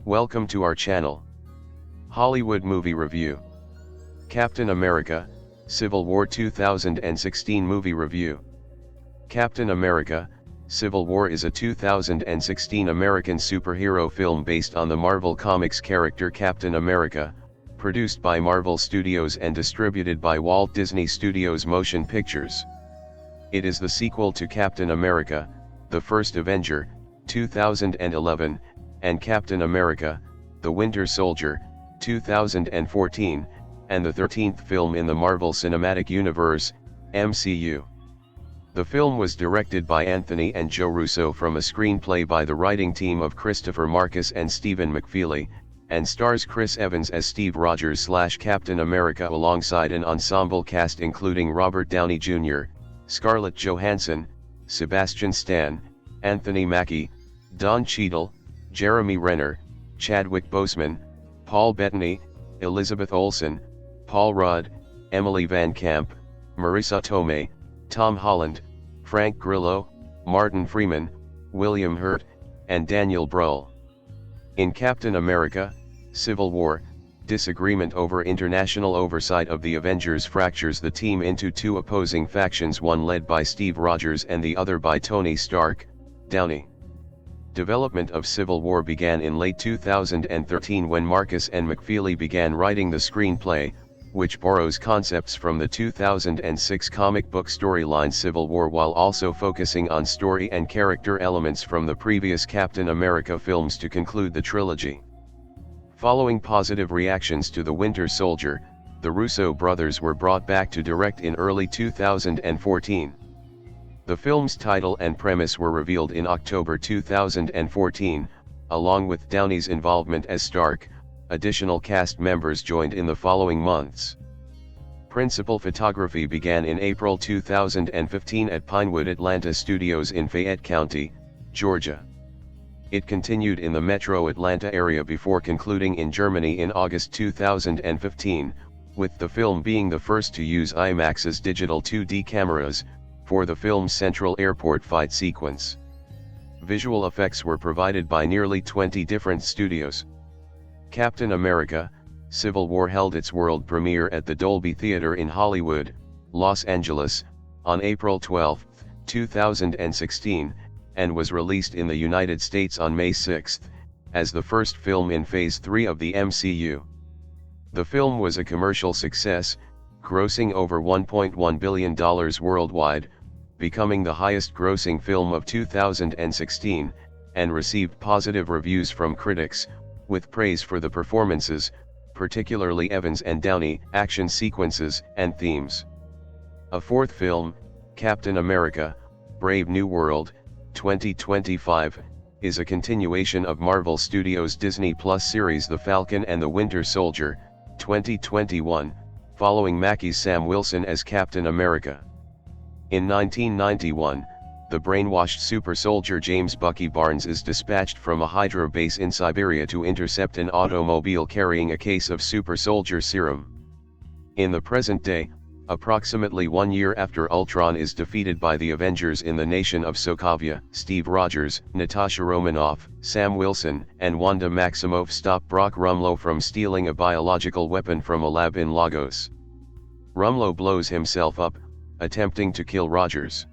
Welcome to our channel. Hollywood Movie Review. Captain America, Civil War 2016 Movie Review. Captain America, Civil War is a 2016 American superhero film based on the Marvel Comics character Captain America, produced by Marvel Studios and distributed by Walt Disney Studios Motion Pictures. It is the sequel to Captain America, The First Avenger, 2011, and Captain America, The Winter Soldier, 2014, and the 13th film in the Marvel Cinematic Universe, MCU. The film was directed by Anthony and Joe Russo from a screenplay by the writing team of Christopher Marcus and Stephen McFeely, and stars Chris Evans as Steve Rogers/Captain America alongside an ensemble cast including Robert Downey Jr., Scarlett Johansson, Sebastian Stan, Anthony Mackie, Don Cheadle, Jeremy Renner, Chadwick Boseman, Paul Bettany, Elizabeth Olsen, Paul Rudd, Emily Van Camp, Marissa Tomei, Tom Holland, Frank Grillo, Martin Freeman, William Hurt, and Daniel Bruhl. In Captain America, Civil War, disagreement over international oversight of the Avengers fractures the team into two opposing factions, one led by Steve Rogers and the other by Tony Stark, Downey. Development of Civil War began in late 2013 when Marcus and McFeely began writing the screenplay, which borrows concepts from the 2006 comic book storyline Civil War while also focusing on story and character elements from the previous Captain America films to conclude the trilogy. Following positive reactions to The Winter Soldier, the Russo brothers were brought back to direct in early 2014. The film's title and premise were revealed in October 2014, along with Downey's involvement as Stark. Additional cast members joined in the following months. Principal photography began in April 2015 at Pinewood Atlanta Studios in Fayette County, Georgia. It continued in the metro Atlanta area before concluding in Germany in August 2015, with the film being the first to use IMAX's digital 2D cameras for the film's central airport fight sequence. Visual effects were provided by nearly 20 different studios. Captain America, Civil War held its world premiere at the Dolby Theater in Hollywood, Los Angeles, on April 12, 2016, and was released in the United States on May 6, as the first film in Phase 3 of the MCU. The film was a commercial success, grossing over $1.1 billion worldwide, becoming the highest-grossing film of 2016, and received positive reviews from critics, with praise for the performances, particularly Evans and Downey, action sequences, and themes. A fourth film, Captain America, Brave New World, 2025, is a continuation of Marvel Studios' Disney Plus series The Falcon and the Winter Soldier, 2021, following Mackie's Sam Wilson as Captain America. In 1991, the brainwashed super soldier James Bucky Barnes is dispatched from a Hydra base in Siberia to intercept an automobile carrying a case of super soldier serum. In the present day, approximately 1 year after Ultron is defeated by the Avengers in the nation of Sokovia, Steve Rogers, Natasha Romanoff, Sam Wilson, and Wanda Maximoff stop Brock Rumlow from stealing a biological weapon from a lab in Lagos. Rumlow blows himself up, attempting to kill Rogers.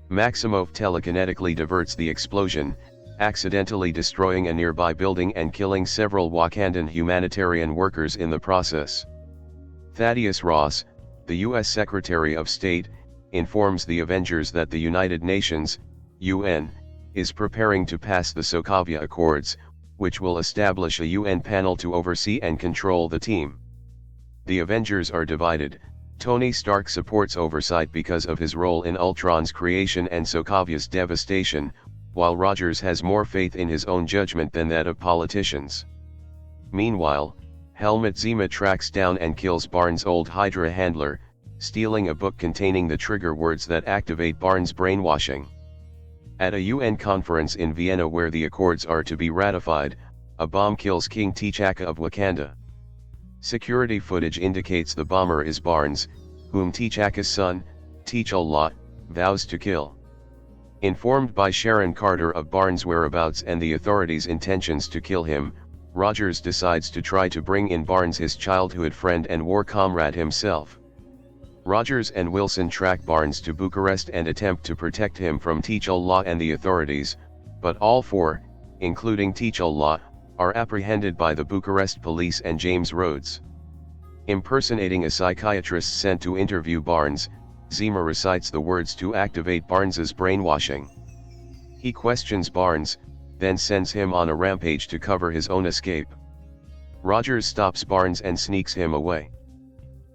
Maximoff telekinetically diverts the explosion, accidentally destroying a nearby building and killing several Wakandan humanitarian workers in the process. Thaddeus Ross, the U.S. Secretary of State, informs the Avengers that the United Nations, UN, is preparing to pass the Sokovia Accords, which will establish a UN panel to oversee and control the team. The Avengers are divided. Tony Stark supports oversight because of his role in Ultron's creation and Sokovia's devastation, while Rogers has more faith in his own judgment than that of politicians. Meanwhile, Helmut Zima tracks down and kills Barnes' old Hydra handler, stealing a book containing the trigger words that activate Barnes' brainwashing. At a UN conference in Vienna where the accords are to be ratified, a bomb kills King T'Chaka of Wakanda. Security footage indicates the bomber is Barnes, whom T'Chaka's son, T'Challa, vows to kill. Informed by Sharon Carter of Barnes' whereabouts and the authorities' intentions to kill him, Rogers decides to try to bring in Barnes, his childhood friend and war comrade himself. Rogers and Wilson track Barnes to Bucharest and attempt to protect him from Tichellah and the authorities, but all four, including Tichellah, are apprehended by the Bucharest police and James Rhodes. Impersonating a psychiatrist sent to interview Barnes, Zima recites the words to activate Barnes's brainwashing. He questions Barnes, then sends him on a rampage to cover his own escape. Rogers stops Barnes and sneaks him away.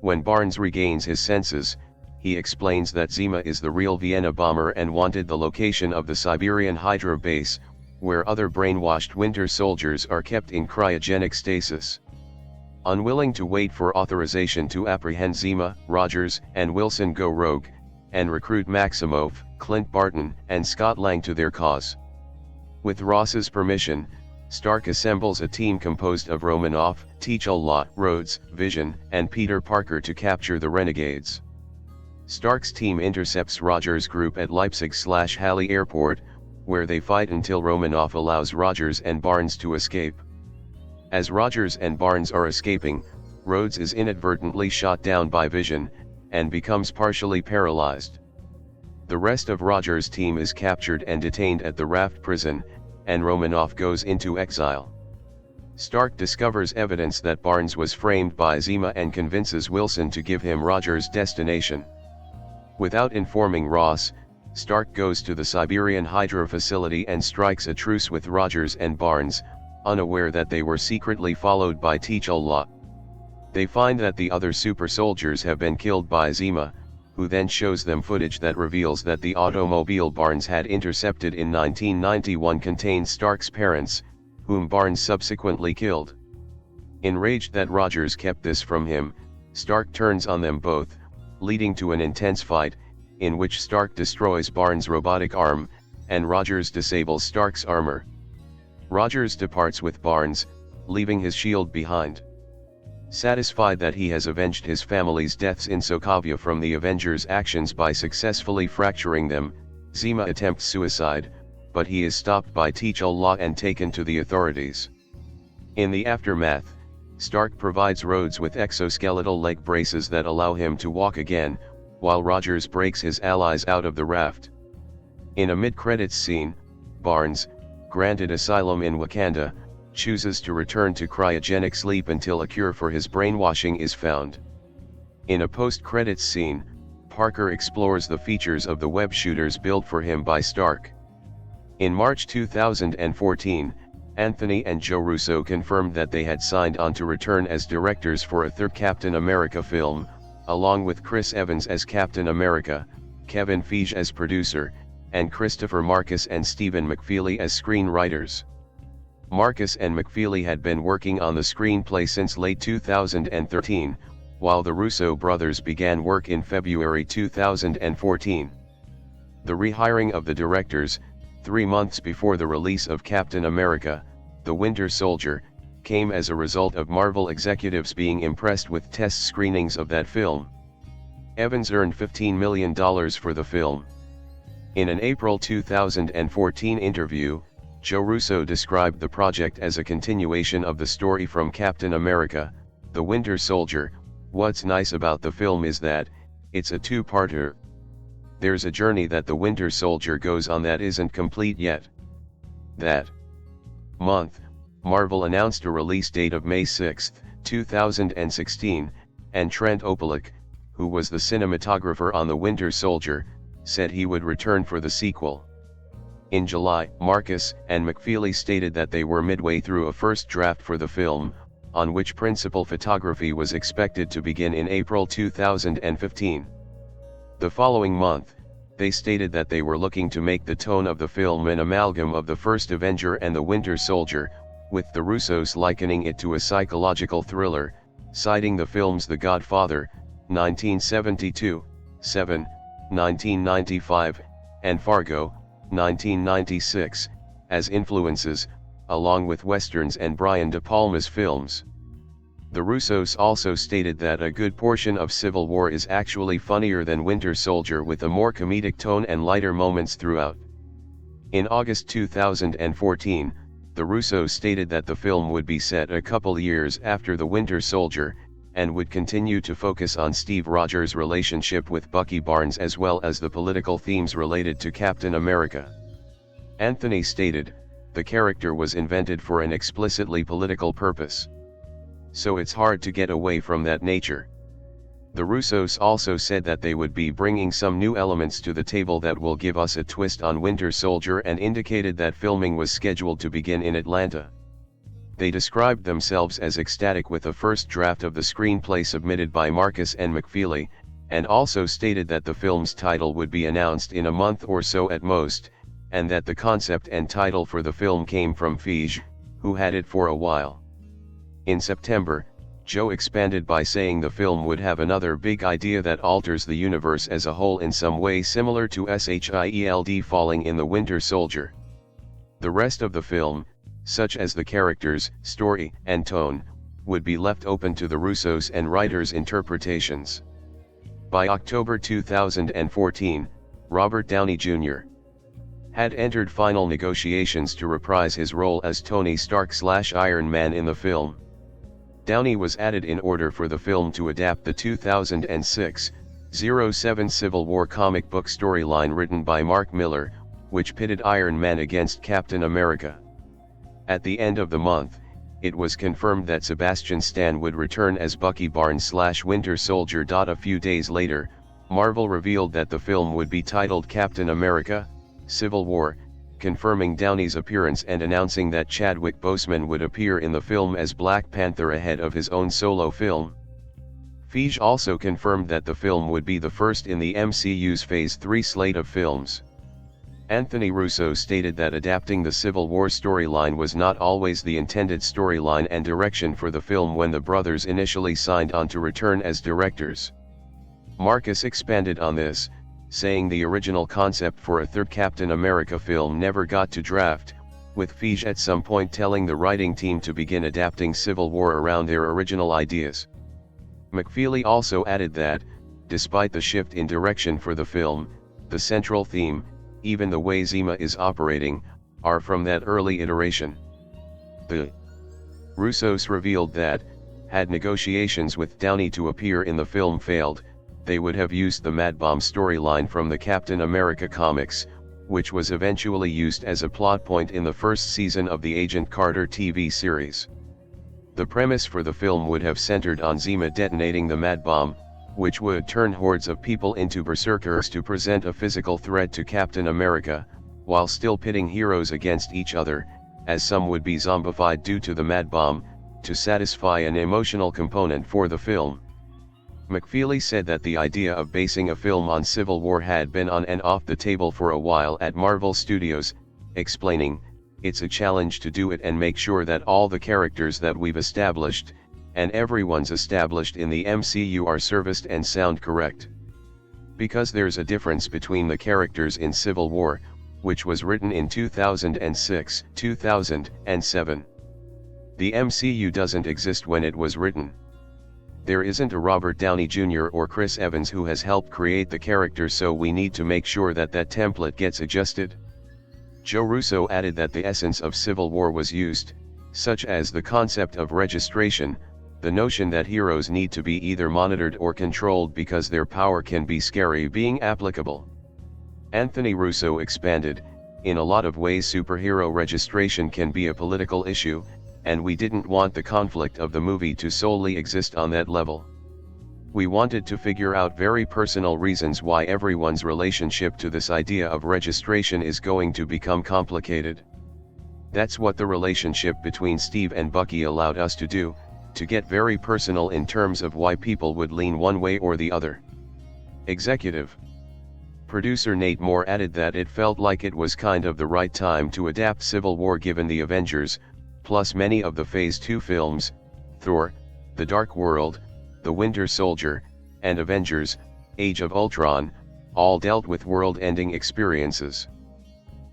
When Barnes regains his senses, he explains that Zima is the real Vienna bomber and wanted the location of the Siberian Hydra base, where other brainwashed winter soldiers are kept in cryogenic stasis. Unwilling to wait for authorization to apprehend Zima, Rogers and Wilson go rogue, and recruit Maximoff, Clint Barton, and Scott Lang to their cause. With Ross's permission, Stark assembles a team composed of Romanoff, Tichellah, Rhodes, Vision, and Peter Parker to capture the renegades. Stark's team intercepts Rogers' group at Leipzig/Halle Airport, where they fight until Romanoff allows Rogers and Barnes to escape. As Rogers and Barnes are escaping, Rhodes is inadvertently shot down by Vision, and becomes partially paralyzed. The rest of Rogers' team is captured and detained at the Raft prison, and Romanoff goes into exile. Stark discovers evidence that Barnes was framed by Zima and convinces Wilson to give him Rogers' destination. Without informing Ross, Stark goes to the Siberian Hydra facility and strikes a truce with Rogers and Barnes, unaware that they were secretly followed by Tichellah. They find that the other super soldiers have been killed by Zima, who then shows them footage that reveals that the automobile Barnes had intercepted in 1991 contains Stark's parents, whom Barnes subsequently killed. Enraged that Rogers kept this from him, Stark turns on them both, leading to an intense fight, in which Stark destroys Barnes' robotic arm, and Rogers disables Stark's armor. Rogers departs with Barnes, leaving his shield behind. Satisfied that he has avenged his family's deaths in Sokovia from the Avengers' actions by successfully fracturing them, Zima attempts suicide, but he is stopped by Tichellah and taken to the authorities. In the aftermath, Stark provides Rhodes with exoskeletal leg braces that allow him to walk again, while Rogers breaks his allies out of the raft. In a mid-credits scene, Barnes, granted asylum in Wakanda, chooses to return to cryogenic sleep until a cure for his brainwashing is found. In a post-credits scene, Parker explores the features of the web shooters built for him by Stark. In March 2014, Anthony and Joe Russo confirmed that they had signed on to return as directors for a third Captain America film, along with Chris Evans as Captain America, Kevin Feige as producer, and Christopher Marcus and Stephen McFeely as screenwriters. Marcus and McFeely had been working on the screenplay since late 2013, while the Russo brothers began work in February 2014. The rehiring of the directors, 3 months before the release of Captain America, The Winter Soldier, came as a result of Marvel executives being impressed with test screenings of that film. Evans earned $15 million for the film. In an April 2014 interview, Joe Russo described the project as a continuation of the story from Captain America, The Winter Soldier. What's nice about the film is that it's a two-parter. There's a journey that the Winter Soldier goes on that isn't complete yet. That month, Marvel announced a release date of May 6, 2016, and Trent Opeluk, who was the cinematographer on The Winter Soldier, said he would return for the sequel. In July, Marcus and McFeely stated that they were midway through a first draft for the film, on which principal photography was expected to begin in April 2015. The following month, they stated that they were looking to make the tone of the film an amalgam of the first Avenger and the Winter Soldier, with the Russos likening it to a psychological thriller, citing the films The Godfather, 1972, Seven, 1995, and Fargo, 1996, as influences, along with westerns and Brian De Palma's films. The Russos also stated that a good portion of Civil War is actually funnier than Winter Soldier, with a more comedic tone and lighter moments throughout. In August 2014, the Russos stated that the film would be set a couple years after The Winter Soldier, and would continue to focus on Steve Rogers' relationship with Bucky Barnes as well as the political themes related to Captain America. Anthony stated, "The character was invented for an explicitly political purpose. So it's hard to get away from that nature." The Russos also said that they would be bringing some new elements to the table that will give us a twist on Winter Soldier and indicated that filming was scheduled to begin in Atlanta. They described themselves as ecstatic with the first draft of the screenplay submitted by Marcus and McFeely, and also stated that the film's title would be announced in a month or so at most, and that the concept and title for the film came from Feige, who had it for a while. In September, Joe expanded by saying the film would have another big idea that alters the universe as a whole in some way similar to Shield falling in The Winter Soldier. The rest of the film, such as the characters, story, and tone, would be left open to the Russos and writers' interpretations. By October 2014, Robert Downey Jr. had entered final negotiations to reprise his role as Tony Stark/Iron Man in the film. Downey was added in order for the film to adapt the 2006-07 Civil War comic book storyline written by Mark Millar, which pitted Iron Man against Captain America. At the end of the month, it was confirmed that Sebastian Stan would return as Bucky Barnes/Winter Soldier. A few days later, Marvel revealed that the film would be titled Captain America: Civil War, confirming Downey's appearance and announcing that Chadwick Boseman would appear in the film as Black Panther ahead of his own solo film. Feige also confirmed that the film would be the first in the MCU's Phase 3 slate of films. Anthony Russo stated that adapting the Civil War storyline was not always the intended storyline and direction for the film when the brothers initially signed on to return as directors. Marcus expanded on this, saying the original concept for a third Captain America film never got to draft, with Feige at some point telling the writing team to begin adapting Civil War around their original ideas. McFeely also added that, despite the shift in direction for the film, the central theme, even the way Zima is operating, are from that early iteration. The Russos revealed that, had negotiations with Downey to appear in the film failed, they would have used the Mad Bomb storyline from the Captain America comics, which was eventually used as a plot point in the first season of the Agent Carter TV series. The premise for the film would have centered on Zima detonating the Mad Bomb, which would turn hordes of people into berserkers to present a physical threat to Captain America, while still pitting heroes against each other, as some would be zombified due to the Mad Bomb, to satisfy an emotional component for the film. McFeely said that the idea of basing a film on Civil War had been on and off the table for a while at Marvel Studios, explaining, "It's a challenge to do it and make sure that all the characters that we've established, and everyone's established in the MCU are serviced and sound correct. Because there's a difference between the characters in Civil War, which was written in 2006, 2007. The MCU doesn't exist when it was written. There isn't a Robert Downey Jr. or Chris Evans who has helped create the character, so we need to make sure that that template gets adjusted." Joe Russo added that the essence of Civil War was used, such as the concept of registration, the notion that heroes need to be either monitored or controlled because their power can be scary being applicable. Anthony Russo expanded, "In a lot of ways superhero registration can be a political issue, and we didn't want the conflict of the movie to solely exist on that level. We wanted to figure out very personal reasons why everyone's relationship to this idea of registration is going to become complicated. That's what the relationship between Steve and Bucky allowed us to do, to get very personal in terms of why people would lean one way or the other." Executive producer Nate Moore added that it felt like it was kind of the right time to adapt Civil War given the Avengers, plus many of the Phase 2 films, Thor, The Dark World, The Winter Soldier, and Avengers, Age of Ultron, all dealt with world-ending experiences.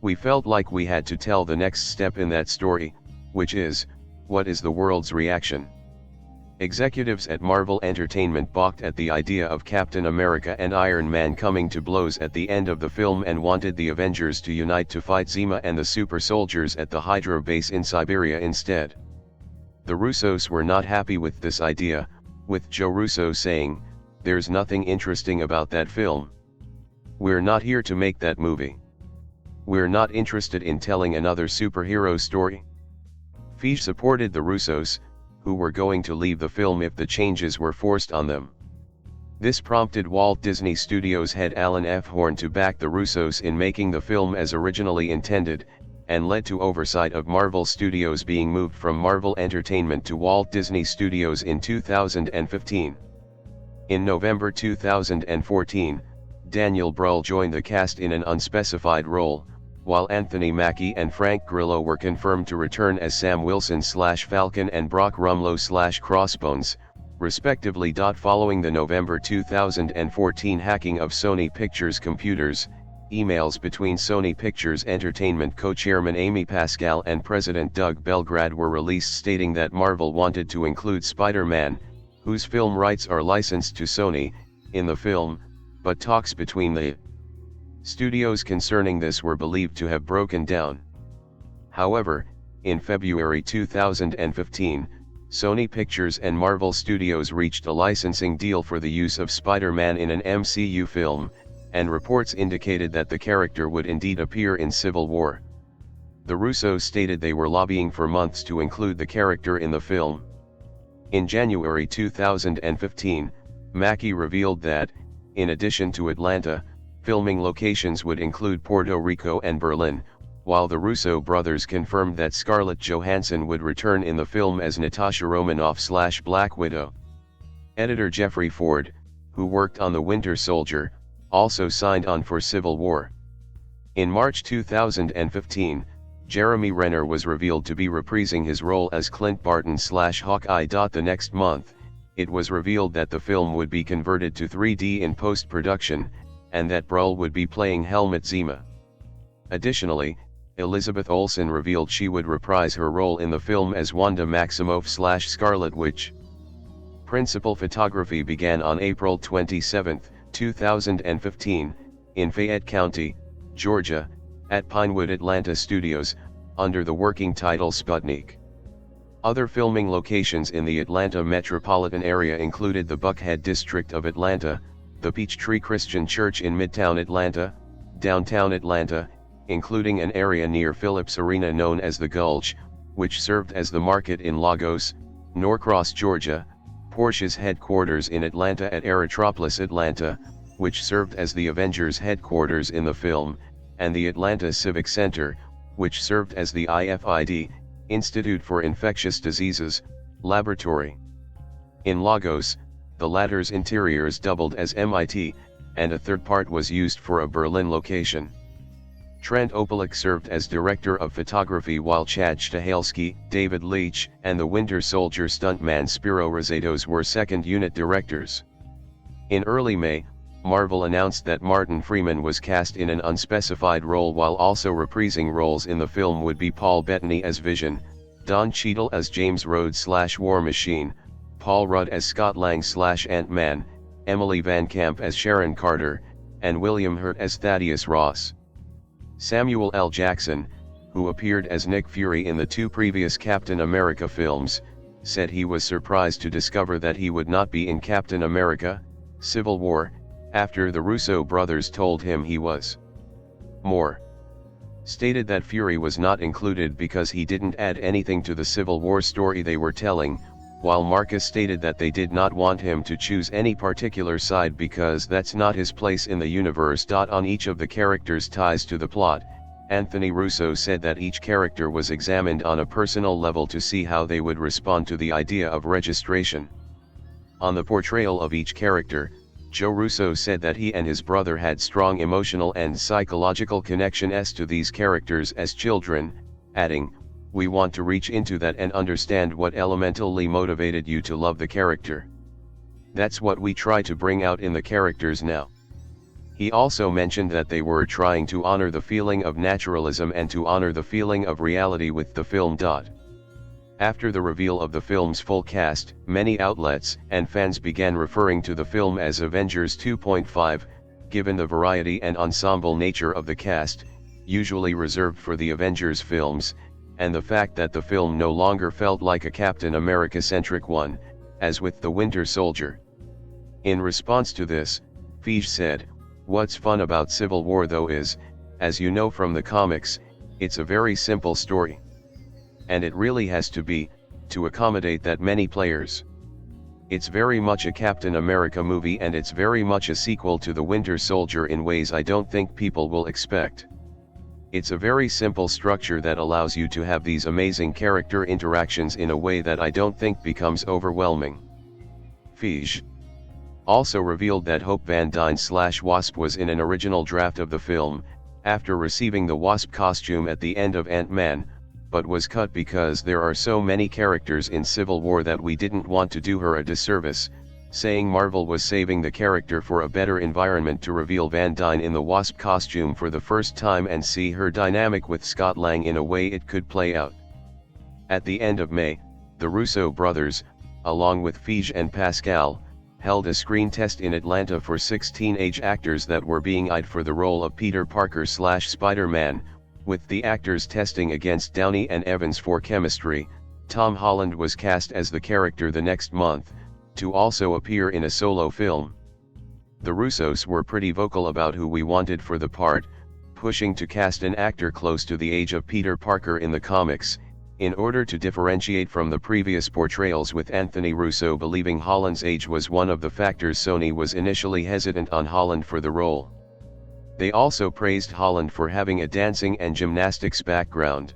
We felt like we had to tell the next step in that story, which is, what is the world's reaction? Executives at Marvel Entertainment balked at the idea of Captain America and Iron Man coming to blows at the end of the film and wanted the Avengers to unite to fight Zima and the super soldiers at the Hydra base in Siberia instead. The Russos were not happy with this idea, with Joe Russo saying, "There's nothing interesting about that film. We're not here to make that movie. We're not interested in telling another superhero story." Feige supported the Russos, who were going to leave the film if the changes were forced on them. This prompted Walt Disney Studios head Alan F. Horn to back the Russos in making the film as originally intended, and led to oversight of Marvel Studios being moved from Marvel Entertainment to Walt Disney Studios in 2015. In November 2014, Daniel Bruhl joined the cast in an unspecified role, while Anthony Mackie and Frank Grillo were confirmed to return as Sam Wilson/Falcon and Brock Rumlow/Crossbones, respectively. Following the November 2014 hacking of Sony Pictures computers, emails between Sony Pictures Entertainment co-chairman Amy Pascal and President Doug Belgrad were released stating that Marvel wanted to include Spider-Man, whose film rights are licensed to Sony, in the film, but talks between the studios concerning this were believed to have broken down. However, in February 2015, Sony Pictures and Marvel Studios reached a licensing deal for the use of Spider-Man in an MCU film, and reports indicated that the character would indeed appear in Civil War. The Russos stated they were lobbying for months to include the character in the film. In January 2015, Mackie revealed that, in addition to Atlanta, filming locations would include Puerto Rico and Berlin, while the Russo brothers confirmed that Scarlett Johansson would return in the film as Natasha Romanoff/Black Widow. Editor Jeffrey Ford, who worked on The Winter Soldier, also signed on for Civil War. In March 2015, Jeremy Renner was revealed to be reprising his role as Clint Barton/Hawkeye. The next month, it was revealed that the film would be converted to 3D in post-production, and that Bruhl would be playing Helmut Zima. Additionally, Elizabeth Olsen revealed she would reprise her role in the film as Wanda Maximoff/Scarlet Witch. Principal photography began on April 27, 2015, in Fayette County, Georgia, at Pinewood Atlanta Studios, under the working title Sputnik. Other filming locations in the Atlanta metropolitan area included the Buckhead district of Atlanta, the Peachtree Christian Church in Midtown Atlanta, downtown Atlanta, including an area near Phillips Arena known as the Gulch, which served as the market in Lagos, Norcross, Georgia, Porsche's headquarters in Atlanta at Aerotropolis, Atlanta, which served as the Avengers headquarters in the film, and the Atlanta Civic Center, which served as the IFID, Institute for Infectious Diseases, laboratory. In Lagos, the latter's interiors doubled as MIT, and a third part was used for a Berlin location. Trent Opeluk served as director of photography while Chad Stahelski, David Leitch, and the Winter Soldier stuntman Spiro Rosatos were second unit directors. In early May, Marvel announced that Martin Freeman was cast in an unspecified role, while also reprising roles in the film would be Paul Bettany as Vision, Don Cheadle as James Rhodes/War Machine, Paul Rudd as Scott Lang/Ant-Man, Emily Van Camp as Sharon Carter, and William Hurt as Thaddeus Ross. Samuel L. Jackson, who appeared as Nick Fury in the two previous Captain America films, said he was surprised to discover that he would not be in Captain America: Civil War, after the Russo brothers told him he was. Moore stated that Fury was not included because he didn't add anything to the Civil War story they were telling, while Marcus stated that they did not want him to choose any particular side because that's not his place in the universe. On each of the characters' ties to the plot, Anthony Russo said that each character was examined on a personal level to see how they would respond to the idea of registration. On the portrayal of each character, Joe Russo said that he and his brother had strong emotional and psychological connections to these characters as children, adding, "We want to reach into that and understand what elementally motivated you to love the character. That's what we try to bring out in the characters now." He also mentioned that they were trying to honor the feeling of naturalism and to honor the feeling of reality with the film. After the reveal of the film's full cast, many outlets and fans began referring to the film as Avengers 2.5, given the variety and ensemble nature of the cast, usually reserved for the Avengers films, and the fact that the film no longer felt like a Captain America-centric one, as with The Winter Soldier. In response to this, Feige said, "What's fun about Civil War though is, as you know from the comics, it's a very simple story. And it really has to be, to accommodate that many players. It's very much a Captain America movie and it's very much a sequel to The Winter Soldier in ways I don't think people will expect. It's a very simple structure that allows you to have these amazing character interactions in a way that I don't think becomes overwhelming." Feige also revealed that Hope Van Dyne/Wasp was in an original draft of the film, after receiving the Wasp costume at the end of Ant-Man, but was cut because there are so many characters in Civil War that we didn't want to do her a disservice, saying Marvel was saving the character for a better environment to reveal Van Dyne in the Wasp costume for the first time and see her dynamic with Scott Lang in a way it could play out. At the end of May, the Russo brothers, along with Feige and Pascal, held a screen test in Atlanta for 6 teenage actors that were being eyed for the role of Peter Parker/Spider-Man, with the actors testing against Downey and Evans for chemistry. Tom Holland was cast as the character the next month, to also appear in a solo film. The Russos were pretty vocal about who we wanted for the part, pushing to cast an actor close to the age of Peter Parker in the comics, in order to differentiate from the previous portrayals, with Anthony Russo believing Holland's age was one of the factors Sony was initially hesitant on Holland for the role. They also praised Holland for having a dancing and gymnastics background.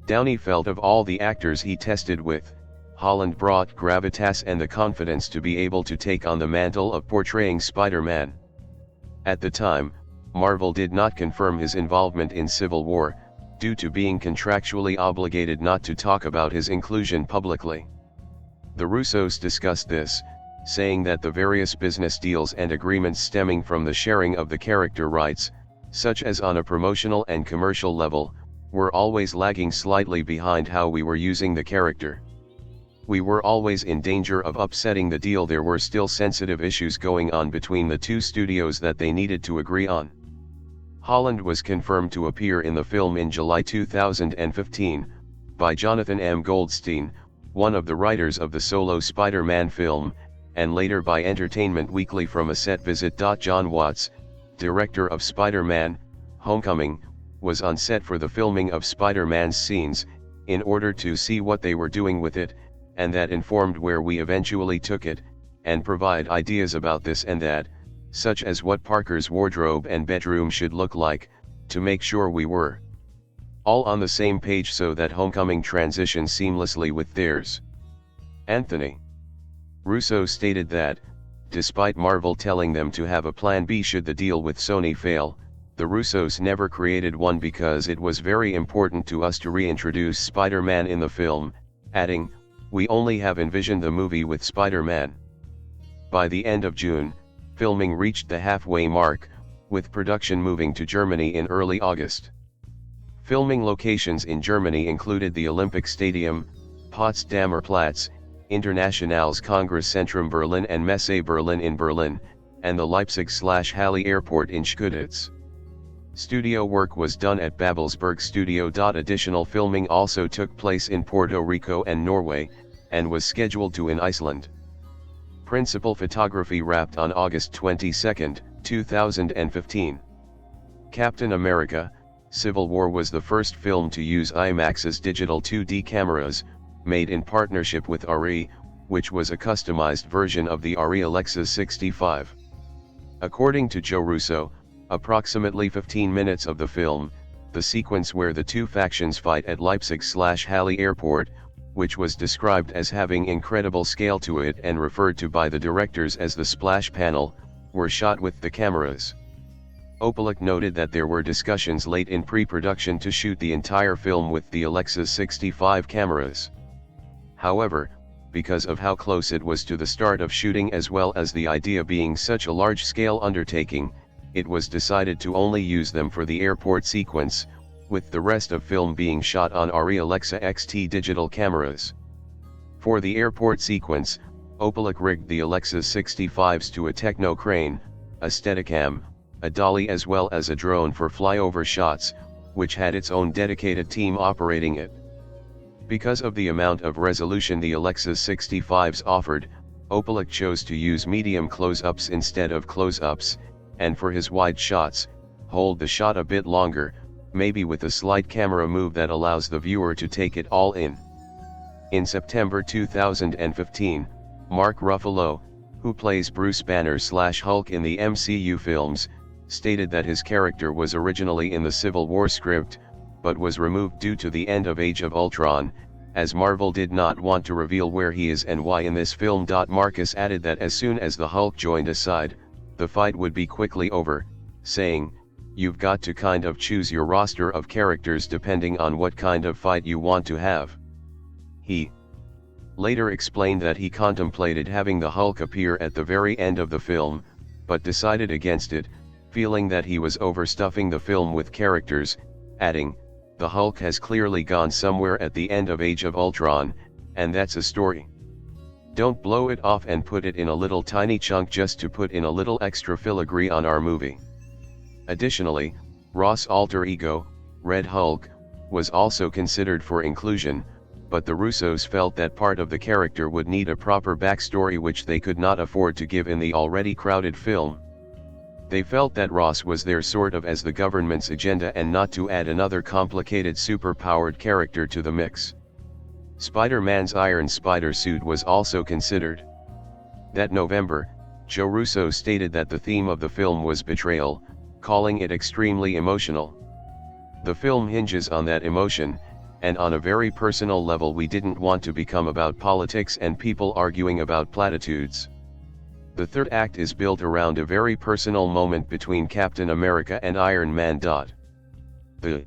Downey felt of all the actors he tested with, Holland brought gravitas and the confidence to be able to take on the mantle of portraying Spider-Man. At the time, Marvel did not confirm his involvement in Civil War, due to being contractually obligated not to talk about his inclusion publicly. The Russos discussed this, saying that the various business deals and agreements stemming from the sharing of the character rights, such as on a promotional and commercial level, were always lagging slightly behind how we were using the character. We were always in danger of upsetting the deal. There were still sensitive issues going on between the two studios that they needed to agree on. Holland was confirmed to appear in the film in July 2015, by Jonathan M. Goldstein, one of the writers of the solo Spider-Man film, and later by Entertainment Weekly from a set visit. John Watts, director of Spider-Man: Homecoming, was on set for the filming of Spider-Man's scenes, in order to see what they were doing with it, and that informed where we eventually took it, and provide ideas about this and that, such as what Parker's wardrobe and bedroom should look like, to make sure we were all on the same page so that Homecoming transitions seamlessly with theirs. Anthony Russo stated that, despite Marvel telling them to have a plan B should the deal with Sony fail, the Russos never created one because it was very important to us to reintroduce Spider-Man in the film, adding, "We only have envisioned the movie with Spider-Man." By the end of June, filming reached the halfway mark, with production moving to Germany in early August. Filming locations in Germany included the Olympic Stadium, Potsdamer Platz, Internationales Kongresszentrum Berlin and Messe Berlin in Berlin, and the Leipzig/Halle Airport in Schkeuditz. Studio work was done at Babelsberg Studio. Additional filming also took place in Puerto Rico and Norway, and was scheduled to in Iceland. Principal photography wrapped on August 22, 2015. Captain America: Civil War was the first film to use IMAX's digital 2D cameras, made in partnership with ARRI, which was a customized version of the ARRI Alexa 65. According to Joe Russo, approximately 15 minutes of the film, the sequence where the two factions fight at Leipzig/Halle Airport, which was described as having incredible scale to it and referred to by the directors as the splash panel, were shot with the cameras. Opeluk noted that there were discussions late in pre-production to shoot the entire film with the Alexa 65 cameras. However, because of how close it was to the start of shooting as well as the idea being such a large-scale undertaking, it was decided to only use them for the airport sequence, with the rest of film being shot on ARRI Alexa XT digital cameras. For the airport sequence, Opelec rigged the Alexa 65s to a techno crane, a Steadicam, a dolly as well as a drone for flyover shots, which had its own dedicated team operating it. Because of the amount of resolution the Alexa 65s offered, Opelec chose to use medium close-ups instead of close-ups, and for his wide shots, hold the shot a bit longer, maybe with a slight camera move that allows the viewer to take it all in. In September 2015, Mark Ruffalo, who plays Bruce Banner/Hulk in the MCU films, stated that his character was originally in the Civil War script, but was removed due to the end of Age of Ultron, as Marvel did not want to reveal where he is and why in this film. Marcus added that as soon as the Hulk joined aside, the fight would be quickly over, saying, "You've got to kind of choose your roster of characters depending on what kind of fight you want to have." He later explained that he contemplated having the Hulk appear at the very end of the film, but decided against it, feeling that he was overstuffing the film with characters, adding, "The Hulk has clearly gone somewhere at the end of Age of Ultron, and that's a story. Don't blow it off and put it in a little tiny chunk just to put in a little extra filigree on our movie." Additionally, Ross' alter ego, Red Hulk, was also considered for inclusion, but the Russos felt that part of the character would need a proper backstory which they could not afford to give in the already crowded film. They felt that Ross was there sort of as the government's agenda and not to add another complicated super-powered character to the mix. Spider-Man's Iron Spider suit was also considered. That November, Joe Russo stated that the theme of the film was betrayal, calling it extremely emotional. The film hinges on that emotion, and on a very personal level we didn't want to become about politics and people arguing about platitudes. The third act is built around a very personal moment between Captain America and Iron Man. The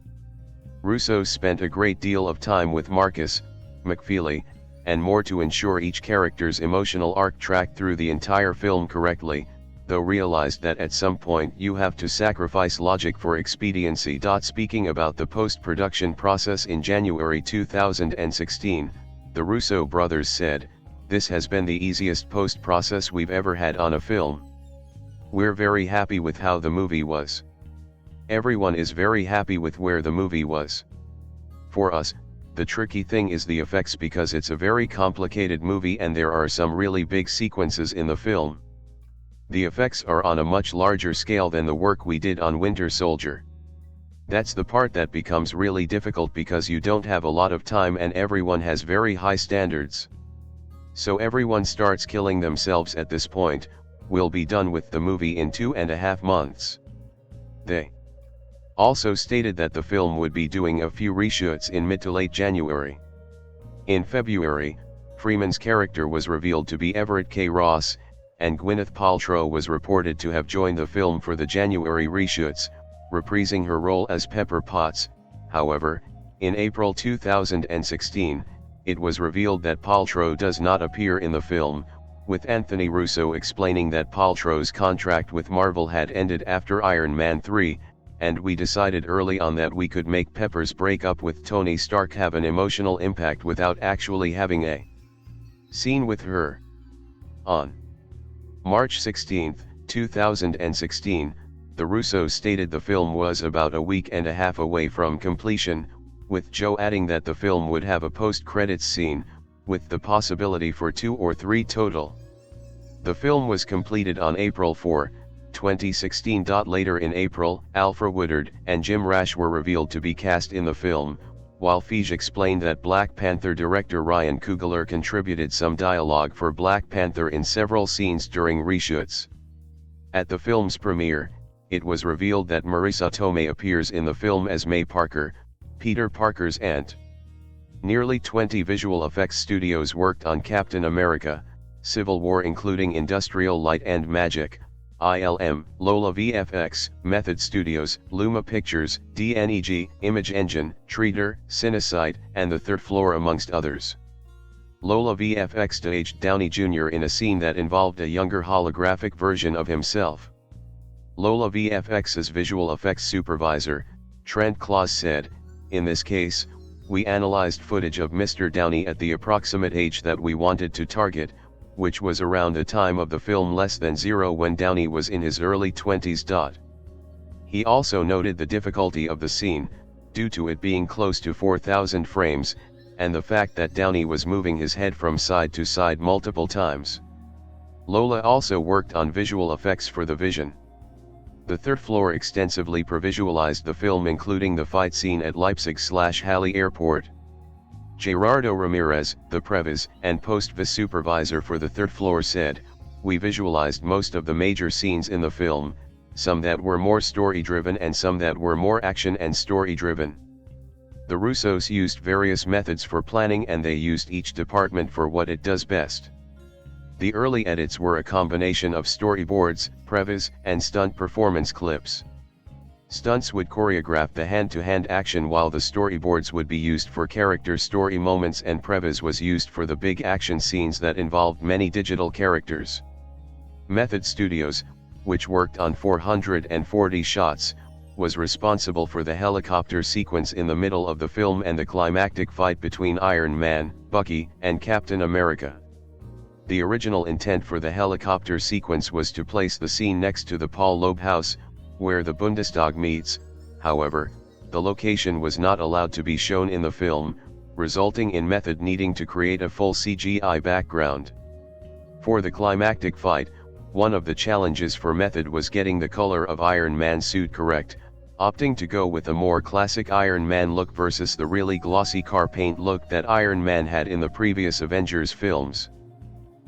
Russos spent a great deal of time with Marcus, McFeely, and more to ensure each character's emotional arc tracked through the entire film correctly, though realized that at some point you have to sacrifice logic for expediency. Speaking about the post-production process in January 2016, the Russo brothers said, "This has been the easiest post-process we've ever had on a film. We're very happy with how the movie was. Everyone is very happy with where the movie was. For us, the tricky thing is the effects because it's a very complicated movie and there are some really big sequences in the film. The effects are on a much larger scale than the work we did on Winter Soldier. That's the part that becomes really difficult because you don't have a lot of time and everyone has very high standards. So everyone starts killing themselves at this point. We'll be done with the movie in 2.5 months." They also stated that the film would be doing a few reshoots in mid to late January. In February, Freeman's character was revealed to be Everett K. Ross, and Gwyneth Paltrow was reported to have joined the film for the January reshoots, reprising her role as Pepper Potts. However, in April 2016, it was revealed that Paltrow does not appear in the film, with Anthony Russo explaining that Paltrow's contract with Marvel had ended after Iron Man 3, and we decided early on that we could make Pepper's breakup with Tony Stark have an emotional impact without actually having a scene with her. On March 16, 2016, the Russos stated the film was about a week and a half away from completion, with Joe adding that the film would have a post-credits scene, with the possibility for 2 or 3 total. The film was completed on April 4, 2016. Later in April, Alfre Woodard and Jim Rash were revealed to be cast in the film, while Feige explained that Black Panther director Ryan Coogler contributed some dialogue for Black Panther in several scenes during reshoots. At the film's premiere, it was revealed that Marisa Tomei appears in the film as May Parker, Peter Parker's aunt. Nearly 20 visual effects studios worked on Captain America: Civil War, including Industrial Light and Magic, ILM, Lola VFX, Method Studios, Luma Pictures, DNEG, Image Engine, Treater, Cinesight, and The Third Floor amongst others. Lola VFX staged Downey Jr. in a scene that involved a younger holographic version of himself. Lola VFX's visual effects supervisor, Trent Claus said, "In this case, we analyzed footage of Mr. Downey at the approximate age that we wanted to target, which was around the time of the film less than 0 when Downey was in his early 20s. He also noted the difficulty of the scene, due to it being close to 4,000 frames, and the fact that Downey was moving his head from side to side multiple times. Lola also worked on visual effects for the Vision. The third floor extensively previsualized the film, including the fight scene at Leipzig/Halle Airport. Gerardo Ramirez, the previs and post-vis supervisor for the third floor, said, "We visualized most of the major scenes in the film, some that were more story-driven and some that were more action and story-driven. The Russos used various methods for planning, and they used each department for what it does best. The early edits were a combination of storyboards, previs, and stunt performance clips. Stunts would choreograph the hand-to-hand action, while the storyboards would be used for character story moments, and previs was used for the big action scenes that involved many digital characters. Method Studios, which worked on 440 shots, was responsible for the helicopter sequence in the middle of the film and the climactic fight between Iron Man, Bucky, and Captain America. The original intent for the helicopter sequence was to place the scene next to the Paul Loeb house, where the Bundestag meets. However, the location was not allowed to be shown in the film, resulting in Method needing to create a full CGI background. For the climactic fight, one of the challenges for Method was getting the color of Iron Man's suit correct, opting to go with a more classic Iron Man look versus the really glossy car paint look that Iron Man had in the previous Avengers films.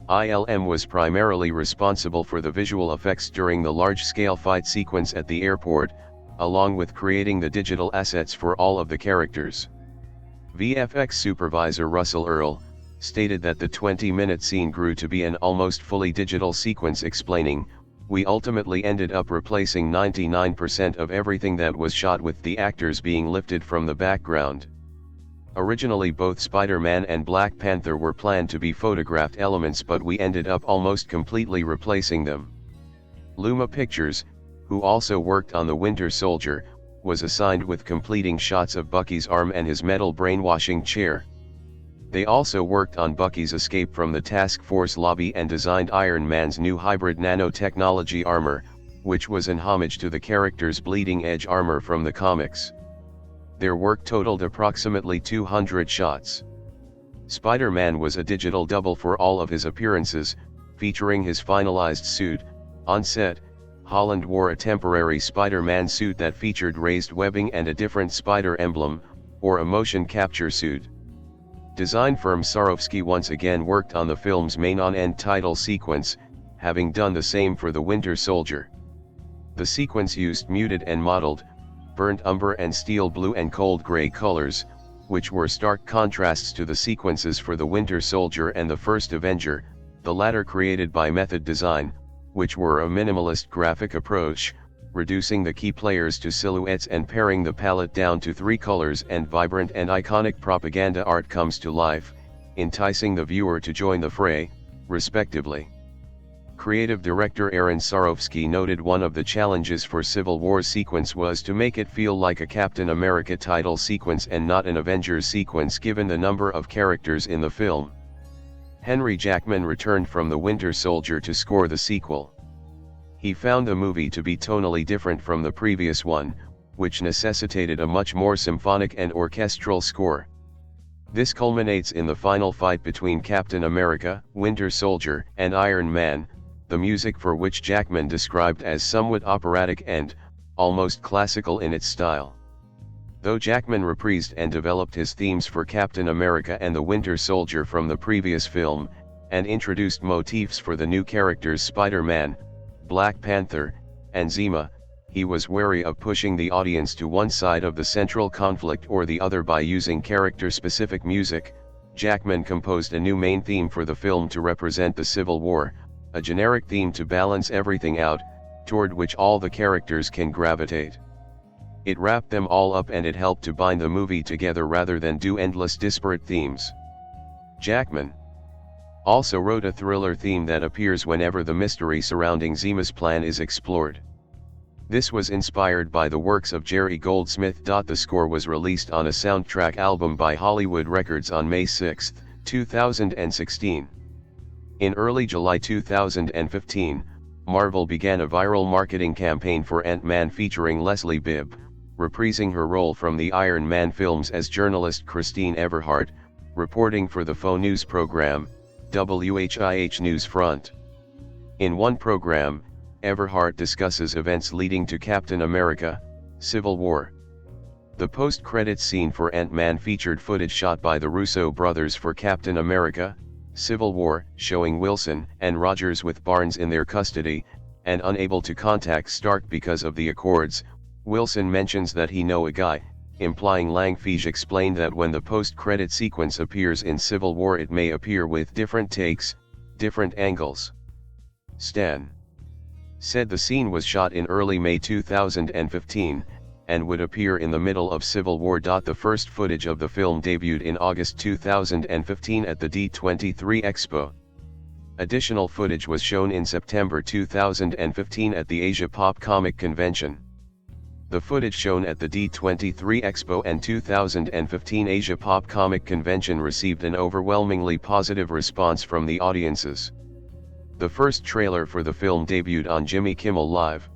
ILM was primarily responsible for the visual effects during the large-scale fight sequence at the airport, along with creating the digital assets for all of the characters. VFX supervisor Russell Earl stated that the 20-minute scene grew to be an almost fully digital sequence, explaining, "We ultimately ended up replacing 99% of everything that was shot with the actors being lifted from the background." Originally both Spider-Man and Black Panther were planned to be photographed elements, but we ended up almost completely replacing them. Luma Pictures, who also worked on The Winter Soldier, was assigned with completing shots of Bucky's arm and his metal brainwashing chair. They also worked on Bucky's escape from the task force lobby and designed Iron Man's new hybrid nanotechnology armor, which was an homage to the character's bleeding-edge armor from the comics. Their work totaled approximately 200 shots. Spider-Man was a digital double for all of his appearances, featuring his finalized suit. On set, Holland wore a temporary Spider-Man suit that featured raised webbing and a different spider emblem, or a motion capture suit. Design firm Swarovski once again worked on the film's main on-end title sequence, having done the same for The Winter Soldier. The sequence used muted and mottled, burnt umber and steel blue and cold gray colors, which were stark contrasts to the sequences for The Winter Soldier and the First Avenger, the latter created by Method Design, which were a minimalist graphic approach, reducing the key players to silhouettes and paring the palette down to 3 colors, and vibrant and iconic propaganda art comes to life, enticing the viewer to join the fray, respectively. Creative director Aaron Swarovski noted one of the challenges for Civil War sequence was to make it feel like a Captain America title sequence and not an Avengers sequence, given the number of characters in the film. Henry Jackman returned from The Winter Soldier to score the sequel. He found the movie to be tonally different from the previous one, which necessitated a much more symphonic and orchestral score. This culminates in the final fight between Captain America, Winter Soldier, and Iron Man, the music for which Jackman described as somewhat operatic and almost classical in its style. Though Jackman reprised and developed his themes for Captain America and the Winter Soldier from the previous film, and introduced motifs for the new characters Spider-Man, Black Panther, and Zima, he was wary of pushing the audience to one side of the central conflict or the other by using character-specific music. Jackman composed a new main theme for the film to represent the Civil War, a generic theme to balance everything out, toward which all the characters can gravitate. It wrapped them all up and it helped to bind the movie together rather than do endless disparate themes. Jackman also wrote a thriller theme that appears whenever the mystery surrounding Zima's plan is explored. This was inspired by the works of Jerry Goldsmith. The score was released on a soundtrack album by Hollywood Records on May 6, 2016. In early July 2015, Marvel began a viral marketing campaign for Ant-Man featuring Leslie Bibb, reprising her role from the Iron Man films as journalist Christine Everhart, reporting for the faux news program, WHIH News Front. In one program, Everhart discusses events leading to Captain America: Civil War. The post-credits scene for Ant-Man featured footage shot by the Russo brothers for Captain America: Civil War, showing Wilson and Rogers with Barnes in their custody, and unable to contact Stark because of the Accords. Wilson mentions that he know a guy, implying Feige explained that when the post-credit sequence appears in Civil War it may appear with different takes, different angles. Stan said the scene was shot in early May 2015, and would appear in the middle of Civil War. The first footage of the film debuted in August 2015 at the D23 Expo. Additional footage was shown in September 2015 at the Asia Pop Comic Convention. The footage shown at the D23 Expo and 2015 Asia Pop Comic Convention received an overwhelmingly positive response from the audiences. The first trailer for the film debuted on Jimmy Kimmel Live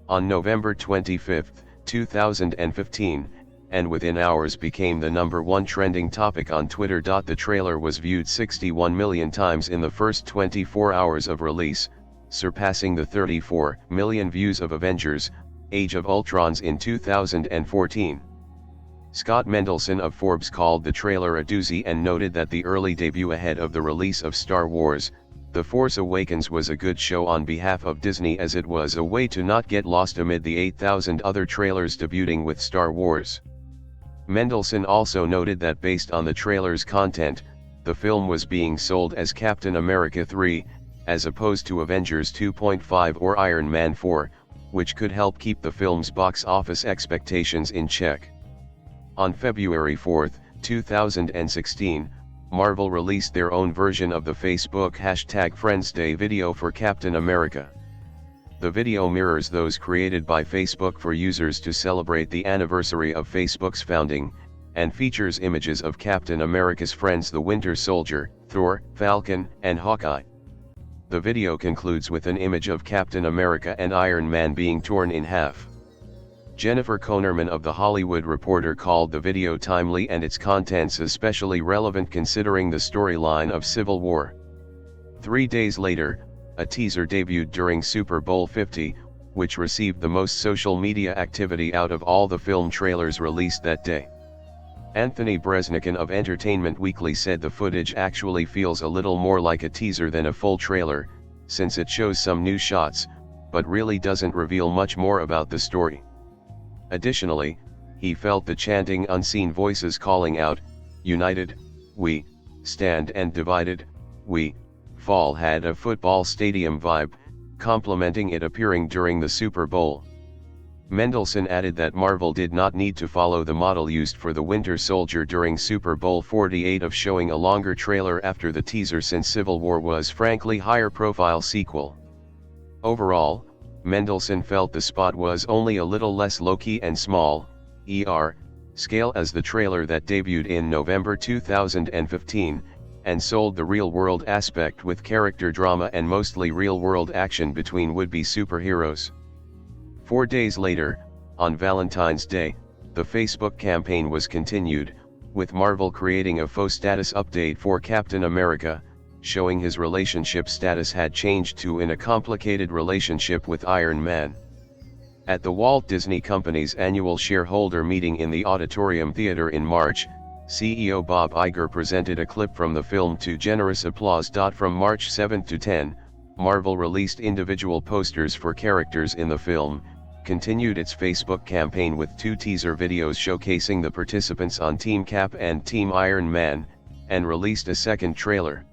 on November 25, 2015, and within hours became the #1 trending topic on Twitter. The trailer was viewed 61 million times in the first 24 hours of release, surpassing the 34 million views of Avengers: Age of Ultron's in 2014. Scott Mendelson of Forbes called the trailer a doozy and noted that the early debut ahead of the release of Star Wars: The Force Awakens was a good show on behalf of Disney, as it was a way to not get lost amid the 8,000 other trailers debuting with Star Wars. Mendelson also noted that based on the trailer's content, the film was being sold as Captain America 3, as opposed to Avengers 2.5 or Iron Man 4, which could help keep the film's box office expectations in check. On February 4, 2016, Marvel released their own version of the Facebook #FriendsDay video for Captain America. The video mirrors those created by Facebook for users to celebrate the anniversary of Facebook's founding, and features images of Captain America's friends the Winter Soldier, Thor, Falcon, and Hawkeye. The video concludes with an image of Captain America and Iron Man being torn in half. Jennifer Konerman of The Hollywood Reporter called the video timely and its contents especially relevant considering the storyline of Civil War. 3 days later, a teaser debuted during Super Bowl 50, which received the most social media activity out of all the film trailers released that day. Anthony Breznican of Entertainment Weekly said the footage actually feels a little more like a teaser than a full trailer, since it shows some new shots, but really doesn't reveal much more about the story. Additionally, he felt the chanting unseen voices calling out, "United, we stand, and divided, we fall" had a football stadium vibe, complementing it appearing during the Super Bowl. Mendelson added that Marvel did not need to follow the model used for the Winter Soldier during Super Bowl 48 of showing a longer trailer after the teaser, since Civil War was frankly higher profile sequel. Overall, Mendelson felt the spot was only a little less low-key and small, scale as the trailer that debuted in November 2015, and sold the real-world aspect with character drama and mostly real-world action between would-be superheroes. 4 days later, on Valentine's Day, the Facebook campaign was continued, with Marvel creating a faux status update for Captain America, showing his relationship status had changed to in a complicated relationship with Iron Man. At the Walt Disney Company's annual shareholder meeting in the Auditorium Theater in March, CEO Bob Iger presented a clip from the film to generous applause. From March 7 to 10, Marvel released individual posters for characters in the film, continued its Facebook campaign with 2 teaser videos showcasing the participants on Team Cap and Team Iron Man, and released a second trailer.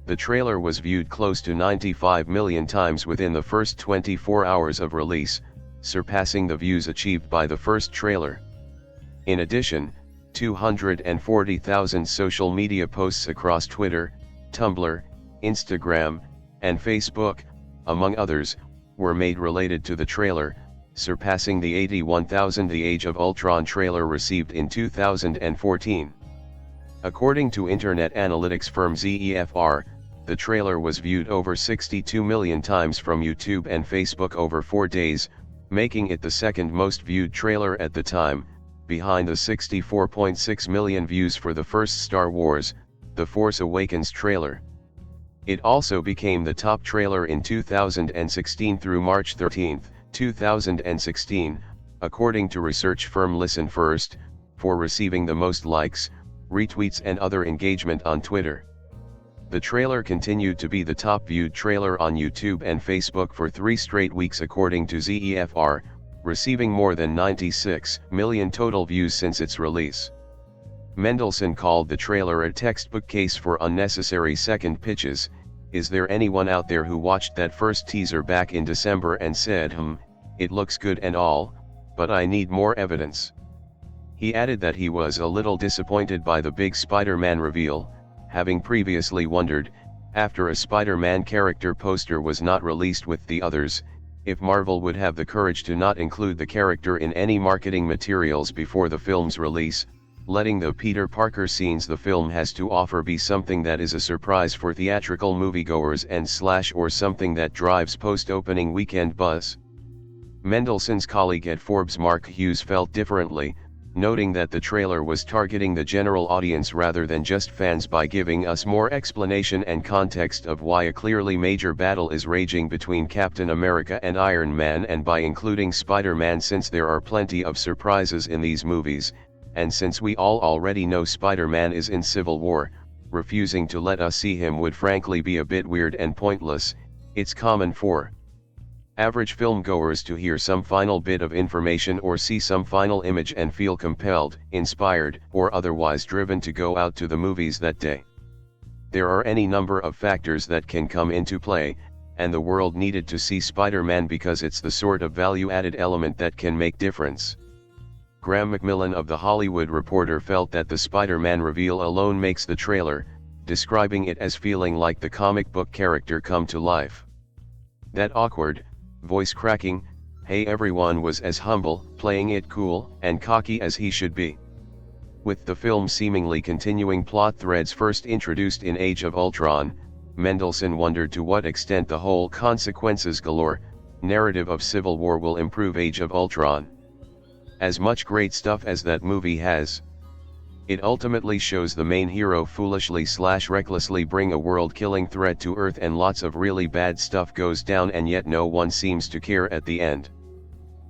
The trailer was viewed close to 95 million times within the first 24 hours of release, surpassing the views achieved by the first trailer. In addition, 240,000 social media posts across Twitter, Tumblr, Instagram, and Facebook, among others, were made related to the trailer, surpassing the 81,000 The Age of Ultron trailer received in 2014. According to internet analytics firm ZEFR, the trailer was viewed over 62 million times from YouTube and Facebook over 4 days, making it the second most viewed trailer at the time, behind the 64.6 million views for the first Star Wars, The Force Awakens trailer. It also became the top trailer in 2016 through March 13, 2016, according to research firm Listen First, for receiving the most likes, retweets and other engagement on Twitter. The trailer continued to be the top viewed trailer on YouTube and Facebook for 3 straight weeks according to ZEFR, receiving more than 96 million total views since its release. Mendelsohn called the trailer a textbook case for unnecessary second pitches. Is there anyone out there who watched that first teaser back in December and said, it looks good and all, but I need more evidence? He added that he was a little disappointed by the big Spider-Man reveal, having previously wondered, after a Spider-Man character poster was not released with the others, if Marvel would have the courage to not include the character in any marketing materials before the film's release, letting the Peter Parker scenes the film has to offer be something that is a surprise for theatrical moviegoers and or something that drives post-opening weekend buzz. Mendelsohn's colleague at Forbes Mark Hughes felt differently, noting that the trailer was targeting the general audience rather than just fans by giving us more explanation and context of why a clearly major battle is raging between Captain America and Iron Man, and by including Spider-Man since there are plenty of surprises in these movies, and since we all already know Spider-Man is in Civil War, refusing to let us see him would frankly be a bit weird and pointless. It's common for average filmgoers to hear some final bit of information or see some final image and feel compelled, inspired, or otherwise driven to go out to the movies that day. There are any number of factors that can come into play, and the world needed to see Spider-Man because it's the sort of value-added element that can make difference. Graham McMillan of The Hollywood Reporter felt that the Spider-Man reveal alone makes the trailer, describing it as feeling like the comic book character come to life. That awkward, voice-cracking, hey everyone was as humble, playing it cool, and cocky as he should be. With the film seemingly continuing plot threads first introduced in Age of Ultron, Mendelsohn wondered to what extent the whole consequences galore narrative of Civil War will improve Age of Ultron. As much great stuff as that movie has, it ultimately shows the main hero foolishly/recklessly bring a world-killing threat to Earth and lots of really bad stuff goes down and yet no one seems to care at the end.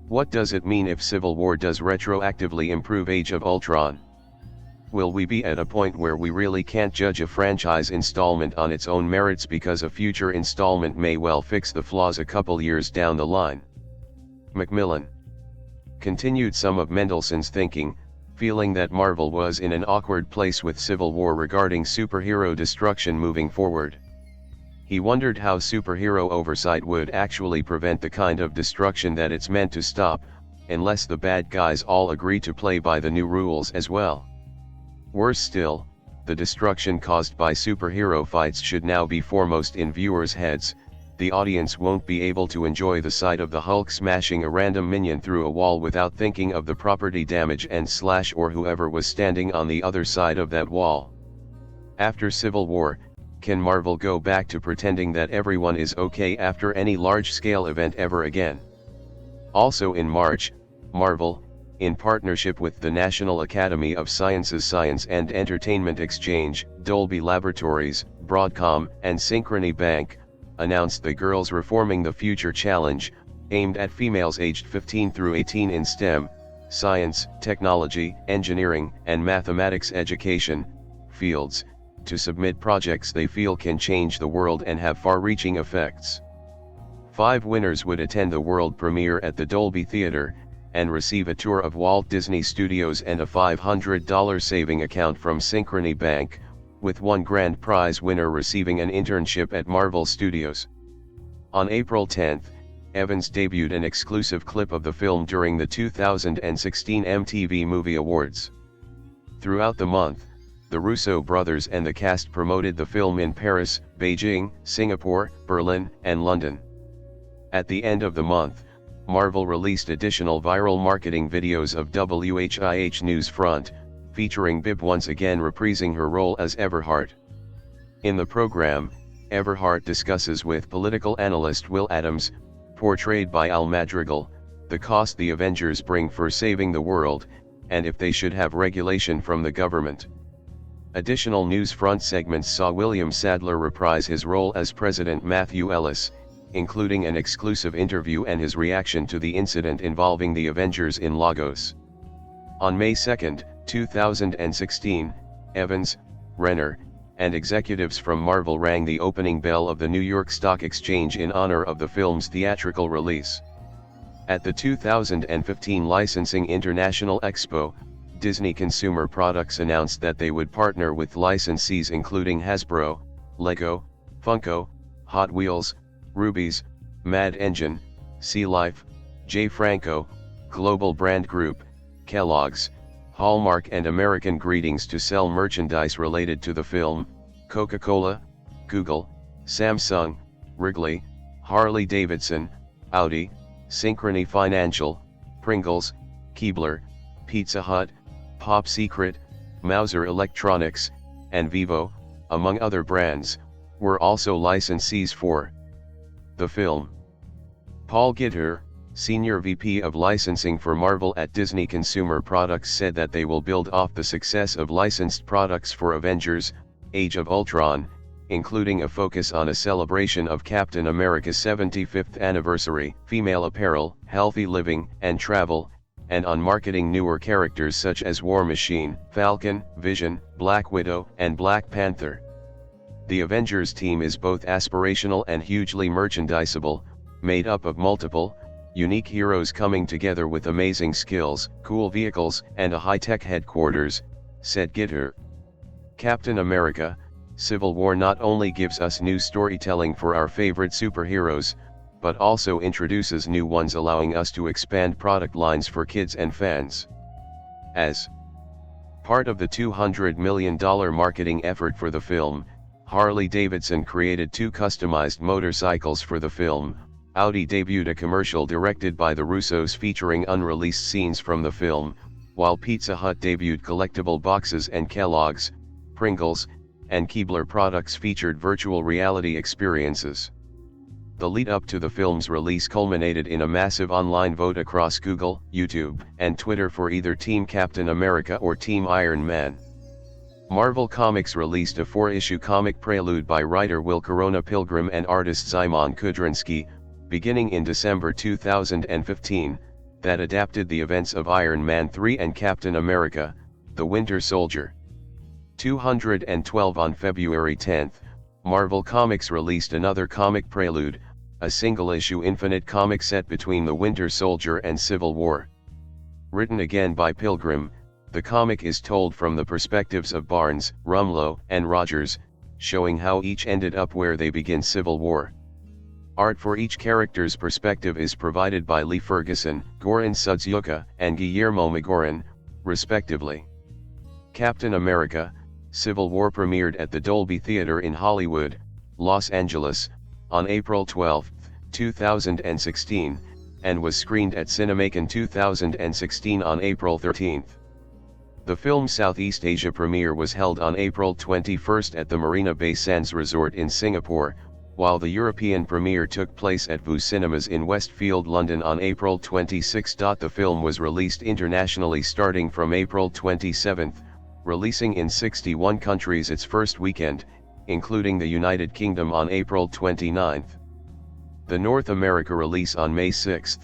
What does it mean if Civil War does retroactively improve Age of Ultron? Will we be at a point where we really can't judge a franchise installment on its own merits because a future installment may well fix the flaws a couple years down the line? McMillan continued some of Mendelsohn's thinking, feeling that Marvel was in an awkward place with Civil War regarding superhero destruction moving forward. He wondered how superhero oversight would actually prevent the kind of destruction that it's meant to stop, unless the bad guys all agree to play by the new rules as well. Worse still, the destruction caused by superhero fights should now be foremost in viewers' heads. The audience won't be able to enjoy the sight of the Hulk smashing a random minion through a wall without thinking of the property damage and or whoever was standing on the other side of that wall. After Civil War, can Marvel go back to pretending that everyone is okay after any large-scale event ever again? Also in March, Marvel, in partnership with the National Academy of Sciences Science and Entertainment Exchange, Dolby Laboratories, Broadcom, and Synchrony Bank, announced the Girls Reforming the Future Challenge, aimed at females aged 15 through 18 in STEM, science, technology, engineering, and mathematics education fields, to submit projects they feel can change the world and have far-reaching effects. 5 winners would attend the world premiere at the Dolby Theater, and receive a tour of Walt Disney Studios and a $500 saving account from Synchrony Bank, with one grand prize winner receiving an internship at Marvel Studios. On April 10, Evans debuted an exclusive clip of the film during the 2016 MTV Movie Awards. Throughout the month, the Russo brothers and the cast promoted the film in Paris, Beijing, Singapore, Berlin, and London. At the end of the month, Marvel released additional viral marketing videos of WHIH Newsfront, featuring Bibb once again reprising her role as Everhart. In the program, Everhart discusses with political analyst Will Adams, portrayed by Al Madrigal, the cost the Avengers bring for saving the world, and if they should have regulation from the government. Additional Newsfront segments saw William Sadler reprise his role as President Matthew Ellis, including an exclusive interview and his reaction to the incident involving the Avengers in Lagos. On May 2, 2016, Evans, Renner, and executives from Marvel rang the opening bell of the New York Stock Exchange in honor of the film's theatrical release. At the 2015 Licensing International Expo, Disney Consumer Products announced that they would partner with licensees including Hasbro, Lego, Funko, Hot Wheels, Rubies, Mad Engine, Sea Life, J. Franco, Global Brand Group, Kellogg's, Hallmark and American Greetings to sell merchandise related to the film. Coca-Cola, Google, Samsung, Wrigley, Harley-Davidson, Audi, Synchrony Financial, Pringles, Keebler, Pizza Hut, Pop Secret, Mouser Electronics, and Vivo, among other brands, were also licensees for the film. Paul Gitter, Senior VP of Licensing for Marvel at Disney Consumer Products, said that they will build off the success of licensed products for Avengers: Age of Ultron, including a focus on a celebration of Captain America's 75th anniversary, female apparel, healthy living and travel, and on marketing newer characters such as War Machine, Falcon, Vision, Black Widow, and Black Panther. The Avengers team is both aspirational and hugely merchandisable, made up of multiple, unique heroes coming together with amazing skills, cool vehicles, and a high-tech headquarters, said Gitter. Captain America: Civil War not only gives us new storytelling for our favorite superheroes, but also introduces new ones, allowing us to expand product lines for kids and fans. As part of the $200 million marketing effort for the film, Harley-Davidson created 2 customized motorcycles for the film. Audi debuted a commercial directed by the Russos featuring unreleased scenes from the film, while Pizza Hut debuted collectible boxes, and Kellogg's, Pringles, and Keebler products featured virtual reality experiences. The lead-up to the film's release culminated in a massive online vote across Google, YouTube, and Twitter for either Team Captain America or Team Iron Man. Marvel Comics released a 4-issue comic prelude by writer Will Corona Pilgrim and artist Szymon Kudrynski, beginning in December 2015, that adapted the events of Iron Man 3 and Captain America: The Winter Soldier. 212 On February 10, Marvel Comics released another comic prelude, a single-issue infinite comic set between the Winter Soldier and Civil War. Written again by Pilgrim, the comic is told from the perspectives of Barnes, Rumlow, and Rogers, showing how each ended up where they begin Civil War. Art for each character's perspective is provided by Lee Ferguson, Goran Sudzyuka, and Guillermo Magoran, respectively. Captain America: Civil War premiered at the Dolby Theater in Hollywood, Los Angeles, on April 12, 2016, and was screened at Cinemark 2016 on April 13. The film's Southeast Asia premiere was held on April 21 at the Marina Bay Sands Resort in Singapore, while the European premiere took place at VU Cinemas in Westfield, London on April 26. The film was released internationally starting from April 27, releasing in 61 countries its first weekend, including the United Kingdom on April 29. The North America release on May 6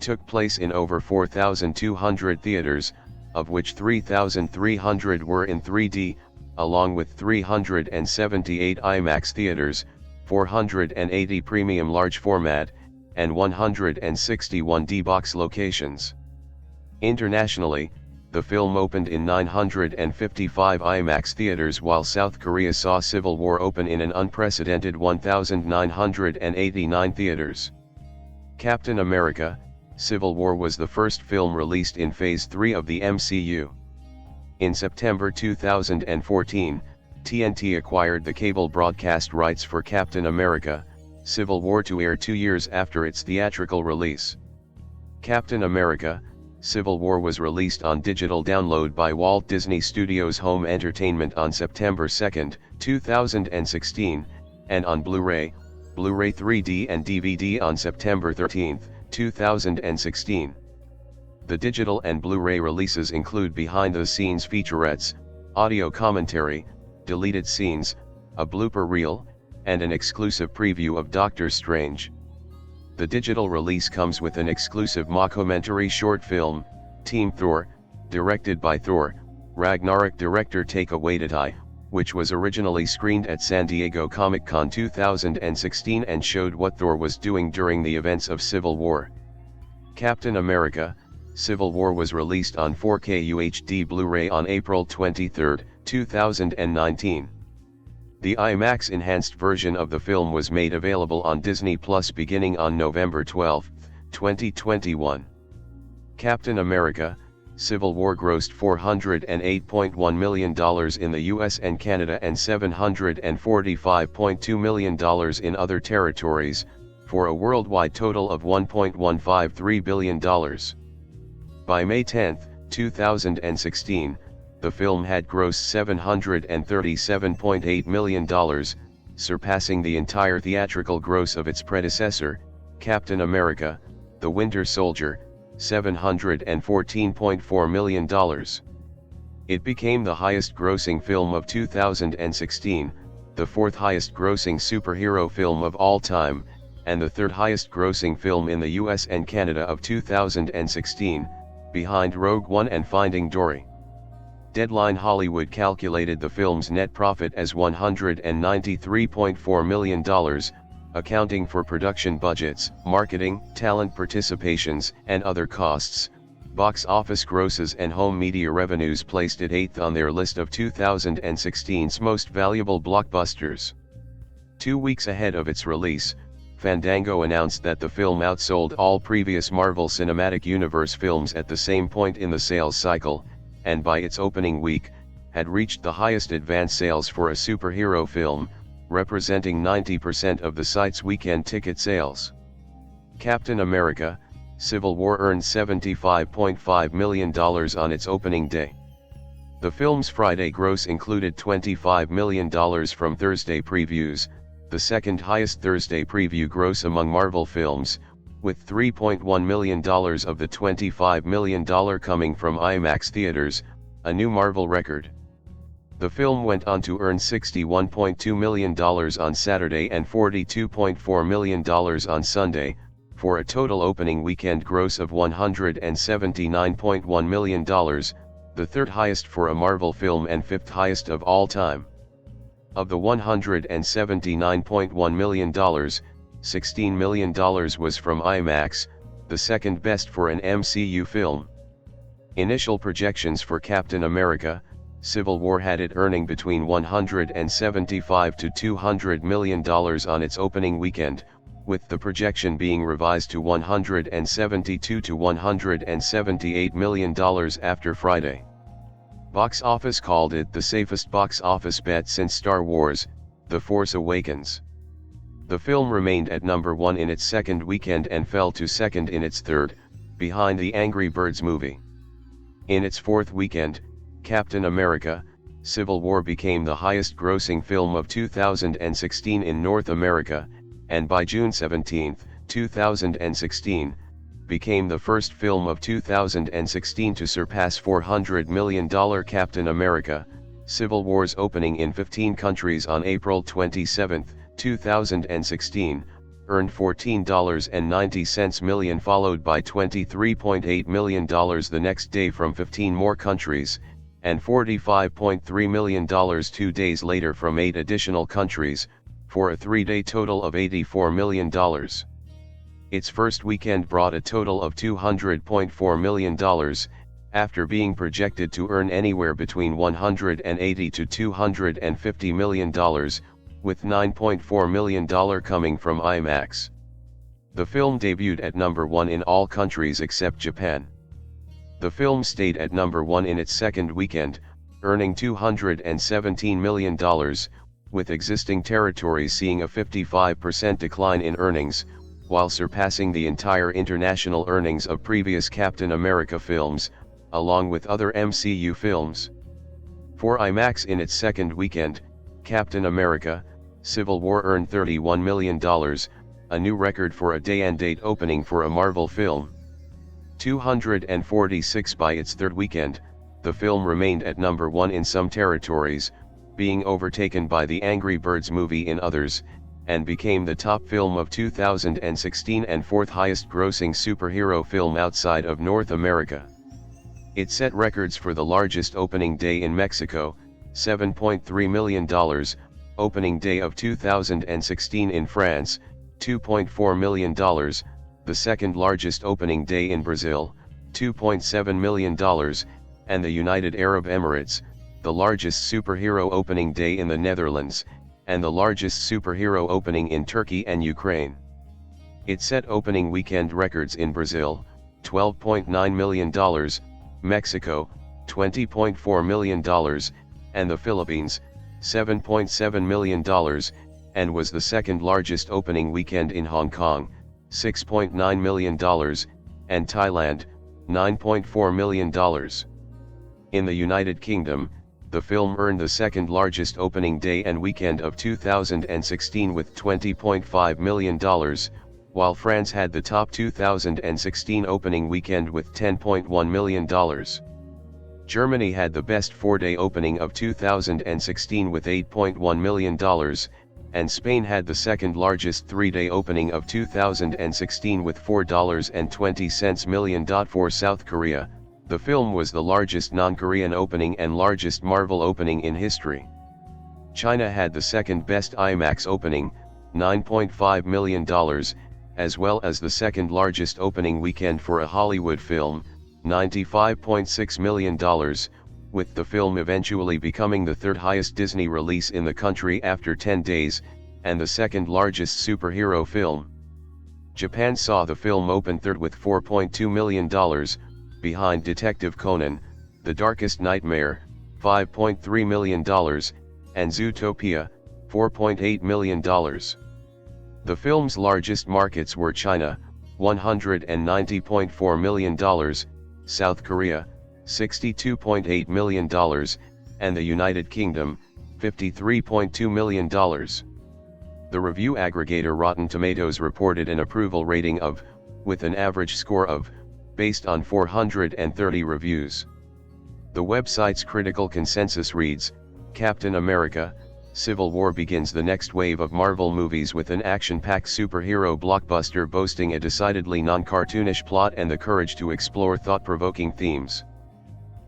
took place in over 4,200 theaters, of which 3,300 were in 3D, along with 378 IMAX theaters, 480 premium large format, and 161 D-Box locations. Internationally, the film opened in 955 IMAX theaters, while South Korea saw Civil War open in an unprecedented 1,989 theaters. Captain America: Civil War was the first film released in Phase 3 of the MCU. In September 2014, TNT acquired the cable broadcast rights for Captain America: Civil War to air 2 years after its theatrical release. Captain America: Civil War was released on digital download by Walt Disney Studios Home Entertainment on September 2, 2016, and on Blu-ray, Blu-ray 3D and DVD on September 13, 2016. The digital and Blu-ray releases include behind-the-scenes featurettes, audio commentary, deleted scenes, a blooper reel, and an exclusive preview of Doctor Strange. The digital release comes with an exclusive mockumentary short film, Team Thor, directed by Thor: Ragnarok director Taika Waititi, which was originally screened at San Diego Comic-Con 2016 and showed what Thor was doing during the events of Civil War. Captain America: Civil War was released on 4K UHD Blu-ray on April 23, 2019. The IMAX enhanced version of the film was made available on Disney Plus beginning on November 12, 2021. Captain America: Civil War grossed $408.1 million in the US and Canada and $745.2 million in other territories, for a worldwide total of $1.153 billion. By May 10, 2016, the film had grossed $737.8 million, surpassing the entire theatrical gross of its predecessor, Captain America: The Winter Soldier, $714.4 million. It became the highest-grossing film of 2016, the fourth highest-grossing superhero film of all time, and the third highest-grossing film in the US and Canada of 2016, behind Rogue One and Finding Dory. Deadline Hollywood calculated the film's net profit as $193.4 million, accounting for production budgets, marketing, talent participations, and other costs. Box office grosses and home media revenues placed it 8th on their list of 2016's most valuable blockbusters. 2 weeks ahead of its release, Fandango announced that the film outsold all previous Marvel Cinematic Universe films at the same point in the sales cycle, and by its opening week, had reached the highest advance sales for a superhero film, representing 90% of the site's weekend ticket sales. Captain America: Civil War earned $75.5 million on its opening day. The film's Friday gross included $25 million from Thursday previews, the second highest Thursday preview gross among Marvel films, with $3.1 million of the $25 million coming from IMAX theaters, a new Marvel record. The film went on to earn $61.2 million on Saturday and $42.4 million on Sunday, for a total opening weekend gross of $179.1 million, the third highest for a Marvel film and fifth highest of all time. Of the $179.1 million, $16 million was from IMAX, the second best for an MCU film. Initial projections for Captain America: Civil War had it earning between $175 to $200 million on its opening weekend, with the projection being revised to $172 to $178 million after Friday. Box Office called it the safest box office bet since Star Wars: The Force Awakens. The film remained at number 1 in its second weekend and fell to second in its third, behind the Angry Birds movie. In its fourth weekend, Captain America: Civil War became the highest-grossing film of 2016 in North America, and by June 17, 2016, became the first film of 2016 to surpass $400 million. Captain America: Civil War's opening in 15 countries on April 27, 2016, earned $14.90 million, followed by $23.8 million the next day from 15 more countries, and $45.3 million 2 days later from 8 additional countries, for a 3-day total of $84 million. Its first weekend brought a total of $200.4 million, after being projected to earn anywhere between $180 to $250 million, with $9.4 million coming from IMAX. The film debuted at number 1 in all countries except Japan. The film stayed at number 1 in its second weekend, earning $217 million, with existing territories seeing a 55% decline in earnings, while surpassing the entire international earnings of previous Captain America films, along with other MCU films. For IMAX in its second weekend, Captain America: Civil War earned $31 million, a new record for a day-and-date opening for a Marvel film. 246 by its third weekend, the film remained at number 1 in some territories, being overtaken by the Angry Birds movie in others, and became the top film of 2016 and fourth highest grossing superhero film outside of North America. It set records for the largest opening day in Mexico, $7.3 million, opening day of 2016 in France, $2.4 million, the second largest opening day in Brazil, $2.7 million, and the United Arab Emirates, the largest superhero opening day in the Netherlands, and the largest superhero opening in Turkey and Ukraine. It set opening weekend records in Brazil, $12.9 million, Mexico, $20.4 million, and the Philippines, $7.7 million, and was the second largest opening weekend in Hong Kong, $6.9 million, and Thailand, $9.4 million. In the United Kingdom, the film earned the second largest opening day and weekend of 2016 with $20.5 million, while France had the top 2016 opening weekend with $10.1 million. Germany had the best 4-day opening of 2016 with $8.1 million, and Spain had the second largest 3-day opening of 2016 with $4.20 million. For South Korea, the film was the largest non-Korean opening and largest Marvel opening in history. China had the second best IMAX opening, $9.5 million, as well as the second largest opening weekend for a Hollywood film, $95.6 million, with the film eventually becoming the third highest Disney release in the country after 10 days, and the second largest superhero film. Japan saw the film open third with $4.2 million, behind Detective Conan, The Darkest Nightmare, $5.3 million, and Zootopia, $4.8 million. The film's largest markets were China, $190.4 million, South Korea, $62.8 million, and the United Kingdom, $53.2 million. The review aggregator Rotten Tomatoes reported an approval rating of, with an average score of, based on 430 reviews. The website's critical consensus reads, Captain America: Civil War begins the next wave of Marvel movies with an action-packed superhero blockbuster boasting a decidedly non-cartoonish plot and the courage to explore thought-provoking themes.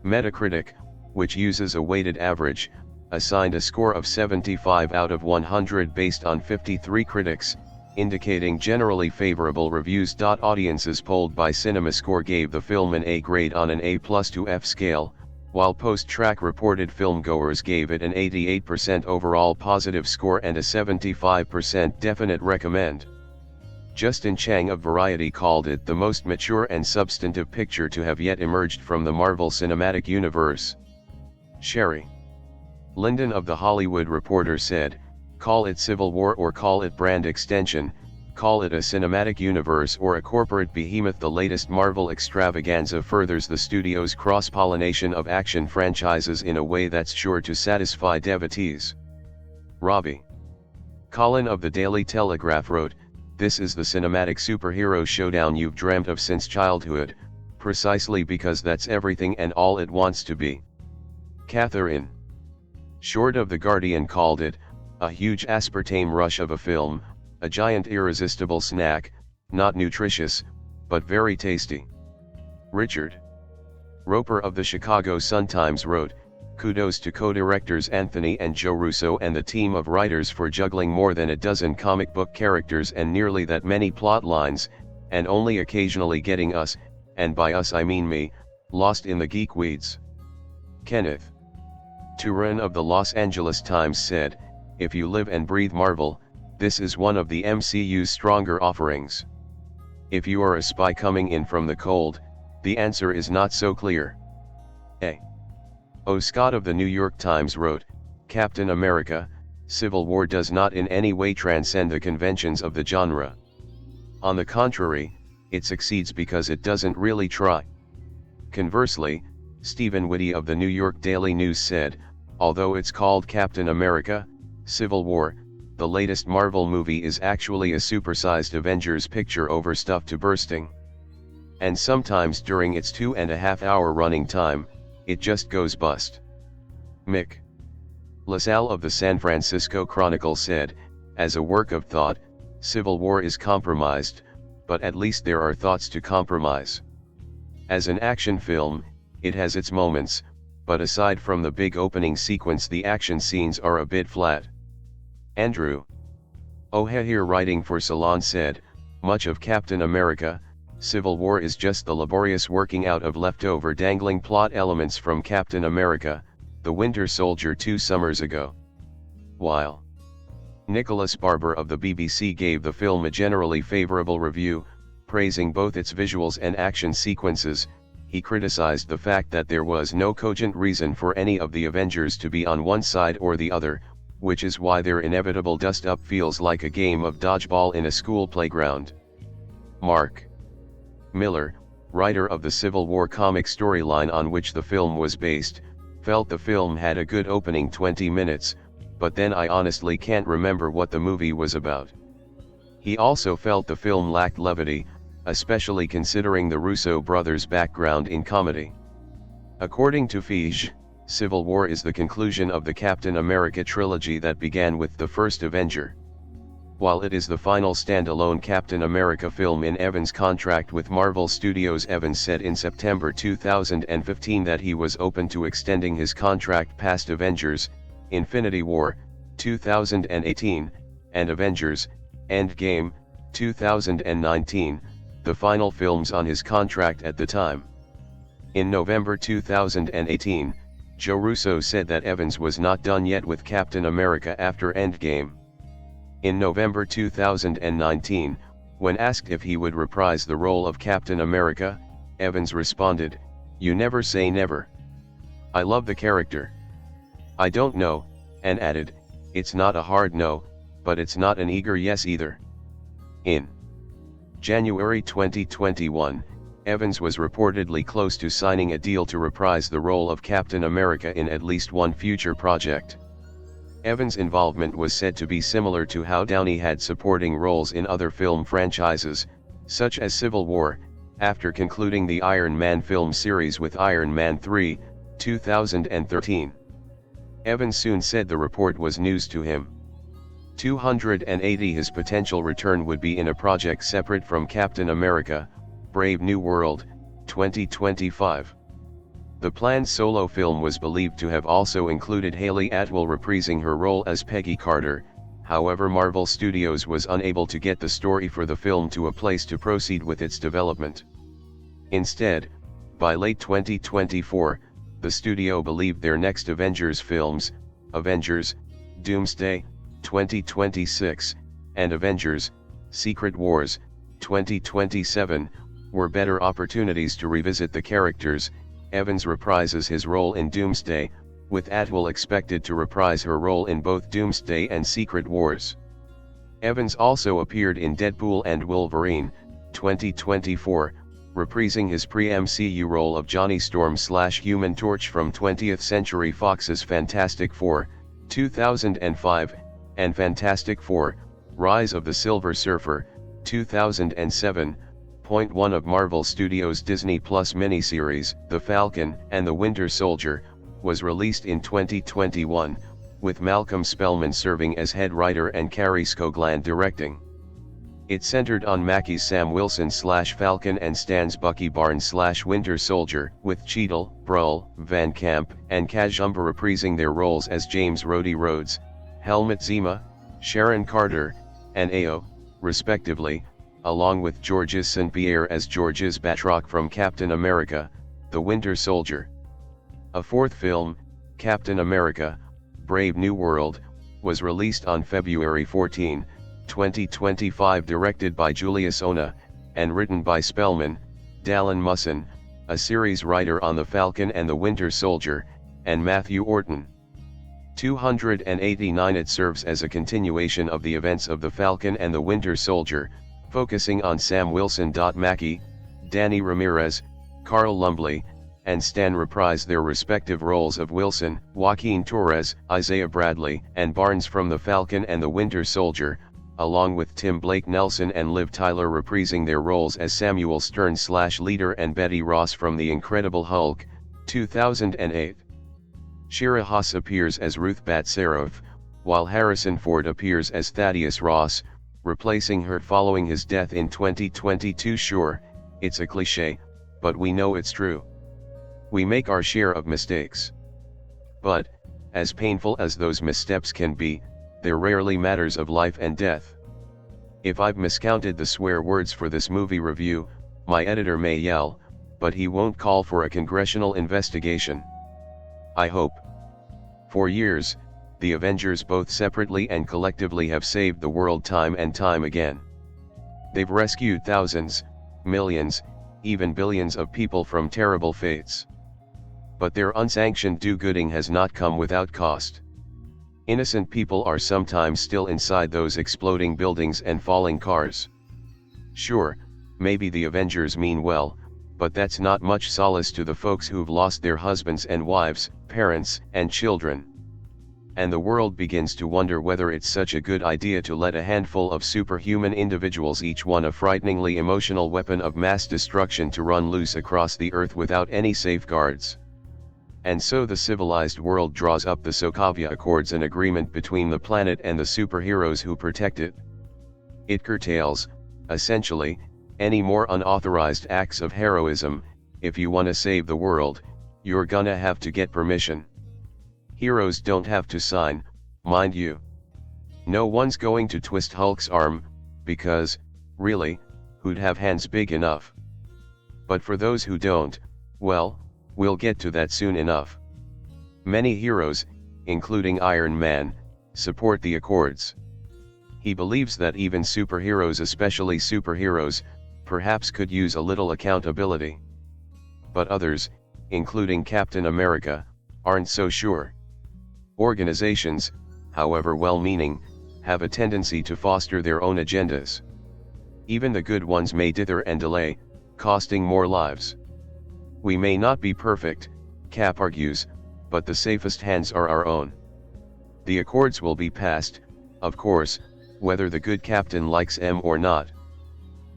Metacritic, which uses a weighted average, assigned a score of 75 out of 100 based on 53 critics, indicating generally favorable reviews. Audiences polled by CinemaScore gave the film an A grade on an A+ to F scale, while Post-Track reported filmgoers gave it an 88% overall positive score and a 75% definite recommend. Justin Chang of Variety called it the most mature and substantive picture to have yet emerged from the Marvel Cinematic Universe. Sherry Linden of The Hollywood Reporter said, "Call it Civil War or call it brand extension, call it a cinematic universe or a corporate behemoth, the latest Marvel extravaganza furthers the studio's cross-pollination of action franchises in a way that's sure to satisfy devotees." Robbie Collin of the Daily Telegraph wrote, "This is the cinematic superhero showdown you've dreamt of since childhood, precisely because that's everything and all it wants to be." Catherine Short of The Guardian called it, "A huge aspartame rush of a film, a giant irresistible snack, not nutritious, but very tasty." Richard Roper of the Chicago Sun-Times wrote, "Kudos to co-directors Anthony and Joe Russo and the team of writers for juggling more than a dozen comic book characters and nearly that many plot lines, and only occasionally getting us, and by us I mean me, lost in the geek weeds." Kenneth Turan of the Los Angeles Times said, "If you live and breathe Marvel, this is one of the MCU's stronger offerings. If you are a spy coming in from the cold, the answer is not so clear." A. O. Scott of the New York Times wrote, "Captain America: Civil War does not in any way transcend the conventions of the genre. On the contrary, it succeeds because it doesn't really try. Conversely, Stephen Whitty of the New York Daily News said, although it's called Captain America: Civil War, the latest Marvel movie is actually a supersized Avengers picture overstuffed to bursting. And sometimes during its 2.5-hour running time, it just goes bust. Mick LaSalle of the San Francisco Chronicle said, as a work of thought, Civil War is compromised, but at least there are thoughts to compromise. As an action film, it has its moments, but aside from the big opening sequence, the action scenes are a bit flat. Andrew O'Hare, writing for Salon, said, much of Captain America: Civil War is just the laborious working out of leftover dangling plot elements from Captain America: The Winter Soldier 2 summers ago. While Nicholas Barber of the BBC gave the film a generally favourable review, praising both its visuals and action sequences, he criticised the fact that there was no cogent reason for any of the Avengers to be on one side or the other, which is why their inevitable dust-up feels like a game of dodgeball in a school playground. Mark Miller, writer of the Civil War comic storyline on which the film was based, felt the film had a good opening 20 minutes, but then I honestly can't remember what the movie was about. He also felt the film lacked levity, especially considering the Russo brothers' background in comedy. According to Feige, Civil War is the conclusion of the Captain America trilogy that began with the first Avenger. While it is the final standalone Captain America film in Evans' contract with Marvel Studios, Evans said in September 2015 that he was open to extending his contract past Avengers: Infinity War, 2018, and Avengers: Endgame, 2019, the final films on his contract at the time. In November 2018, Joe Russo said that Evans was not done yet with Captain America after Endgame. In November 2019, when asked if he would reprise the role of Captain America, Evans responded, "You never say never. I love the character. I don't know," and added, "It's not a hard no, but it's not an eager yes either." In January 2021, Evans was reportedly close to signing a deal to reprise the role of Captain America in at least one future project. Evans' involvement was said to be similar to how Downey had supporting roles in other film franchises, such as Civil War, after concluding the Iron Man film series with Iron Man 3, 2013. Evans soon said the report was news to him. 280 His potential return would be in a project separate from Captain America: Brave New World, 2025. The planned solo film was believed to have also included Haley Atwell reprising her role as Peggy Carter. However, Marvel Studios was unable to get the story for the film to a place to proceed with its development. Instead, by late 2024, the studio believed their next Avengers films, Avengers: Doomsday, 2026, and Avengers: Secret Wars, 2027, were better opportunities to revisit the characters. Evans reprises his role in Doomsday, with Atwell expected to reprise her role in both Doomsday and Secret Wars. Evans also appeared in Deadpool and Wolverine, 2024, reprising his pre-MCU role of Johnny Storm/Human Torch from 20th Century Fox's Fantastic Four, 2005, and Fantastic Four: Rise of the Silver Surfer, 2007. One of Marvel Studios' Disney Plus miniseries, The Falcon and the Winter Soldier, was released in 2021, with Malcolm Spellman serving as head writer and Carrie Skogland directing. It centered on Mackie's Sam Wilson/Falcon and Stan's Bucky Barnes/Winter Soldier, with Cheadle, Brull, Van Camp, and Kazumba reprising their roles as James Rhodey Rhodes, Helmut Zima, Sharon Carter, and Ao, respectively, along with Georges St. Pierre as Georges Batroc from Captain America: The Winter Soldier. A fourth film, Captain America: Brave New World, was released on February 14, 2025, directed by Julius Ona, and written by Spellman, Dallin Musson, a series writer on The Falcon and the Winter Soldier, and Matthew Orton. 289 It serves as a continuation of the events of The Falcon and the Winter Soldier, focusing on Sam Wilson. Mackie, Danny Ramirez, Carl Lumbly, and Stan reprise their respective roles of Wilson, Joaquin Torres, Isaiah Bradley, and Barnes from The Falcon and the Winter Soldier, along with Tim Blake Nelson and Liv Tyler reprising their roles as Samuel Stern/Leader and Betty Ross from The Incredible Hulk, 2008. Shira Haas appears as Ruth Bat-Saraf, while Harrison Ford appears as Thaddeus Ross, replacing her following his death in 2022. Sure, it's a cliché, but we know it's true. We make our share of mistakes. But, as painful as those missteps can be, they're rarely matters of life and death. If I've miscounted the swear words for this movie review, my editor may yell, but he won't call for a congressional investigation. I hope. For years, the Avengers both separately and collectively have saved the world time and time again. They've rescued thousands, millions, even billions of people from terrible fates. But their unsanctioned do-gooding has not come without cost. Innocent people are sometimes still inside those exploding buildings and falling cars. Sure, maybe the Avengers mean well, but that's not much solace to the folks who've lost their husbands and wives, parents, and children. And the world begins to wonder whether it's such a good idea to let a handful of superhuman individuals, each one a frighteningly emotional weapon of mass destruction, to run loose across the earth without any safeguards. And so the civilized world draws up the Sokovia Accords, an agreement between the planet and the superheroes who protect it. It curtails, essentially, any more unauthorized acts of heroism. If you want to save the world, you're gonna have to get permission. Heroes don't have to sign, mind you. No one's going to twist Hulk's arm, because, really, who'd have hands big enough? But for those who don't, well, we'll get to that soon enough. Many heroes, including Iron Man, support the Accords. He believes that even superheroes, especially superheroes, perhaps could use a little accountability. But others, including Captain America, aren't so sure. Organizations, however well-meaning, have a tendency to foster their own agendas. Even the good ones may dither and delay, costing more lives. We may not be perfect, Cap argues, but the safest hands are our own. The Accords will be passed, of course, whether the good captain likes them or not.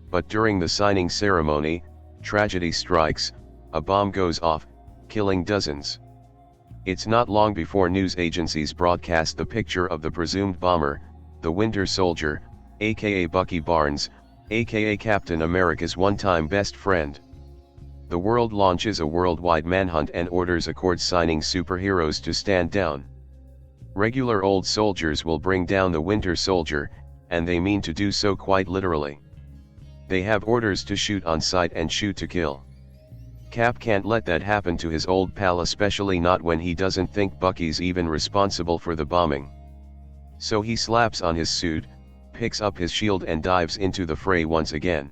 But during the signing ceremony, tragedy strikes, a bomb goes off, killing dozens. It's not long before news agencies broadcast the picture of the presumed bomber, the Winter Soldier, aka Bucky Barnes, aka Captain America's one-time best friend. The world launches a worldwide manhunt and orders Accord-signing superheroes to stand down. Regular old soldiers will bring down the Winter Soldier, and they mean to do so quite literally. They have orders to shoot on sight and shoot to kill. Cap can't let that happen to his old pal, especially not when he doesn't think Bucky's even responsible for the bombing. So he slaps on his suit, picks up his shield and dives into the fray once again.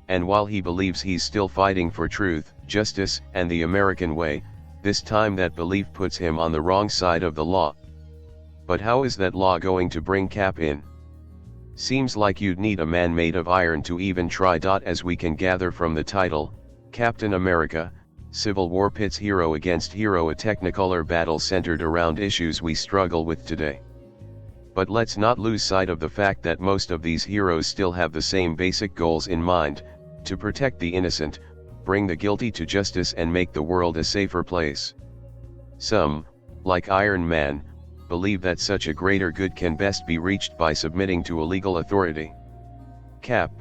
And while he believes he's still fighting for truth, justice, and the American way, this time that belief puts him on the wrong side of the law. But how is that law going to bring Cap in? Seems like you'd need a man made of iron to even try. As we can gather from the title, Captain America, Civil War pits hero against hero, a technicolor battle centered around issues we struggle with today. But let's not lose sight of the fact that most of these heroes still have the same basic goals in mind: to protect the innocent, bring the guilty to justice, and make the world a safer place. Some, like Iron Man, believe that such a greater good can best be reached by submitting to a legal authority. Cap,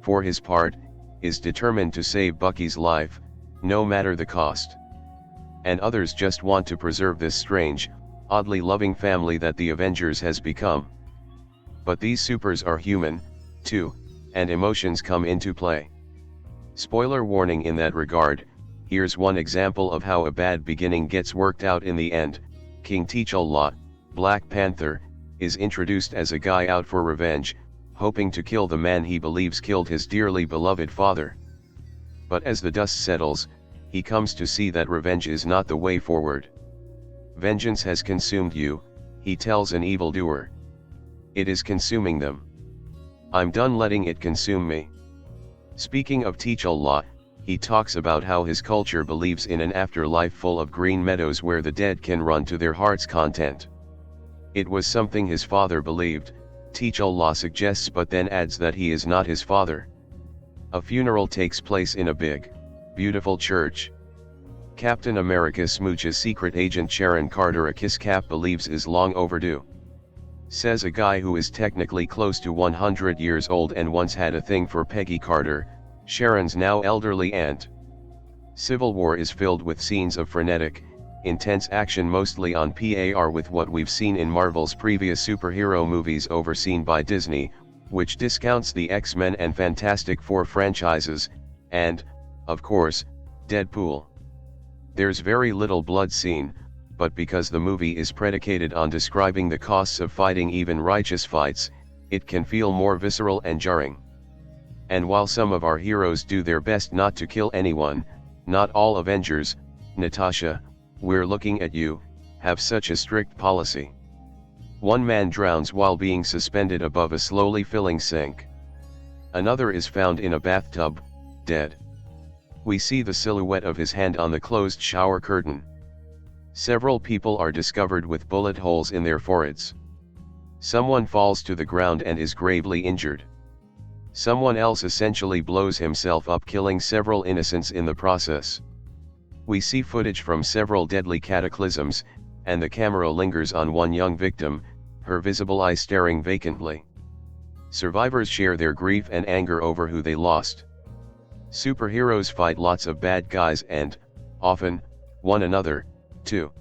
for his part, is determined to save Bucky's life, no matter the cost. And others just want to preserve this strange, oddly loving family that the Avengers has become. But these supers are human, too, and emotions come into play. Spoiler warning in that regard. Here's one example of how a bad beginning gets worked out in the end. King T'Challa, Black Panther, is introduced as a guy out for revenge, hoping to kill the man he believes killed his dearly beloved father. But as the dust settles, he comes to see that revenge is not the way forward. Vengeance has consumed you, he tells an evildoer. It is consuming them. I'm done letting it consume me. Speaking of T'Challa, he talks about how his culture believes in an afterlife full of green meadows where the dead can run to their heart's content. It was something his father believed, T'Challa suggests, but then adds that he is not his father. A funeral takes place in a big, beautiful church. Captain America smooches secret agent Sharon Carter, a kiss Cap believes is long overdue. Says a guy who is technically close to 100 years old and once had a thing for Peggy Carter, Sharon's now elderly aunt. Civil War is filled with scenes of frenetic, intense action, mostly on par with what we've seen in Marvel's previous superhero movies overseen by Disney, which discounts the X-Men and Fantastic Four franchises, and, of course, Deadpool. There's very little blood seen, but because the movie is predicated on describing the costs of fighting even righteous fights, it can feel more visceral and jarring. And while some of our heroes do their best not to kill anyone, not all Avengers, Natasha, we're looking at you, have such a strict policy. One man drowns while being suspended above a slowly filling sink. Another is found in a bathtub, dead. We see the silhouette of his hand on the closed shower curtain. Several people are discovered with bullet holes in their foreheads. Someone falls to the ground and is gravely injured. Someone else essentially blows himself up, killing several innocents in the process. We see footage from several deadly cataclysms, and the camera lingers on one young victim, her visible eye staring vacantly. Survivors share their grief and anger over who they lost. Superheroes fight lots of bad guys and, often, one another, too.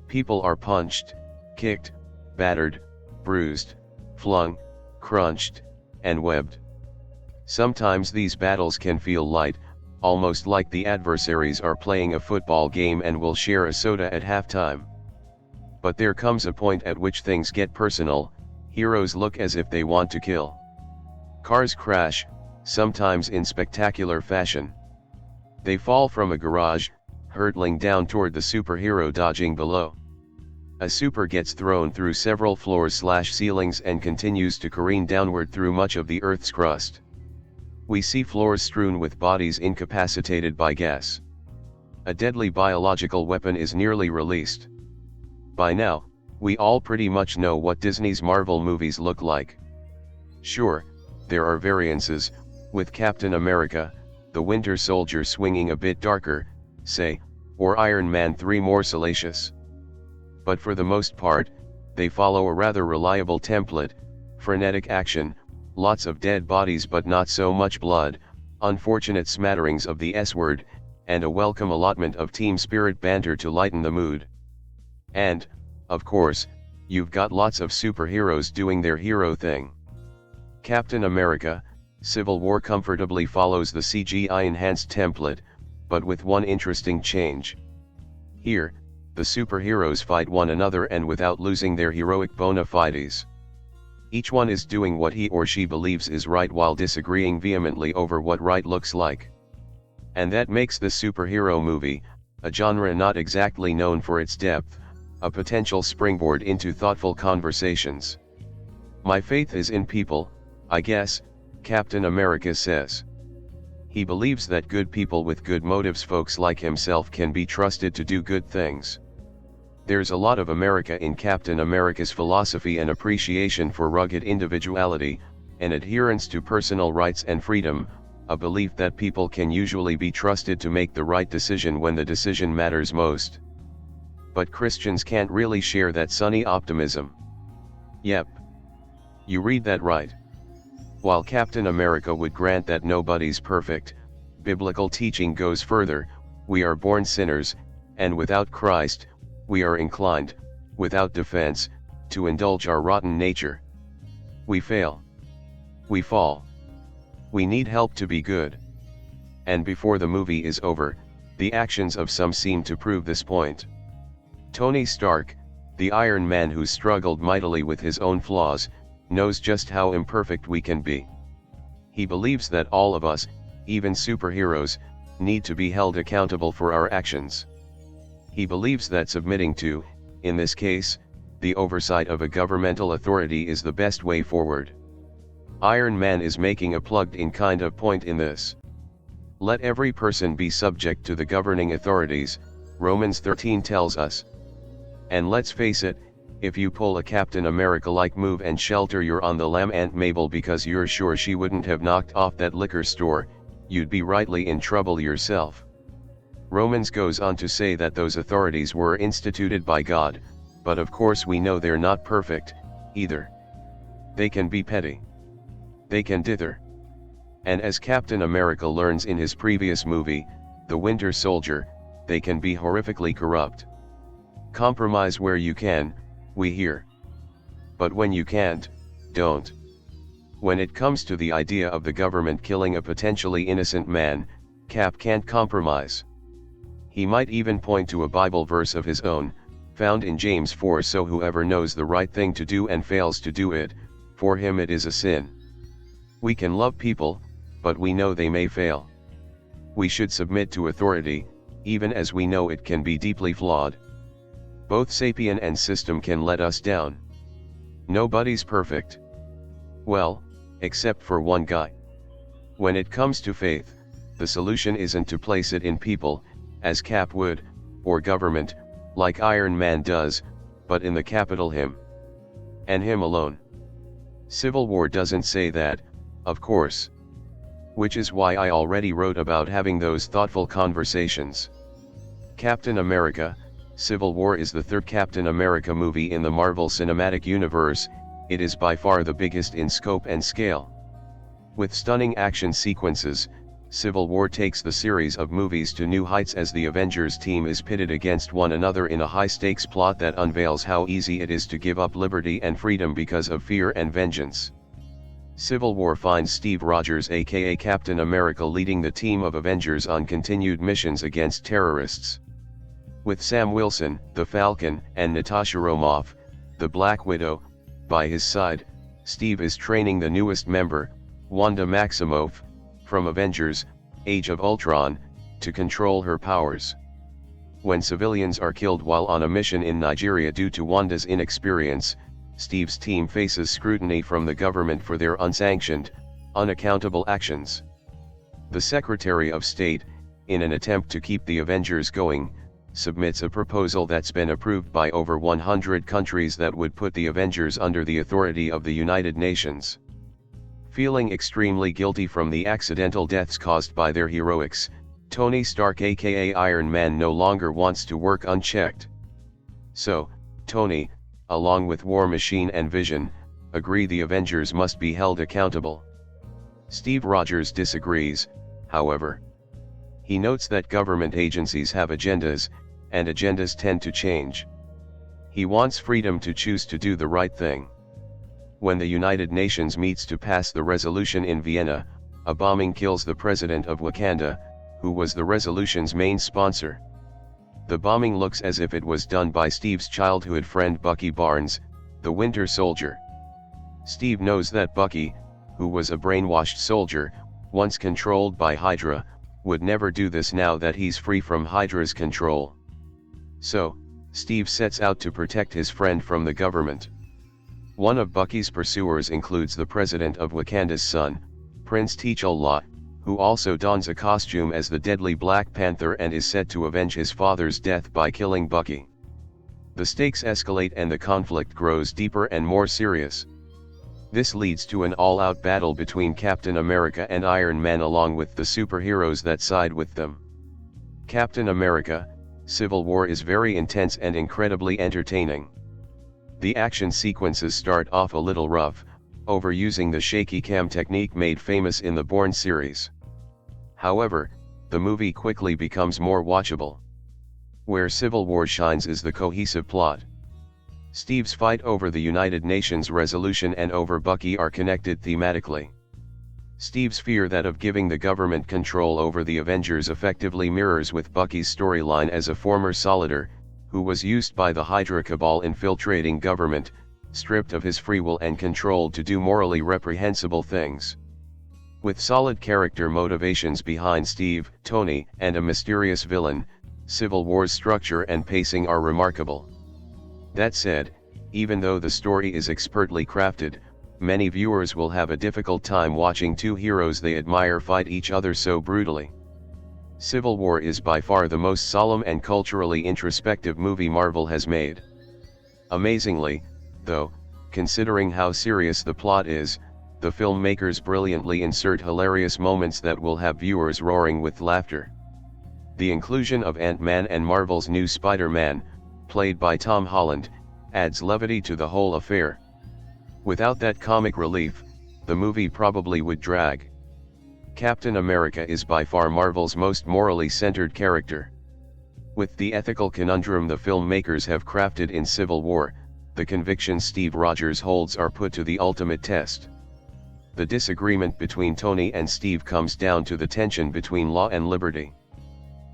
People are punched, kicked, battered, bruised, flung, crunched, and webbed. Sometimes these battles can feel light, almost like the adversaries are playing a football game and will share a soda at halftime. But there comes a point at which things get personal, heroes look as if they want to kill. Cars crash, sometimes in spectacular fashion. They fall from a garage, hurtling down toward the superhero dodging below. A super gets thrown through several floors/ceilings and continues to careen downward through much of the Earth's crust. We see floors strewn with bodies incapacitated by gas. A deadly biological weapon is nearly released. By now, we all pretty much know what Disney's Marvel movies look like. Sure, there are variances, with Captain America, the Winter Soldier swinging a bit darker, say, or Iron Man 3 more salacious. But for the most part, they follow a rather reliable template: frenetic action, lots of dead bodies but not so much blood, unfortunate smatterings of the S-word, and a welcome allotment of team spirit banter to lighten the mood. And, of course, you've got lots of superheroes doing their hero thing. Captain America: Civil War comfortably follows the CGI-enhanced template, but with one interesting change. Here, the superheroes fight one another and without losing their heroic bona fides. Each one is doing what he or she believes is right while disagreeing vehemently over what right looks like. And that makes the superhero movie, a genre not exactly known for its depth, a potential springboard into thoughtful conversations. My faith is in people, I guess, Captain America says. He believes that good people with good motives, folks like himself, can be trusted to do good things. There's a lot of America in Captain America's philosophy: an appreciation for rugged individuality, an adherence to personal rights and freedom, a belief that people can usually be trusted to make the right decision when the decision matters most. But Christians can't really share that sunny optimism. Yep. You read that right. While Captain America would grant that nobody's perfect, biblical teaching goes further: we are born sinners, and without Christ, we are inclined, without defense, to indulge our rotten nature. We fail. We fall. We need help to be good. And before the movie is over, the actions of some seem to prove this point. Tony Stark, the Iron Man who struggled mightily with his own flaws, knows just how imperfect we can be. He believes that all of us, even superheroes, need to be held accountable for our actions. He believes that submitting to, in this case, the oversight of a governmental authority is the best way forward. Iron Man is making a plugged-in kind of point in this. Let every person be subject to the governing authorities, Romans 13 tells us. And let's face it, if you pull a Captain America-like move and shelter your on the lam Aunt Mabel because you're sure she wouldn't have knocked off that liquor store, you'd be rightly in trouble yourself. Romans goes on to say that those authorities were instituted by God, but of course we know they're not perfect, either. They can be petty. They can dither. And as Captain America learns in his previous movie, The Winter Soldier, they can be horrifically corrupt. Compromise where you can, we hear. But when you can't, don't. When it comes to the idea of the government killing a potentially innocent man, Cap can't compromise. He might even point to a Bible verse of his own, found in James 4: so whoever knows the right thing to do and fails to do it, for him it is a sin. We can love people, but we know they may fail. We should submit to authority, even as we know it can be deeply flawed. Both sapien and system can let us down. Nobody's perfect. Well, except for one guy. When it comes to faith, the solution isn't to place it in people, as Cap would, or government, like Iron Man does, but in the capital Him. And Him alone. Civil War doesn't say that, of course. Which is why I already wrote about having those thoughtful conversations. Captain America: Civil War is the third Captain America movie in the Marvel Cinematic Universe. It is by far the biggest in scope and scale. With stunning action sequences, Civil War takes the series of movies to new heights as the Avengers team is pitted against one another in a high-stakes plot that unveils how easy it is to give up liberty and freedom because of fear and vengeance. Civil War finds Steve Rogers aka Captain America leading the team of Avengers on continued missions against terrorists. With Sam Wilson, the Falcon, and Natasha Romanoff, the Black Widow, by his side, Steve is training the newest member, Wanda Maximoff, from Avengers: Age of Ultron, to control her powers. When civilians are killed while on a mission in Nigeria due to Wanda's inexperience, Steve's team faces scrutiny from the government for their unsanctioned, unaccountable actions. The Secretary of State, in an attempt to keep the Avengers going, submits a proposal that's been approved by over 100 countries that would put the Avengers under the authority of the United Nations. Feeling extremely guilty from the accidental deaths caused by their heroics, Tony Stark aka Iron Man no longer wants to work unchecked. So, Tony, along with War Machine and Vision, agree the Avengers must be held accountable. Steve Rogers disagrees, however. He notes that government agencies have agendas, and agendas tend to change. He wants freedom to choose to do the right thing. When the United Nations meets to pass the resolution in Vienna, a bombing kills the president of Wakanda, who was the resolution's main sponsor. The bombing looks as if it was done by Steve's childhood friend Bucky Barnes, the Winter Soldier. Steve knows that Bucky, who was a brainwashed soldier, once controlled by Hydra, would never do this now that he's free from Hydra's control. So, Steve sets out to protect his friend from the government. One of Bucky's pursuers includes the president of Wakanda's son, Prince T'Challa, who also dons a costume as the deadly Black Panther and is set to avenge his father's death by killing Bucky. The stakes escalate and the conflict grows deeper and more serious. This leads to an all-out battle between Captain America and Iron Man along with the superheroes that side with them. Captain America: Civil War is very intense and incredibly entertaining. The action sequences start off a little rough, overusing the shaky cam technique made famous in the Bourne series. However, the movie quickly becomes more watchable. Where Civil War shines is the cohesive plot. Steve's fight over the United Nations resolution and over Bucky are connected thematically. Steve's fear that of giving the government control over the Avengers effectively mirrors with Bucky's storyline as a former Solider, who was used by the Hydra cabal infiltrating government, stripped of his free will and controlled to do morally reprehensible things. With solid character motivations behind Steve, Tony, and a mysterious villain, Civil War's structure and pacing are remarkable. That said, even though the story is expertly crafted, many viewers will have a difficult time watching two heroes they admire fight each other so brutally. Civil War is by far the most solemn and culturally introspective movie Marvel has made. Amazingly, though, considering how serious the plot is, the filmmakers brilliantly insert hilarious moments that will have viewers roaring with laughter. The inclusion of Ant-Man and Marvel's new Spider-Man, played by Tom Holland, adds levity to the whole affair. Without that comic relief, the movie probably would drag. Captain America is by far Marvel's most morally centered character. With the ethical conundrum the filmmakers have crafted in Civil War, the convictions Steve Rogers holds are put to the ultimate test. The disagreement between Tony and Steve comes down to the tension between law and liberty.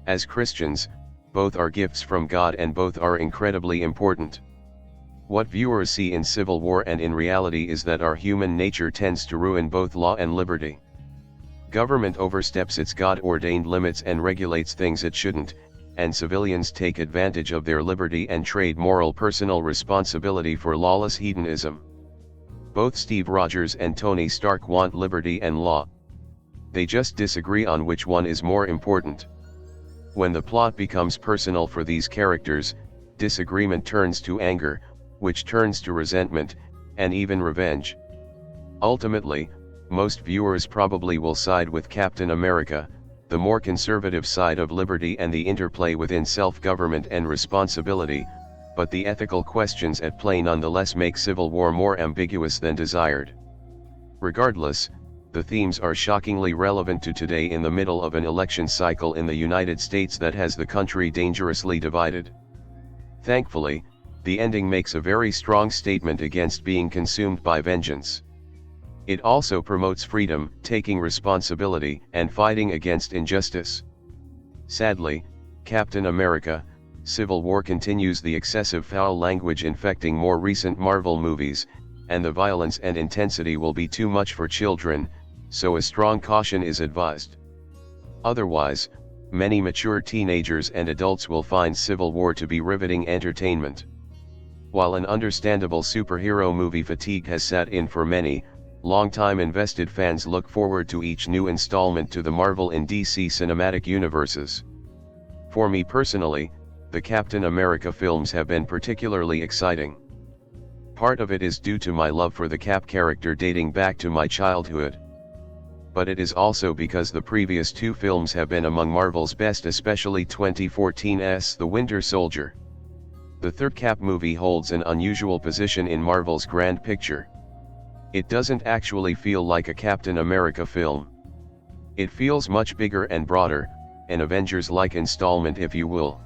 As Christians, both are gifts from God and both are incredibly important. What viewers see in Civil War and in reality is that our human nature tends to ruin both law and liberty. Government oversteps its God-ordained limits and regulates things it shouldn't, and civilians take advantage of their liberty and trade moral personal responsibility for lawless hedonism. Both Steve Rogers and Tony Stark want liberty and law. They just disagree on which one is more important. When the plot becomes personal for these characters, disagreement turns to anger, which turns to resentment, and even revenge. Ultimately, most viewers probably will side with Captain America, the more conservative side of liberty and the interplay within self-government and responsibility, but the ethical questions at play nonetheless make Civil War more ambiguous than desired. Regardless, the themes are shockingly relevant to today in the middle of an election cycle in the United States that has the country dangerously divided. Thankfully, the ending makes a very strong statement against being consumed by vengeance. It also promotes freedom, taking responsibility, and fighting against injustice. Sadly, Captain America: Civil War continues the excessive foul language infecting more recent Marvel movies, and the violence and intensity will be too much for children, so a strong caution is advised. Otherwise, many mature teenagers and adults will find Civil War to be riveting entertainment. While an understandable superhero movie fatigue has set in for many, longtime invested fans look forward to each new installment to the Marvel and DC cinematic universes. For me personally, the Captain America films have been particularly exciting. Part of it is due to my love for the Cap character dating back to my childhood. But it is also because the previous two films have been among Marvel's best, especially 2014's The Winter Soldier. The third Cap movie holds an unusual position in Marvel's grand picture. It doesn't actually feel like a Captain America film. It feels much bigger and broader, an Avengers-like installment if you will.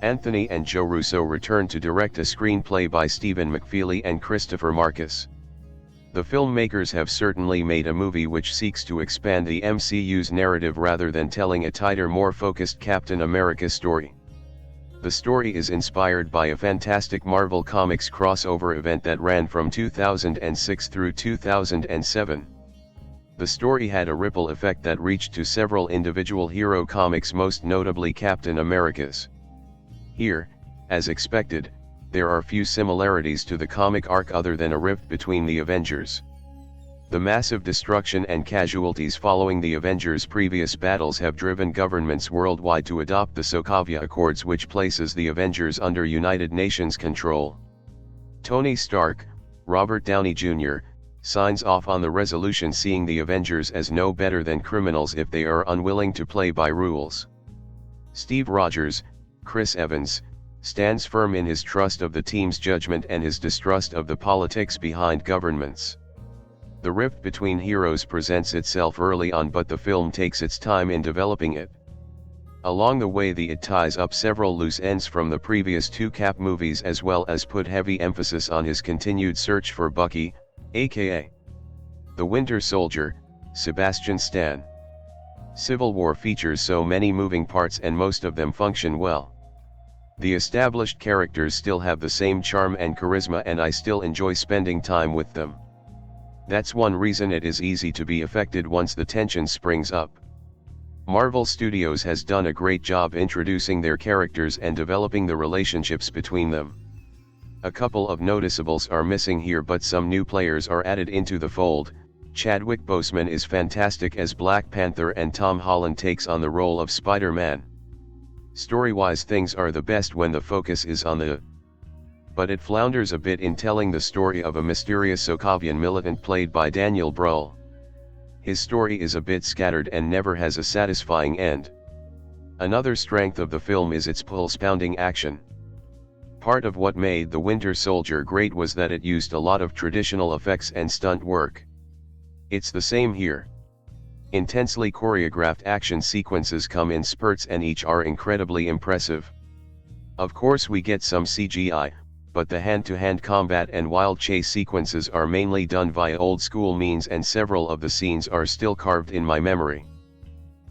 Anthony and Joe Russo return to direct a screenplay by Stephen McFeely and Christopher Marcus. The filmmakers have certainly made a movie which seeks to expand the MCU's narrative rather than telling a tighter, more focused Captain America story. The story is inspired by a Fantastic Marvel Comics crossover event that ran from 2006 through 2007. The story had a ripple effect that reached to several individual hero comics, most notably Captain America's. Here, as expected, there are few similarities to the comic arc other than a rift between the Avengers. The massive destruction and casualties following the Avengers' previous battles have driven governments worldwide to adopt the Sokovia Accords, which places the Avengers under United Nations control. Tony Stark, Robert Downey Jr., signs off on the resolution, seeing the Avengers as no better than criminals if they are unwilling to play by rules. Steve Rogers, Chris Evans, stands firm in his trust of the team's judgment and his distrust of the politics behind governments. The rift between heroes presents itself early on, but the film takes its time in developing it. Along the way, it ties up several loose ends from the previous two Cap movies, as well as put heavy emphasis on his continued search for Bucky, aka the Winter Soldier, Sebastian Stan. Civil War features so many moving parts and most of them function well. The established characters still have the same charm and charisma, and I still enjoy spending time with them. That's one reason it is easy to be affected once the tension springs up. Marvel Studios has done a great job introducing their characters and developing the relationships between them. A couple of noticeables are missing here, but some new players are added into the fold. Chadwick Boseman is fantastic as Black Panther and Tom Holland takes on the role of Spider-Man. Story-wise, things are the best when the focus is on the but it flounders a bit in telling the story of a mysterious Sokovian militant played by Daniel Bruhl. His story is a bit scattered and never has a satisfying end. Another strength of the film is its pulse-pounding action. Part of what made The Winter Soldier great was that it used a lot of traditional effects and stunt work. It's the same here. Intensely choreographed action sequences come in spurts and each are incredibly impressive. Of course we get some CGI, but the hand-to-hand combat and wild chase sequences are mainly done via old-school means, and several of the scenes are still carved in my memory.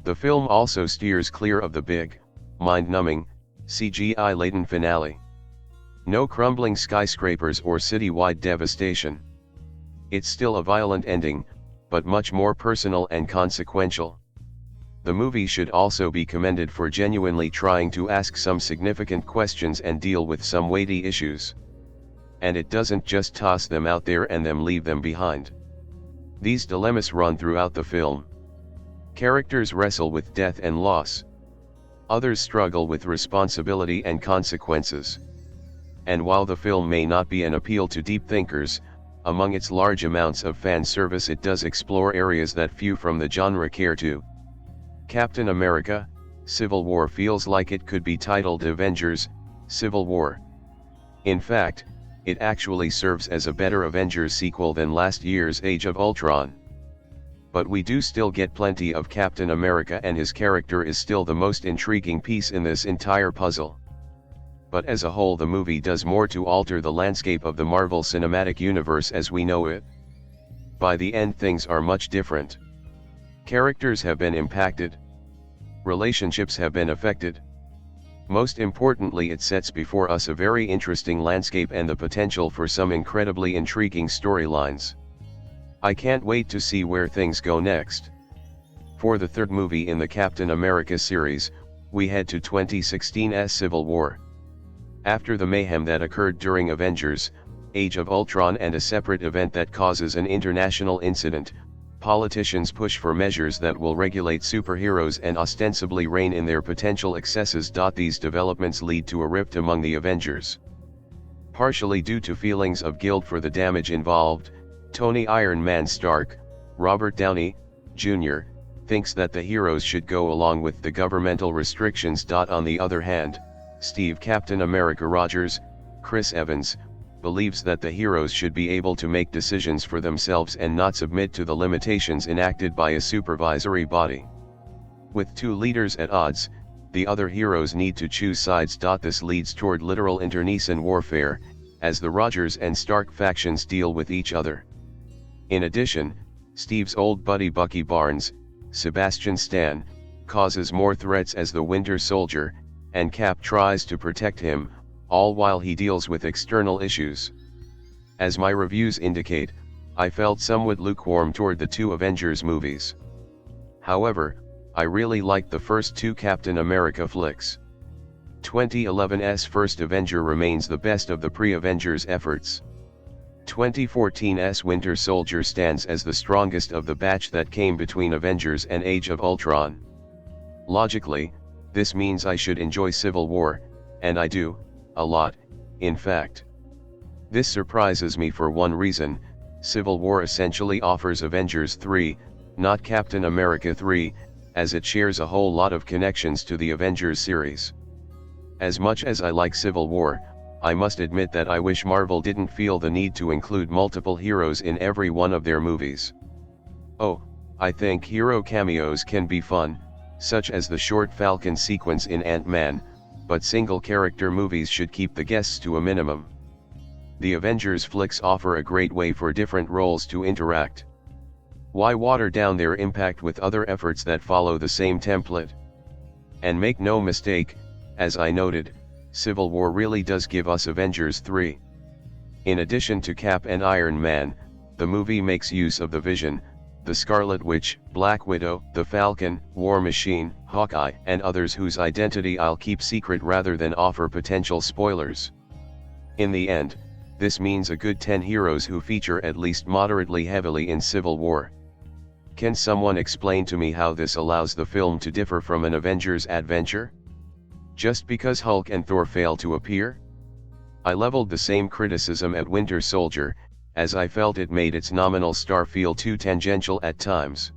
The film also steers clear of the big, mind-numbing, CGI-laden finale. No crumbling skyscrapers or city-wide devastation. It's still a violent ending, but much more personal and consequential. The movie should also be commended for genuinely trying to ask some significant questions and deal with some weighty issues. And it doesn't just toss them out there and then leave them behind. These dilemmas run throughout the film. Characters wrestle with death and loss. Others struggle with responsibility and consequences. And while the film may not be an appeal to deep thinkers, among its large amounts of fan service it does explore areas that few from the genre care to. Captain America: Civil War feels like it could be titled Avengers: Civil War. In fact, it actually serves as a better Avengers sequel than last year's Age of Ultron. But we do still get plenty of Captain America, and his character is still the most intriguing piece in this entire puzzle. But as a whole, the movie does more to alter the landscape of the Marvel Cinematic Universe as we know it. By the end, things are much different. Characters have been impacted. Relationships have been affected. Most importantly, it sets before us a very interesting landscape and the potential for some incredibly intriguing storylines. I can't wait to see where things go next. For the third movie in the Captain America series, we head to 2016's Civil War. After the mayhem that occurred during Avengers: Age of Ultron and a separate event that causes an international incident, politicians push for measures that will regulate superheroes and ostensibly rein in their potential excesses. These developments lead to a rift among the Avengers. Partially due to feelings of guilt for the damage involved, Tony "Iron Man" Stark, Robert Downey, Jr., thinks that the heroes should go along with the governmental restrictions. On the other hand, Steve "Captain America" Rogers, Chris Evans, believes that the heroes should be able to make decisions for themselves and not submit to the limitations enacted by a supervisory body. With two leaders at odds, the other heroes need to choose sides. This leads toward literal internecine warfare, as the Rogers and Stark factions deal with each other. In addition, Steve's old buddy Bucky Barnes, Sebastian Stan, causes more threats as the Winter Soldier, and Cap tries to protect him, all while he deals with external issues. As my reviews indicate, I felt somewhat lukewarm toward the two Avengers movies. However, I really liked the first two Captain America flicks. 2011's First Avenger remains the best of the pre-Avengers efforts. 2014's Winter Soldier stands as the strongest of the batch that came between Avengers and Age of Ultron. Logically, this means I should enjoy Civil War, and I do, a lot, in fact. This surprises me for one reason: Civil War essentially offers Avengers 3, not Captain America 3, as it shares a whole lot of connections to the Avengers series. As much as I like Civil War, I must admit that I wish Marvel didn't feel the need to include multiple heroes in every one of their movies. Oh, I think hero cameos can be fun, such as the short Falcon sequence in Ant-Man, but single-character movies should keep the guests to a minimum. The Avengers flicks offer a great way for different roles to interact. Why water down their impact with other efforts that follow the same template? And make no mistake, as I noted, Civil War really does give us Avengers 3. In addition to Cap and Iron Man, the movie makes use of the Vision, the Scarlet Witch, Black Widow, the Falcon, War Machine, Hawkeye, and others whose identity I'll keep secret rather than offer potential spoilers. In the end, this means a good 10 heroes who feature at least moderately heavily in Civil War. Can someone explain to me how this allows the film to differ from an Avengers adventure? Just because Hulk and Thor fail to appear? I leveled the same criticism at Winter Soldier, as I felt it made its nominal star feel too tangential at times.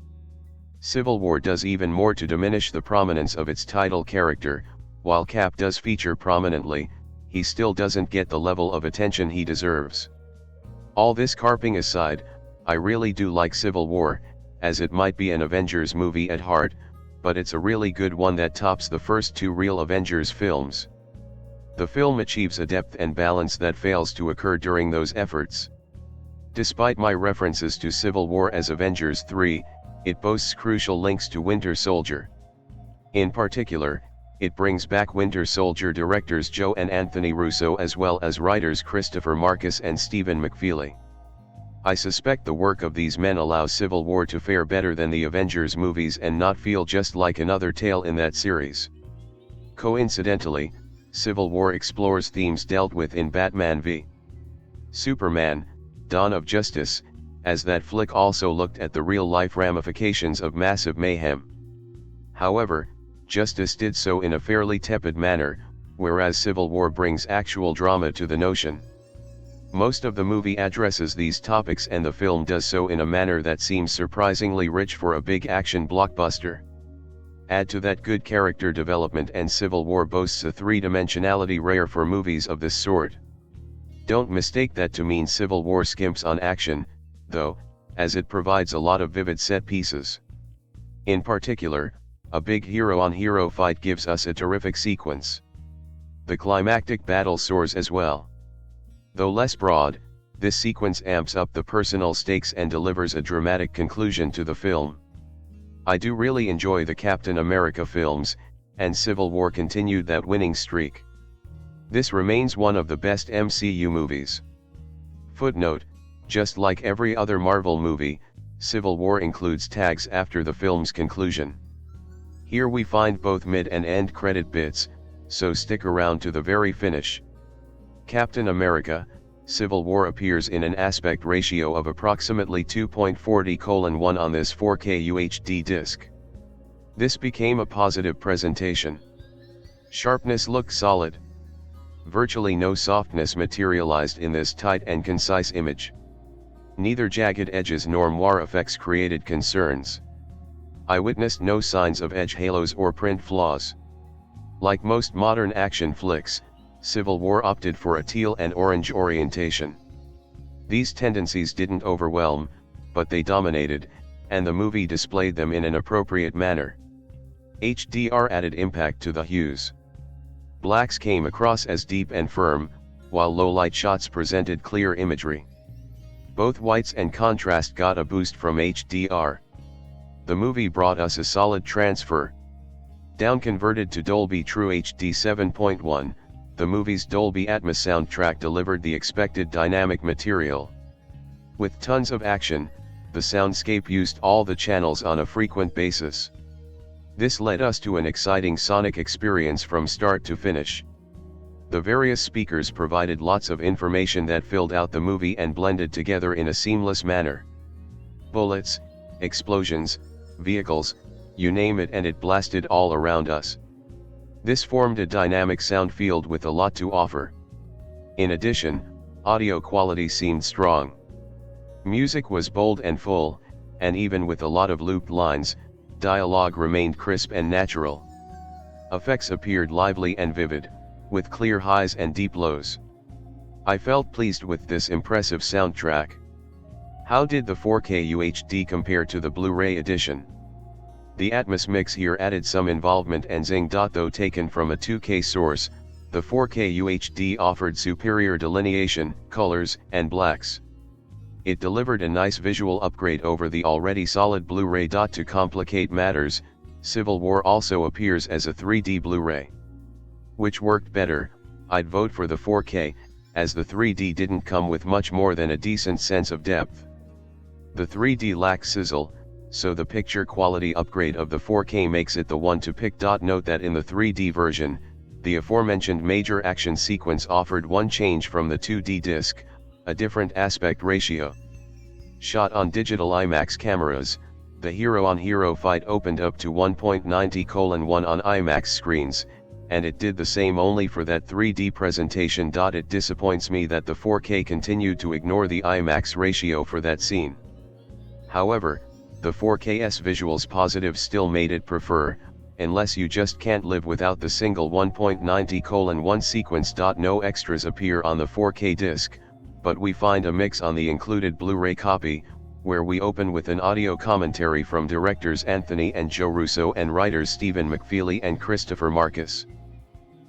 Civil War does even more to diminish the prominence of its title character. While Cap does feature prominently, he still doesn't get the level of attention he deserves. All this carping aside, I really do like Civil War, as it might be an Avengers movie at heart, but it's a really good one that tops the first two real Avengers films. The film achieves a depth and balance that fails to occur during those efforts. Despite my references to Civil War as Avengers 3, it boasts crucial links to Winter Soldier. In particular, it brings back Winter Soldier directors Joe and Anthony Russo as well as writers Christopher Marcus and Stephen McFeely. I suspect the work of these men allows Civil War to fare better than the Avengers movies and not feel just like another tale in that series. Coincidentally, Civil War explores themes dealt with in Batman v Superman, Dawn of Justice, as that flick also looked at the real-life ramifications of massive mayhem. However, Justice did so in a fairly tepid manner, whereas Civil War brings actual drama to the notion. Most of the movie addresses these topics and the film does so in a manner that seems surprisingly rich for a big action blockbuster. Add to that good character development and Civil War boasts a three-dimensionality rare for movies of this sort. Don't mistake that to mean Civil War skimps on action, though, as it provides a lot of vivid set pieces. In particular, a big hero-on-hero fight gives us a terrific sequence. The climactic battle soars as well. Though less broad, this sequence amps up the personal stakes and delivers a dramatic conclusion to the film. I do really enjoy the Captain America films, and Civil War continued that winning streak. This remains one of the best MCU movies. Footnote: just like every other Marvel movie, Civil War includes tags after the film's conclusion. Here we find both mid and end credit bits, so stick around to the very finish. Captain America: Civil War appears in an aspect ratio of approximately 2.40:1 on this 4K UHD disc. This became a positive presentation. Sharpness looked solid. Virtually no softness materialized in this tight and concise image. Neither jagged edges nor noir effects created concerns. I witnessed no signs of edge halos or print flaws. Like most modern action flicks, Civil War opted for a teal and orange orientation. These tendencies didn't overwhelm, but they dominated, and the movie displayed them in an appropriate manner. HDR added impact to the hues. Blacks came across as deep and firm, while low-light shots presented clear imagery. Both whites and contrast got a boost from HDR. The movie brought us a solid transfer. Down converted to Dolby True HD 7.1, the movie's Dolby Atmos soundtrack delivered the expected dynamic material. With tons of action, the soundscape used all the channels on a frequent basis. This led us to an exciting sonic experience from start to finish. The various speakers provided lots of information that filled out the movie and blended together in a seamless manner. Bullets, explosions, vehicles, you name it, and it blasted all around us. This formed a dynamic sound field with a lot to offer. In addition, audio quality seemed strong. Music was bold and full, and even with a lot of looped lines, dialogue remained crisp and natural. Effects appeared lively and vivid, with clear highs and deep lows. I felt pleased with this impressive soundtrack. How did the 4K UHD compare to the Blu-ray edition? The Atmos mix here added some involvement and zing. Though taken from a 2K source, the 4K UHD offered superior delineation, colors, and blacks. It delivered a nice visual upgrade over the already solid Blu-ray. To complicate matters, Civil War also appears as a 3D Blu-ray. Which worked better? I'd vote for the 4K, as the 3D didn't come with much more than a decent sense of depth. The 3D lacks sizzle, so the picture quality upgrade of the 4K makes it the one to pick. Note that in the 3D version, The aforementioned major action sequence offered one change from the 2D disc, a different aspect ratio. Shot on digital IMAX cameras, the hero-on-hero fight opened up to 1.90:1 on IMAX screens, and it did the same only for that 3D presentation. It disappoints me that the 4K continued to ignore the IMAX ratio for that scene. However, the 4K's visuals positive still made it prefer, unless you just can't live without the single 1.90:1 sequence. No extras appear on the 4K disc, but we find a mix on the included Blu-ray copy, where we open with an audio commentary from directors Anthony and Joe Russo and writers Stephen McFeely and Christopher Marcus.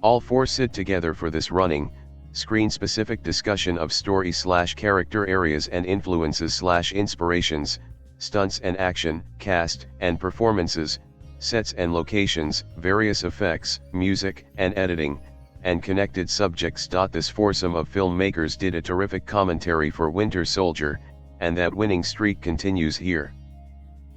All four sit together for this running, screen-specific discussion of story/character areas and influences/inspirations, stunts and action, cast and performances, sets and locations, various effects, music and editing, and connected subjects. This foursome of filmmakers did a terrific commentary for Winter Soldier, and that winning streak continues here.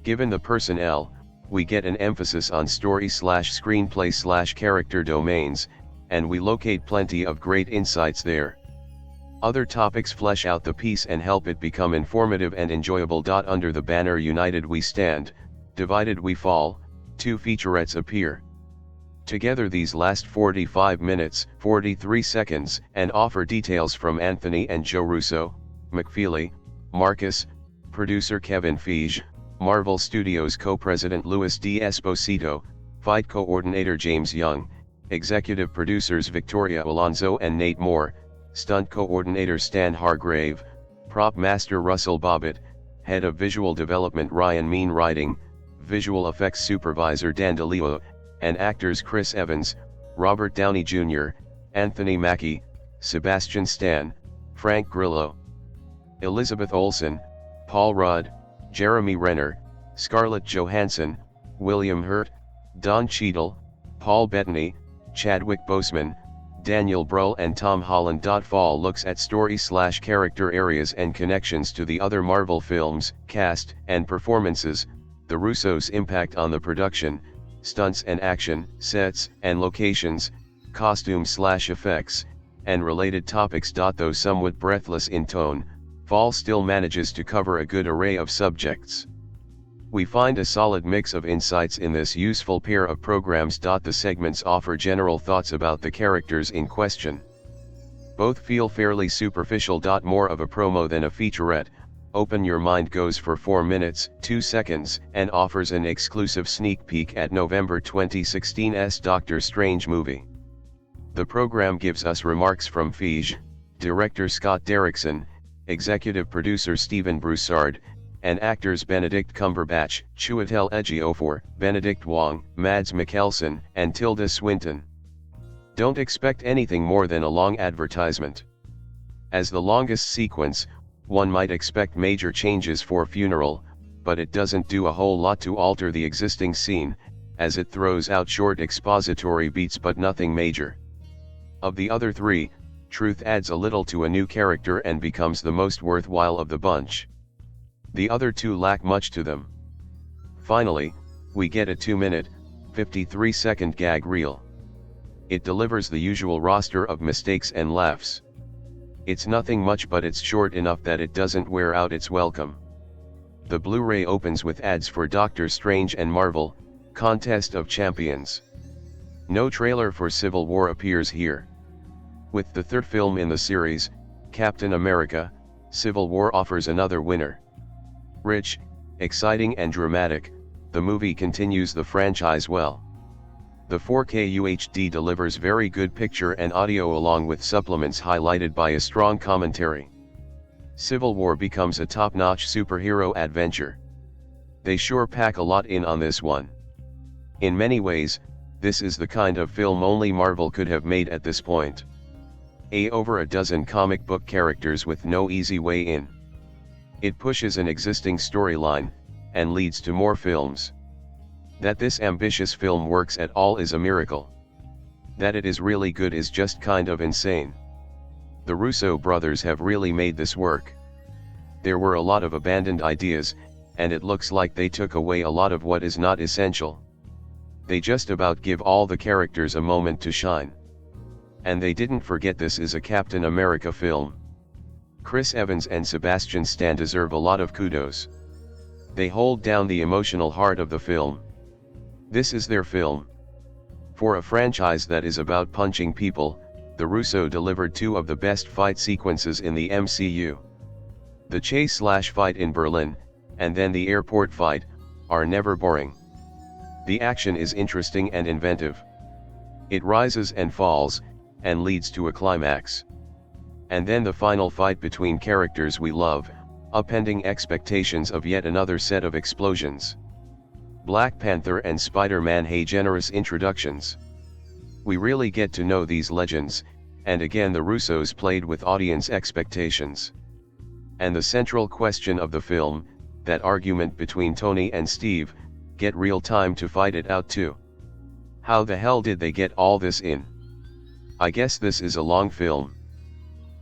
Given the personnel, we get an emphasis on story/screenplay/character domains, and we locate plenty of great insights there. Other topics flesh out the piece and help it become informative and enjoyable. Under the banner United We Stand, Divided We Fall, two featurettes appear. Together these last 45 minutes, 43 seconds, and offer details from Anthony and Joe Russo, McFeely, Marcus, producer Kevin Feige, Marvel Studios co-president Luis D. Esposito, fight coordinator James Young, executive producers Victoria Alonso and Nate Moore, stunt coordinator Stan Hargrave, prop master Russell Bobbitt, head of visual development Ryan Mean Writing, visual effects supervisor Dan DeLeo, and actors Chris Evans, Robert Downey Jr., Anthony Mackie, Sebastian Stan, Frank Grillo, Elizabeth Olsen, Paul Rudd, Jeremy Renner, Scarlett Johansson, William Hurt, Don Cheadle, Paul Bettany, Chadwick Boseman, Daniel Bruhl and Tom Holland. Fall looks at story/character areas and connections to the other Marvel films, cast and performances, the Russos' impact on the production, stunts and action, sets and locations, costume/effects, and related topics. Though somewhat breathless in tone, Fall still manages to cover a good array of subjects. We find a solid mix of insights in this useful pair of programs. The segments offer general thoughts about the characters in question. Both feel fairly superficial. More of a promo than a featurette. Open Your Mind goes for 4 minutes, 2 seconds, and offers an exclusive sneak peek at November 2016's Doctor Strange movie. The program gives us remarks from Feige, director Scott Derrickson, executive producer Stephen Broussard, and actors Benedict Cumberbatch, Chiwetel Ejiofor, Benedict Wong, Mads Mikkelsen, and Tilda Swinton. Don't expect anything more than a long advertisement. As the longest sequence, one might expect major changes for Funeral, but it doesn't do a whole lot to alter the existing scene, as it throws out short expository beats but nothing major. Of the other three, Truth adds a little to a new character and becomes the most worthwhile of the bunch. The other two lack much to them. Finally, we get a 2-minute, 53-second gag reel. It delivers the usual roster of mistakes and laughs. It's nothing much, but it's short enough that it doesn't wear out its welcome. The Blu-ray opens with ads for Doctor Strange and Marvel, Contest of Champions. No trailer for Civil War appears here. With the third film in the series, Captain America, Civil War offers another winner. Rich, exciting and dramatic, the movie continues the franchise well. The 4K UHD delivers very good picture and audio along with supplements highlighted by a strong commentary. Civil War becomes a top-notch superhero adventure. They sure pack a lot in on this one. In many ways, this is the kind of film only Marvel could have made at this point. Over a dozen comic book characters with no easy way in. It pushes an existing storyline, and leads to more films. That this ambitious film works at all is a miracle. That it is really good is just kind of insane. The Russo brothers have really made this work. There were a lot of abandoned ideas, and it looks like they took away a lot of what is not essential. They just about give all the characters a moment to shine. And they didn't forget this is a Captain America film. Chris Evans and Sebastian Stan deserve a lot of kudos. They hold down the emotional heart of the film. This is their film. For a franchise that is about punching people, the Russo delivered two of the best fight sequences in the MCU. The chase/fight in Berlin, and then the airport fight, are never boring. The action is interesting and inventive. It rises and falls, and leads to a climax. And then the final fight between characters we love, upending expectations of yet another set of explosions. Black Panther and Spider-Man, hey, generous introductions. We really get to know these legends, and again the Russos played with audience expectations. And the central question of the film, that argument between Tony and Steve, get real time to fight it out too. How the hell did they get all this in? I guess this is a long film.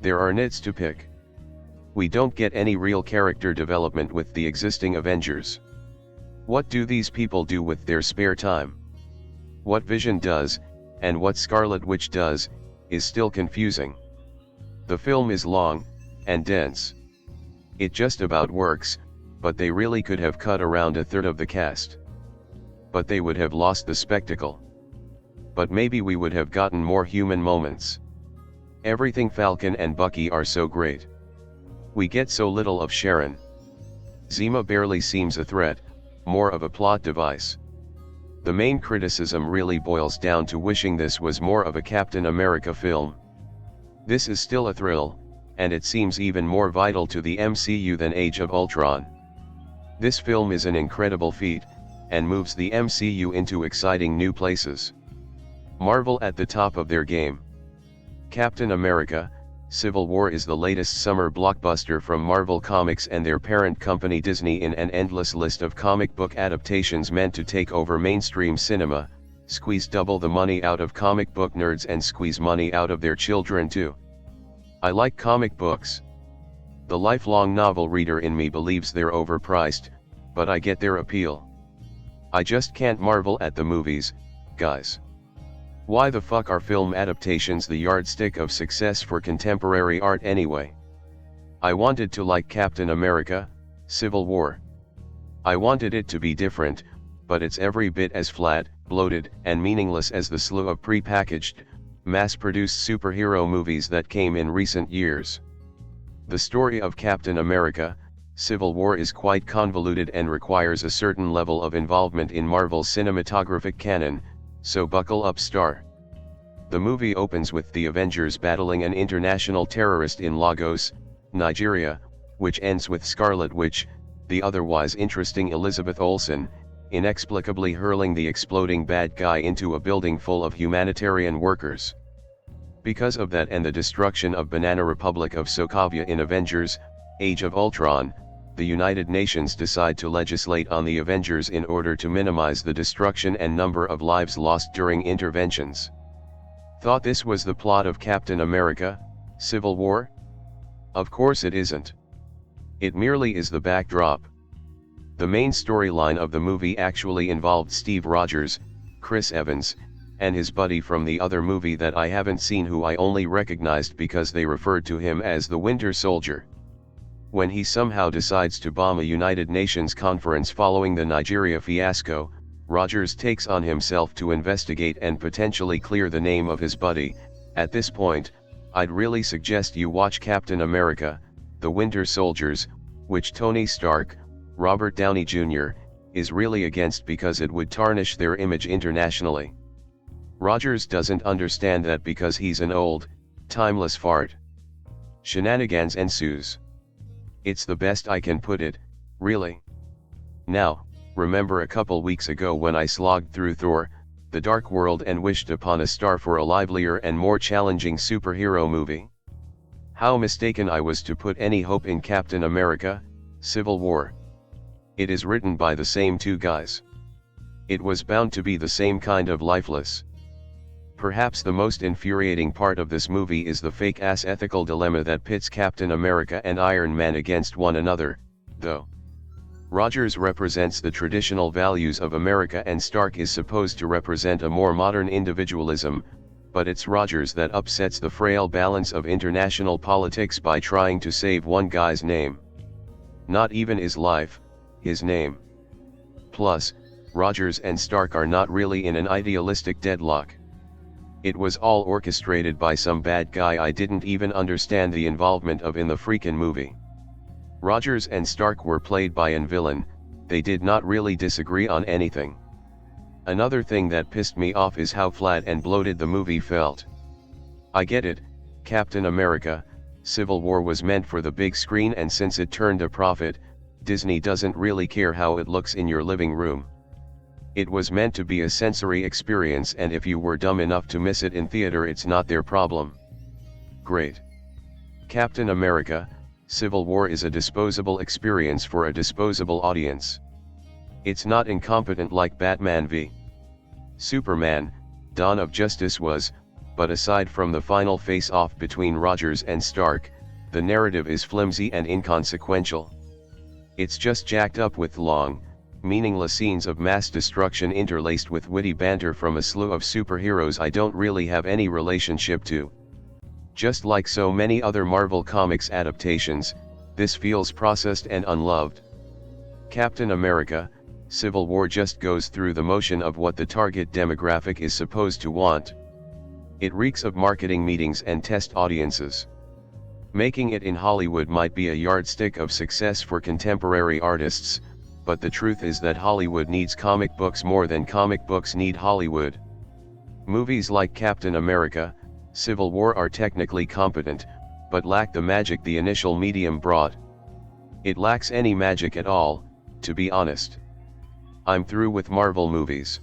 There are nits to pick. We don't get any real character development with the existing Avengers. What do these people do with their spare time? What Vision does, and what Scarlet Witch does, is still confusing. The film is long, and dense. It just about works, but they really could have cut around a third of the cast. But they would have lost the spectacle. But maybe we would have gotten more human moments. Everything Falcon and Bucky are so great. We get so little of Sharon. Zemo barely seems a threat, more of a plot device. The main criticism really boils down to wishing this was more of a Captain America film. This is still a thrill, and it seems even more vital to the MCU than Age of Ultron. This film is an incredible feat, and moves the MCU into exciting new places. Marvel at the top of their game. Captain America: Civil War is the latest summer blockbuster from Marvel Comics and their parent company Disney in an endless list of comic book adaptations meant to take over mainstream cinema, squeeze double the money out of comic book nerds and squeeze money out of their children too. I like comic books. The lifelong novel reader in me believes they're overpriced, but I get their appeal. I just can't marvel at the movies, guys. Why the fuck are film adaptations the yardstick of success for contemporary art anyway? I wanted to like Captain America: Civil War. I wanted it to be different, but it's every bit as flat, bloated, and meaningless as the slew of pre-packaged, mass-produced superhero movies that came in recent years. The story of Captain America: Civil War is quite convoluted and requires a certain level of involvement in Marvel's cinematographic canon, so buckle up, star. The movie opens with the Avengers battling an international terrorist in Lagos, Nigeria, which ends with Scarlet Witch, the otherwise interesting Elizabeth Olsen, inexplicably hurling the exploding bad guy into a building full of humanitarian workers. Because of that and the destruction of Banana Republic of Sokovia in Avengers: Age of Ultron, the United Nations decide to legislate on the Avengers in order to minimize the destruction and number of lives lost during interventions. Thought this was the plot of Captain America: Civil War? Of course it isn't. It merely is the backdrop. The main storyline of the movie actually involved Steve Rogers, Chris Evans, and his buddy from the other movie that I haven't seen, who I only recognized because they referred to him as the Winter Soldier. When he somehow decides to bomb a United Nations conference following the Nigeria fiasco, Rogers takes on himself to investigate and potentially clear the name of his buddy. At this point, I'd really suggest you watch Captain America: The Winter Soldiers, which Tony Stark, Robert Downey Jr., is really against because it would tarnish their image internationally. Rogers doesn't understand that because he's an old, timeless fart. Shenanigans ensues. It's the best I can put it, really. Now, remember a couple weeks ago when I slogged through Thor: The Dark World and wished upon a star for a livelier and more challenging superhero movie? How mistaken I was to put any hope in Captain America: Civil War. It is written by the same two guys. It was bound to be the same kind of lifeless. Perhaps the most infuriating part of this movie is the fake-ass ethical dilemma that pits Captain America and Iron Man against one another, though. Rogers represents the traditional values of America and Stark is supposed to represent a more modern individualism, but it's Rogers that upsets the frail balance of international politics by trying to save one guy's name. Not even his life, his name. Plus, Rogers and Stark are not really in an idealistic deadlock. It was all orchestrated by some bad guy I didn't even understand the involvement of in the freaking movie. Rogers and Stark were played by an villain, they did not really disagree on anything. Another thing that pissed me off is how flat and bloated the movie felt. I get it, Captain America, Civil War was meant for the big screen, and since it turned a profit, Disney doesn't really care how it looks in your living room. It was meant to be a sensory experience, and if you were dumb enough to miss it in theater, it's not their problem. Great. Captain America, Civil War is a disposable experience for a disposable audience. It's not incompetent like Batman v Superman, Dawn of Justice was, but aside from the final face-off between Rogers and Stark, the narrative is flimsy and inconsequential. It's just jacked up with long, meaningless scenes of mass destruction interlaced with witty banter from a slew of superheroes I don't really have any relationship to. Just like so many other Marvel Comics adaptations, this feels processed and unloved. Captain America, Civil War just goes through the motion of what the target demographic is supposed to want. It reeks of marketing meetings and test audiences. Making it in Hollywood might be a yardstick of success for contemporary artists, but the truth is that Hollywood needs comic books more than comic books need Hollywood. Movies like Captain America, Civil War are technically competent, but lack the magic the initial medium brought. It lacks any magic at all, to be honest. I'm through with Marvel movies.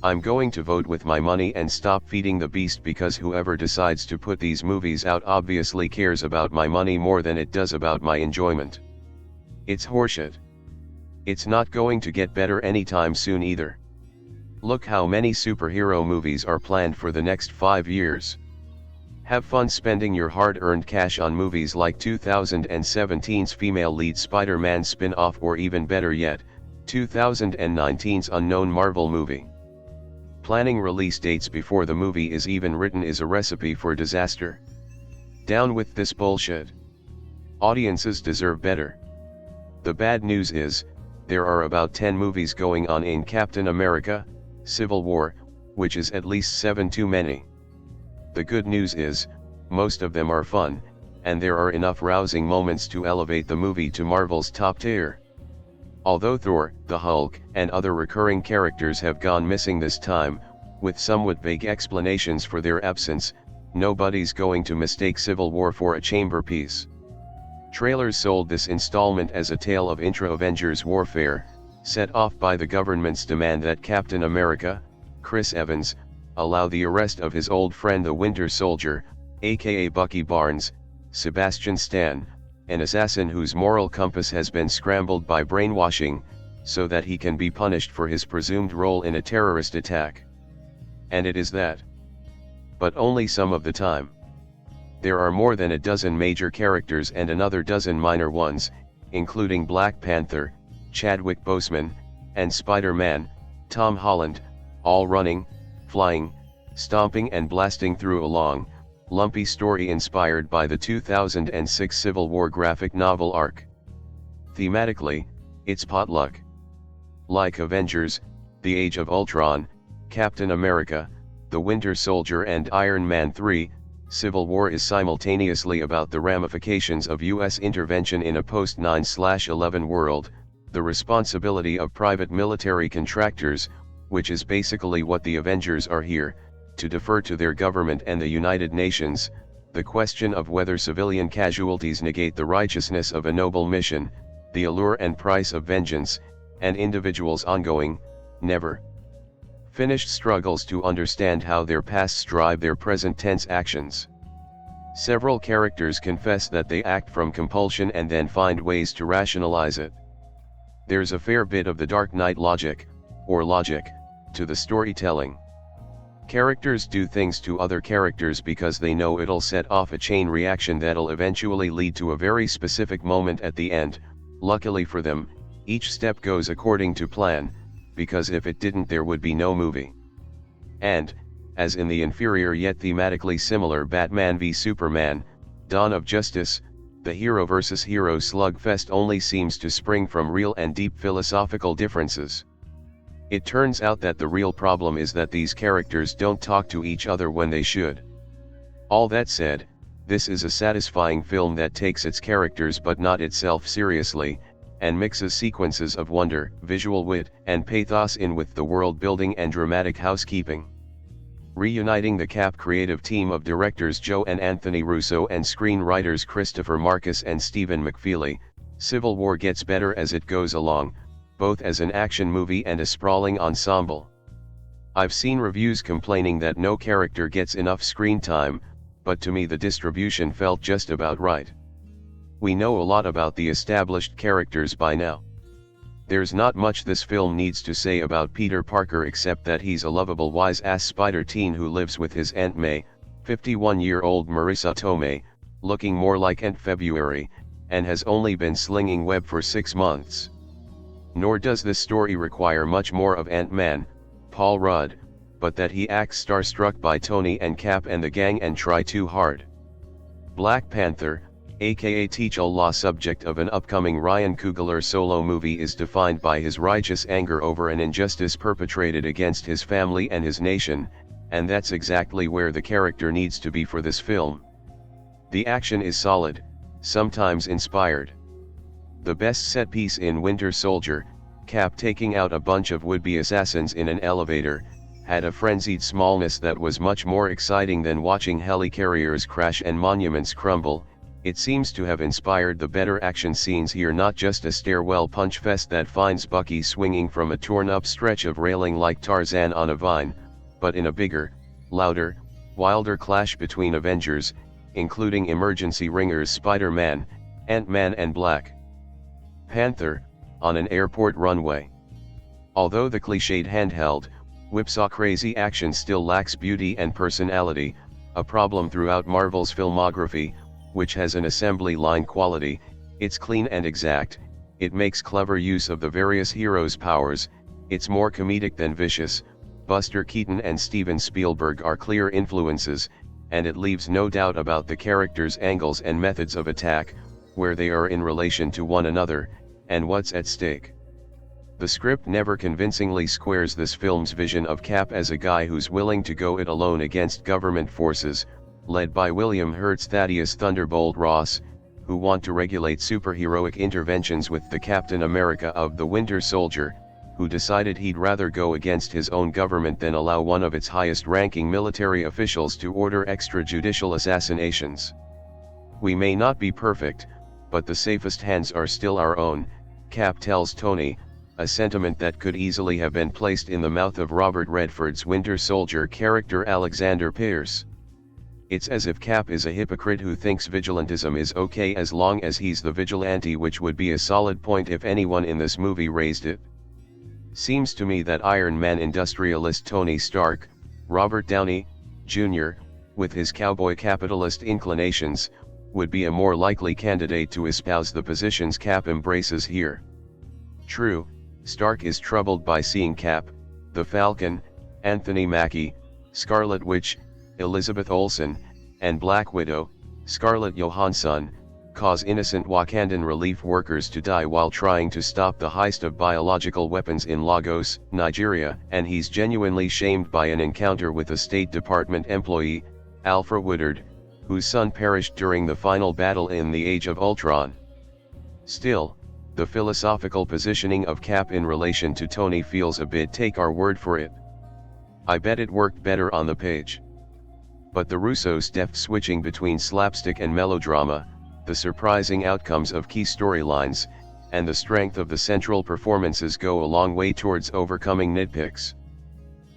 I'm going to vote with my money and stop feeding the beast, because whoever decides to put these movies out obviously cares about my money more than it does about my enjoyment. It's horseshit. It's not going to get better anytime soon either. Look how many superhero movies are planned for the next 5 years. Have fun spending your hard-earned cash on movies like 2017's female lead Spider-Man spin-off, or even better yet, 2019's unknown Marvel movie. Planning release dates before the movie is even written is a recipe for disaster. Down with this bullshit. Audiences deserve better. The bad news is, there are about 10 movies going on in Captain America, Civil War, which is at least 7 too many. The good news is, most of them are fun, and there are enough rousing moments to elevate the movie to Marvel's top tier. Although Thor, the Hulk, and other recurring characters have gone missing this time, with somewhat vague explanations for their absence, nobody's going to mistake Civil War for a chamber piece. Trailers sold this installment as a tale of intra-Avengers warfare, set off by the government's demand that Captain America, Chris Evans, allow the arrest of his old friend the Winter Soldier, aka Bucky Barnes, Sebastian Stan, an assassin whose moral compass has been scrambled by brainwashing, so that he can be punished for his presumed role in a terrorist attack. And it is that. But only some of the time. There are more than a dozen major characters and another dozen minor ones, including Black Panther, Chadwick Boseman, and Spider-Man, Tom Holland, all running, flying, stomping and blasting through a long, lumpy story inspired by the 2006 Civil War graphic novel arc. Thematically, it's potluck. Like Avengers, The Age of Ultron, Captain America, The Winter Soldier and Iron Man 3, Civil War is simultaneously about the ramifications of U.S. intervention in a post-9/11 world, the responsibility of private military contractors, which is basically what the Avengers are here, to defer to their government and the United Nations, the question of whether civilian casualties negate the righteousness of a noble mission, the allure and price of vengeance, and individuals' ongoing, never finished struggles to understand how their pasts drive their present tense actions. Several characters confess that they act from compulsion and then find ways to rationalize it. There's a fair bit of the Dark Knight logic, or logic, to the storytelling. Characters do things to other characters because they know it'll set off a chain reaction that'll eventually lead to a very specific moment at the end. Luckily for them, each step goes according to plan, because if it didn't there would be no movie. And, as in the inferior yet thematically similar Batman v Superman, Dawn of Justice, the hero versus hero slugfest only seems to spring from real and deep philosophical differences. It turns out that the real problem is that these characters don't talk to each other when they should. All that said, this is a satisfying film that takes its characters but not itself seriously, and mixes sequences of wonder, visual wit, and pathos in with the world building and dramatic housekeeping. Reuniting the Cap creative team of directors Joe and Anthony Russo and screenwriters Christopher Marcus and Stephen McFeely, Civil War gets better as it goes along, both as an action movie and a sprawling ensemble. I've seen reviews complaining that no character gets enough screen time, but to me the distribution felt just about right. We know a lot about the established characters by now. There's not much this film needs to say about Peter Parker except that he's a lovable wise-ass spider teen who lives with his Aunt May, 51-year-old Marissa Tomei, looking more like Aunt February, and has only been slinging web for 6 months. Nor does this story require much more of Ant-Man, Paul Rudd, but that he acts starstruck by Tony and Cap and the gang and try too hard. Black Panther, aka T'Challa, subject of an upcoming Ryan Coogler solo movie, is defined by his righteous anger over an injustice perpetrated against his family and his nation, and that's exactly where the character needs to be for this film. The action is solid, sometimes inspired. The best set piece in Winter Soldier, Cap taking out a bunch of would-be assassins in an elevator, had a frenzied smallness that was much more exciting than watching helicarriers crash and monuments crumble. It seems to have inspired the better action scenes here, not just a stairwell punch fest that finds Bucky swinging from a torn-up stretch of railing like Tarzan on a vine, but in a bigger, louder, wilder clash between Avengers, including emergency ringers Spider-Man, Ant-Man and Black Panther, on an airport runway. Although the cliched handheld, whipsaw crazy action still lacks beauty and personality, a problem throughout Marvel's filmography, which has an assembly line quality, it's clean and exact, it makes clever use of the various heroes' powers, it's more comedic than vicious. Buster Keaton and Steven Spielberg are clear influences, and it leaves no doubt about the characters' angles and methods of attack, where they are in relation to one another, and what's at stake. The script never convincingly squares this film's vision of Cap as a guy who's willing to go it alone against government forces, led by William Hurt's Thaddeus Thunderbolt Ross, who want to regulate superheroic interventions with the Captain America of the Winter Soldier, who decided he'd rather go against his own government than allow one of its highest-ranking military officials to order extrajudicial assassinations. We may not be perfect, but the safest hands are still our own, Cap tells Tony, a sentiment that could easily have been placed in the mouth of Robert Redford's Winter Soldier character Alexander Pierce. It's as if Cap is a hypocrite who thinks vigilantism is okay as long as he's the vigilante, which would be a solid point if anyone in this movie raised it. Seems to me that Iron Man industrialist Tony Stark, Robert Downey, Jr., with his cowboy capitalist inclinations, would be a more likely candidate to espouse the positions Cap embraces here. True, Stark is troubled by seeing Cap, the Falcon, Anthony Mackie, Scarlet Witch, Elizabeth Olsen, and Black Widow, Scarlett Johansson, cause innocent Wakandan relief workers to die while trying to stop the heist of biological weapons in Lagos, Nigeria, and he's genuinely shamed by an encounter with a State Department employee, Alfre Woodard, whose son perished during the final battle in the Age of Ultron. Still, the philosophical positioning of Cap in relation to Tony feels a bit take our word for it. I bet it worked better on the page. But the Russos' deft switching between slapstick and melodrama, the surprising outcomes of key storylines, and the strength of the central performances go a long way towards overcoming nitpicks.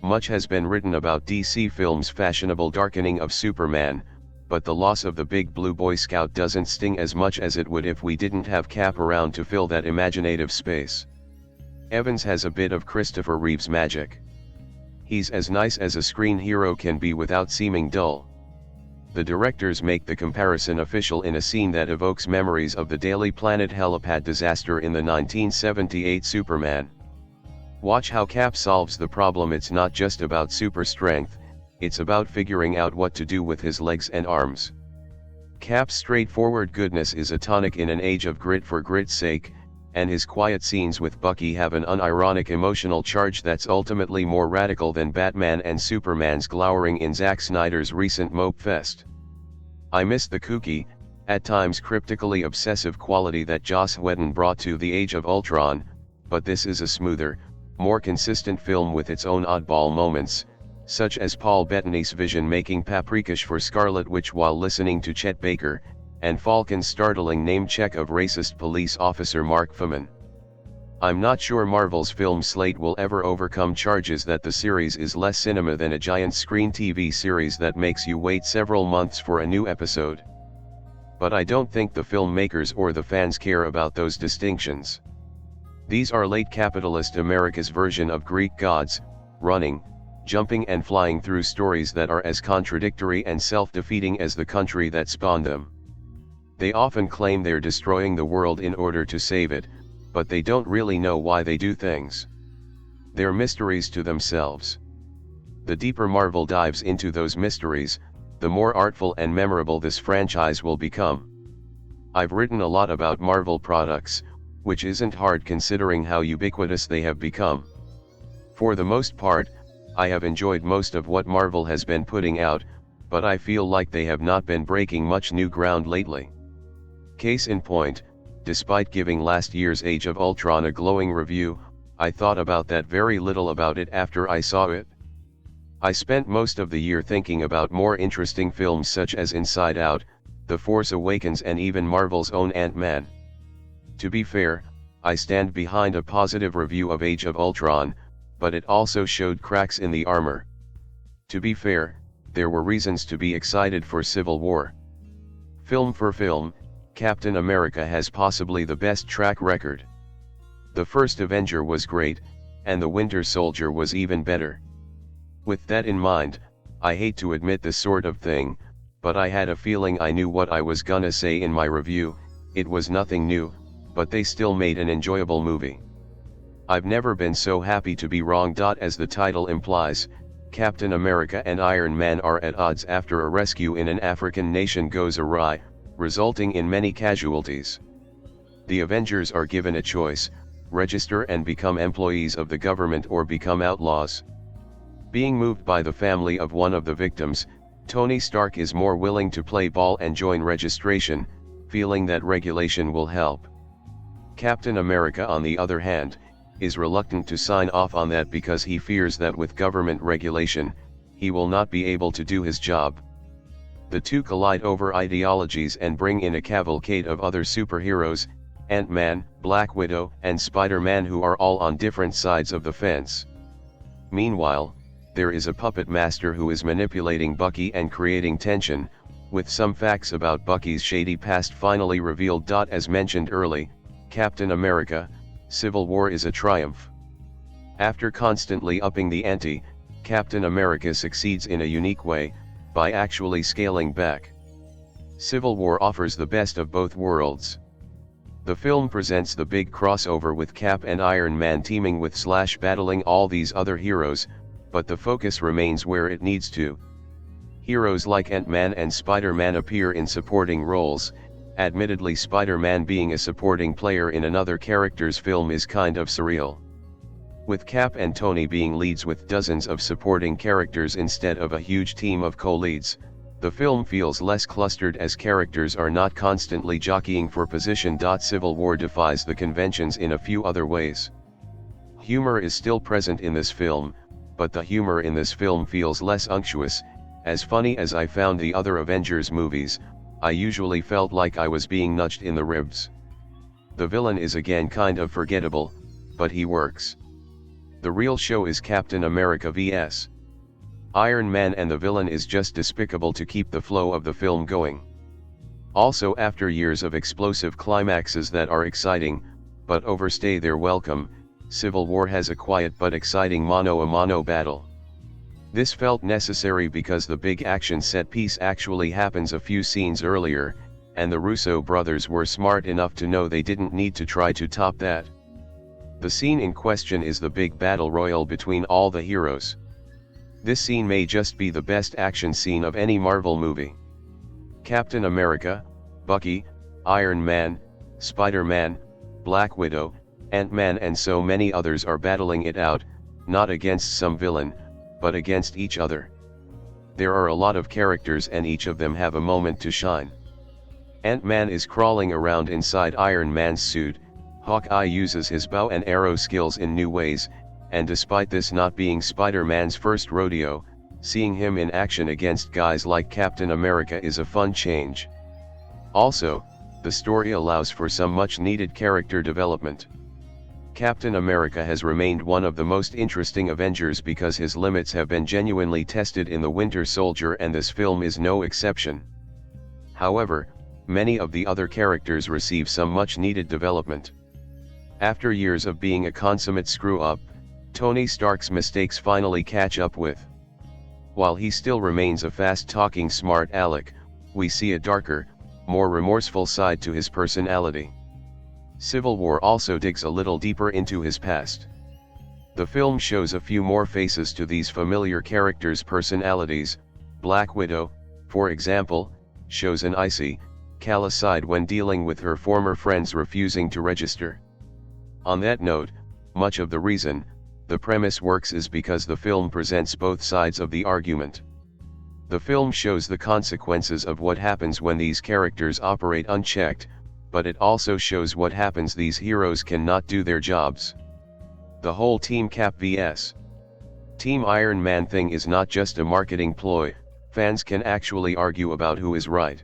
Much has been written about DC Films' fashionable darkening of Superman, but the loss of the big blue Boy Scout doesn't sting as much as it would if we didn't have Cap around to fill that imaginative space. Evans has a bit of Christopher Reeve's magic. He's as nice as a screen hero can be without seeming dull. The directors make the comparison official in a scene that evokes memories of the Daily Planet helipad disaster in the 1978 Superman. Watch how Cap solves the problem. It's not just about super strength, it's about figuring out what to do with his legs and arms. Cap's straightforward goodness is a tonic in an age of grit for grit's sake, and his quiet scenes with Bucky have an unironic emotional charge that's ultimately more radical than Batman and Superman's glowering in Zack Snyder's recent mope fest. I miss the kooky, at times cryptically obsessive quality that Joss Whedon brought to the Age of Ultron, but this is a smoother, more consistent film with its own oddball moments, such as Paul Bettany's vision making Paprikash for Scarlett Witch while listening to Chet Baker, and Falcon's startling name check of racist police officer Mark Fuhrman. I'm not sure Marvel's film slate will ever overcome charges that the series is less cinema than a giant screen TV series that makes you wait several months for a new episode. But I don't think the filmmakers or the fans care about those distinctions. These are late capitalist America's version of Greek gods, running, jumping and flying through stories that are as contradictory and self-defeating as the country that spawned them. They often claim they're destroying the world in order to save it, but they don't really know why they do things. They're mysteries to themselves. The deeper Marvel dives into those mysteries, the more artful and memorable this franchise will become. I've written a lot about Marvel products, which isn't hard considering how ubiquitous they have become. For the most part, I have enjoyed most of what Marvel has been putting out, but I feel like they have not been breaking much new ground lately. Case in point, despite giving last year's Age of Ultron a glowing review, I thought about that very little about it after I saw it. I spent most of the year thinking about more interesting films such as Inside Out, The Force Awakens and even Marvel's own Ant-Man. To be fair, I stand behind a positive review of Age of Ultron, but it also showed cracks in the armor. To be fair, there were reasons to be excited for Civil War. Film for film, Captain America has possibly the best track record. The first Avenger was great, and the Winter Soldier was even better. With that in mind, I hate to admit this sort of thing, but I had a feeling I knew what I was gonna say in my review. It was nothing new, but they still made an enjoyable movie. I've never been so happy to be wrong. As the title implies, Captain America and Iron Man are at odds after a rescue in an African nation goes awry, resulting in many casualties. The Avengers are given a choice: register and become employees of the government or become outlaws. Being moved by the family of one of the victims, Tony Stark is more willing to play ball and join registration, feeling that regulation will help. Captain America, on the other hand, is reluctant to sign off on that because he fears that with government regulation, he will not be able to do his job. The two collide over ideologies and bring in a cavalcade of other superheroes, Ant-Man, Black Widow, and Spider-Man, who are all on different sides of the fence. Meanwhile, there is a puppet master who is manipulating Bucky and creating tension, with some facts about Bucky's shady past finally revealed. As mentioned early, Captain America: Civil War is a triumph. After constantly upping the ante, Captain America succeeds in a unique way, by actually scaling back. Civil War offers the best of both worlds. The film presents the big crossover with Cap and Iron Man teaming with / battling all these other heroes, but the focus remains where it needs to. Heroes like Ant-Man and Spider-Man appear in supporting roles. Admittedly, Spider-Man being a supporting player in another character's film is kind of surreal. With Cap and Tony being leads with dozens of supporting characters instead of a huge team of co-leads, the film feels less clustered as characters are not constantly jockeying for position. Civil War defies the conventions in a few other ways. Humor is still present in this film, but the humor in this film feels less unctuous. As funny as I found the other Avengers movies, I usually felt like I was being nudged in the ribs. The villain is again kind of forgettable, but he works. The real show is Captain America vs. Iron Man, and the villain is just despicable to keep the flow of the film going. Also, after years of explosive climaxes that are exciting, but overstay their welcome, Civil War has a quiet but exciting mano-a-mano battle. This felt necessary because the big action set piece actually happens a few scenes earlier, and the Russo brothers were smart enough to know they didn't need to try to top that. The scene in question is the big battle royal between all the heroes. This scene may just be the best action scene of any Marvel movie. Captain America, Bucky, Iron Man, Spider-Man, Black Widow, Ant-Man and so many others are battling it out, not against some villain, but against each other. There are a lot of characters and each of them have a moment to shine. Ant-Man is crawling around inside Iron Man's suit, Hawkeye uses his bow and arrow skills in new ways, and despite this not being Spider-Man's first rodeo, seeing him in action against guys like Captain America is a fun change. Also, the story allows for some much-needed character development. Captain America has remained one of the most interesting Avengers because his limits have been genuinely tested in The Winter Soldier and this film is no exception. However, many of the other characters receive some much-needed development. After years of being a consummate screw-up, Tony Stark's mistakes finally catch up with. While he still remains a fast-talking smart aleck, we see a darker, more remorseful side to his personality. Civil War also digs a little deeper into his past. The film shows a few more faces to these familiar characters' personalities. Black Widow, for example, shows an icy, callous side when dealing with her former friends refusing to register. On that note, much of the reason the premise works is because the film presents both sides of the argument. The film shows the consequences of what happens when these characters operate unchecked, but it also shows what happens these heroes cannot do their jobs. The whole Team Cap vs. Team Iron Man thing is not just a marketing ploy, fans can actually argue about who is right.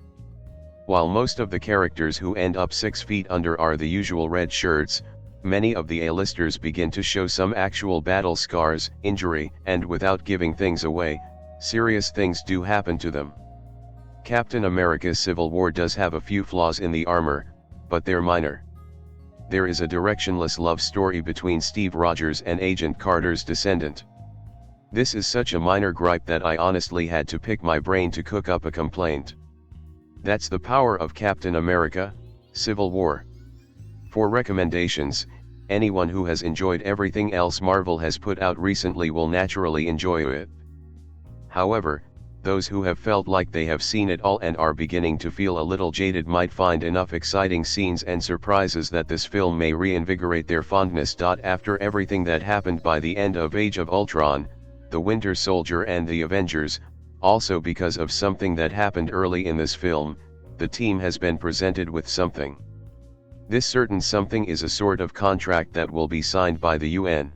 While most of the characters who end up 6 feet under are the usual red shirts, many of the A-listers begin to show some actual battle scars, injury, and without giving things away, serious things do happen to them. Captain America's Civil War does have a few flaws in the armor, but they're minor. There is a directionless love story between Steve Rogers and Agent Carter's descendant. This is such a minor gripe that I honestly had to pick my brain to cook up a complaint. That's the power of Captain America, Civil War. For recommendations, anyone who has enjoyed everything else Marvel has put out recently will naturally enjoy it. However, those who have felt like they have seen it all and are beginning to feel a little jaded might find enough exciting scenes and surprises that this film may reinvigorate their fondness. After everything that happened by the end of Age of Ultron, The Winter Soldier and The Avengers, also because of something that happened early in this film, the team has been presented with something. This certain something is a sort of contract that will be signed by the UN.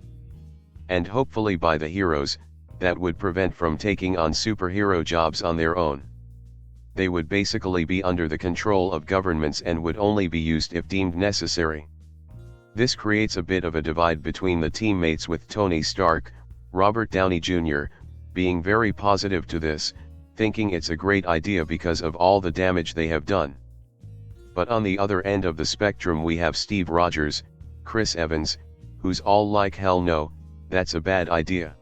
And hopefully by the heroes, that would prevent from taking on superhero jobs on their own. They would basically be under the control of governments and would only be used if deemed necessary. This creates a bit of a divide between the teammates, with Tony Stark, Robert Downey Jr., being very positive to this, thinking it's a great idea because of all the damage they have done. But on the other end of the spectrum we have Steve Rogers, Chris Evans, who's all like hell no, that's a bad idea.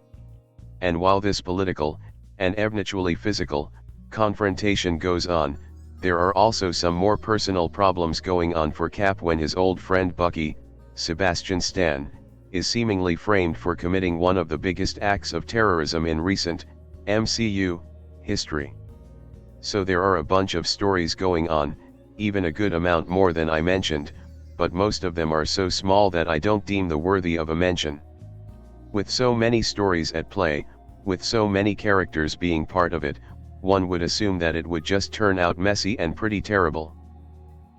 And while this political, and eventually physical, confrontation goes on, there are also some more personal problems going on for Cap when his old friend Bucky, Sebastian Stan, is seemingly framed for committing one of the biggest acts of terrorism in recent MCU history. So there are a bunch of stories going on, even a good amount more than I mentioned, but most of them are so small that I don't deem them worthy of a mention. With so many stories at play, with so many characters being part of it, one would assume that it would just turn out messy and pretty terrible.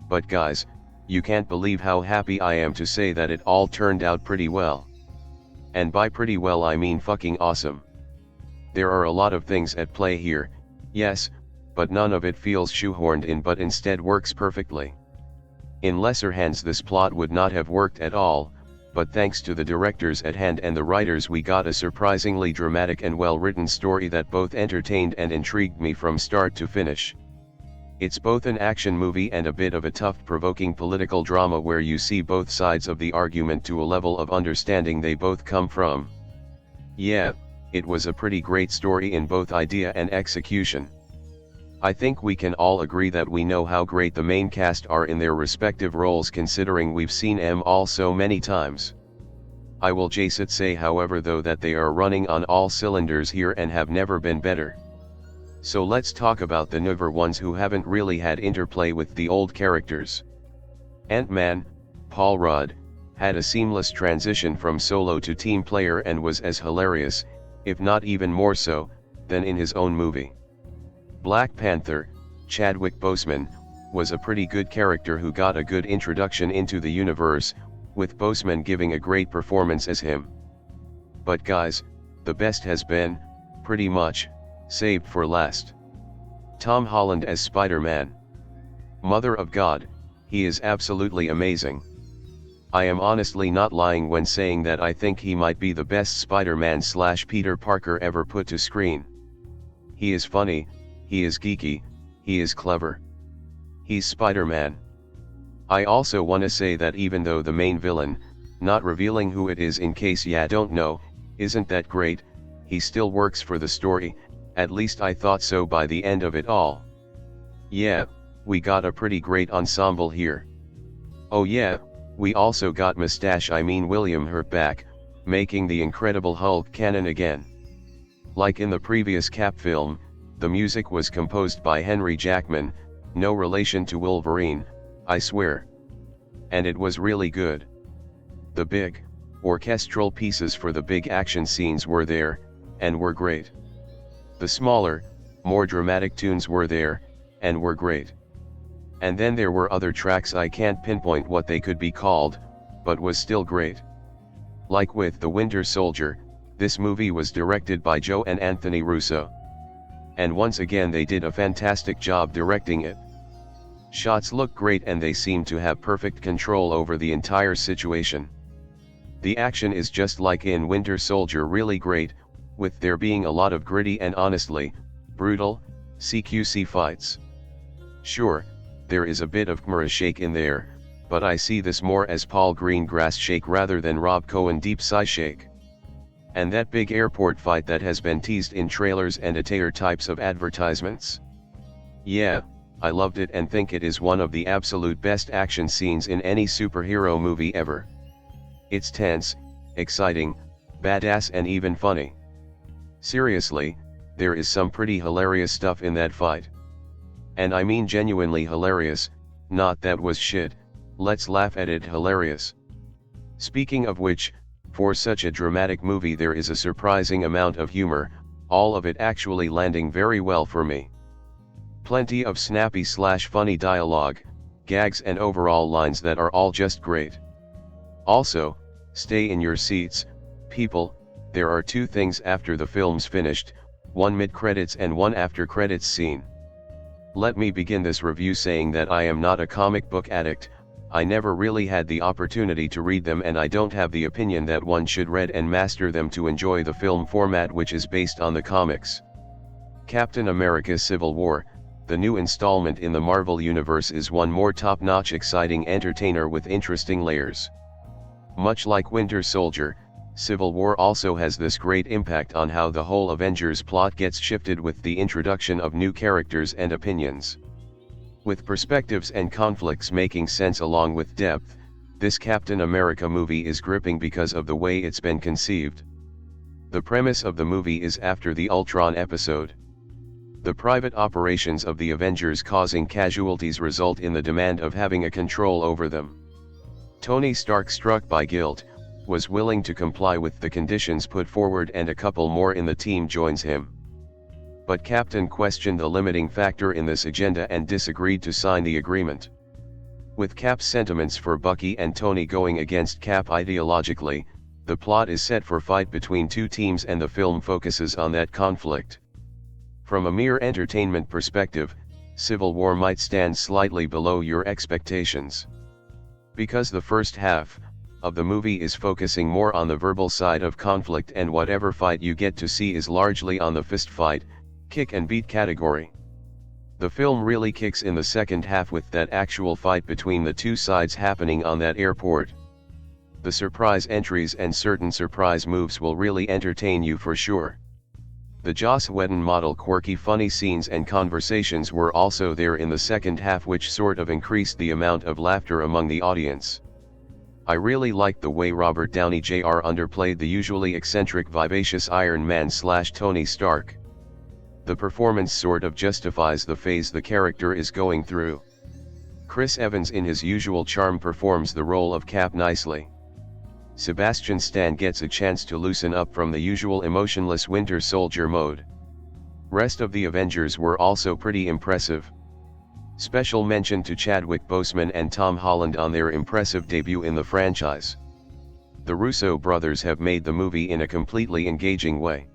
But guys, you can't believe how happy I am to say that it all turned out pretty well. And by pretty well I mean fucking awesome. There are a lot of things at play here, yes, but none of it feels shoehorned in but instead works perfectly. In lesser hands this plot would not have worked at all, but thanks to the directors at hand and the writers we got a surprisingly dramatic and well-written story that both entertained and intrigued me from start to finish. It's both an action movie and a bit of a tough, provoking political drama where you see both sides of the argument to a level of understanding they both come from. Yeah, it was a pretty great story in both idea and execution. I think we can all agree that we know how great the main cast are in their respective roles considering we've seen them all so many times. I will just say however though that they are running on all cylinders here and have never been better. So let's talk about the newer ones who haven't really had interplay with the old characters. Ant-Man, Paul Rudd, had a seamless transition from solo to team player and was as hilarious, if not even more so, than in his own movie. Black Panther, Chadwick Boseman, was a pretty good character who got a good introduction into the universe, with Boseman giving a great performance as him. But guys, the best has been, pretty much, saved for last. Tom Holland as Spider-Man. Mother of God, he is absolutely amazing. I am honestly not lying when saying that I think he might be the best Spider-Man / Peter Parker ever put to screen. He is funny, he is geeky, he is clever. He's Spider-Man. I also wanna say that even though the main villain, not revealing who it is in case ya don't know, isn't that great, he still works for the story, at least I thought so by the end of it all. Yeah, we got a pretty great ensemble here. Oh yeah, we also got William Hurt back, making the Incredible Hulk canon again. Like in the previous Cap film, the music was composed by Henry Jackman, no relation to Wolverine, I swear. And it was really good. The big, orchestral pieces for the big action scenes were there, and were great. The smaller, more dramatic tunes were there, and were great. And then there were other tracks I can't pinpoint what they could be called, but was still great. Like with The Winter Soldier, this movie was directed by Joe and Anthony Russo. And once again they did a fantastic job directing it. Shots look great and they seem to have perfect control over the entire situation. The action is just like in Winter Soldier, really great, with there being a lot of gritty and honestly, brutal, CQC fights. Sure, there is a bit of camera shake in there, but I see this more as Paul Greengrass shake rather than Rob Cohen deep sigh shake. And that big airport fight that has been teased in trailers and attire types of advertisements. Yeah, I loved it and think it is one of the absolute best action scenes in any superhero movie ever. It's tense, exciting, badass and even funny. Seriously, there is some pretty hilarious stuff in that fight. And I mean genuinely hilarious, not that was shit, let's laugh at it hilarious. Speaking of which, for such a dramatic movie there is a surprising amount of humor, all of it actually landing very well for me. Plenty of snappy / funny dialogue, gags and overall lines that are all just great. Also, stay in your seats, people, there are two things after the film's finished, one mid-credits and one after-credits scene. Let me begin this review saying that I am not a comic book addict, I never really had the opportunity to read them and I don't have the opinion that one should read and master them to enjoy the film format which is based on the comics. Captain America Civil War, the new installment in the Marvel Universe, is one more top-notch exciting entertainer with interesting layers. Much like Winter Soldier, Civil War also has this great impact on how the whole Avengers plot gets shifted with the introduction of new characters and opinions. With perspectives and conflicts making sense along with depth, this Captain America movie is gripping because of the way it's been conceived. The premise of the movie is after the Ultron episode. The private operations of the Avengers causing casualties result in the demand of having a control over them. Tony Stark, struck by guilt, was willing to comply with the conditions put forward and a couple more in the team joins him. But Captain questioned the limiting factor in this agenda and disagreed to sign the agreement. With Cap's sentiments for Bucky and Tony going against Cap ideologically, the plot is set for fight between two teams and the film focuses on that conflict. From a mere entertainment perspective, Civil War might stand slightly below your expectations. Because the first half of the movie is focusing more on the verbal side of conflict and whatever fight you get to see is largely on the fist fight, kick and beat category. The film really kicks in the second half with that actual fight between the two sides happening on that airport. The surprise entries and certain surprise moves will really entertain you for sure. The Joss Whedon model quirky funny scenes and conversations were also there in the second half which sort of increased the amount of laughter among the audience. I really liked the way Robert Downey Jr. underplayed the usually eccentric vivacious Iron Man / Tony Stark. The performance sort of justifies the phase the character is going through. Chris Evans in his usual charm performs the role of Cap nicely. Sebastian Stan gets a chance to loosen up from the usual emotionless Winter Soldier mode. Rest of the Avengers were also pretty impressive. Special mention to Chadwick Boseman and Tom Holland on their impressive debut in the franchise. The Russo brothers have made the movie in a completely engaging way.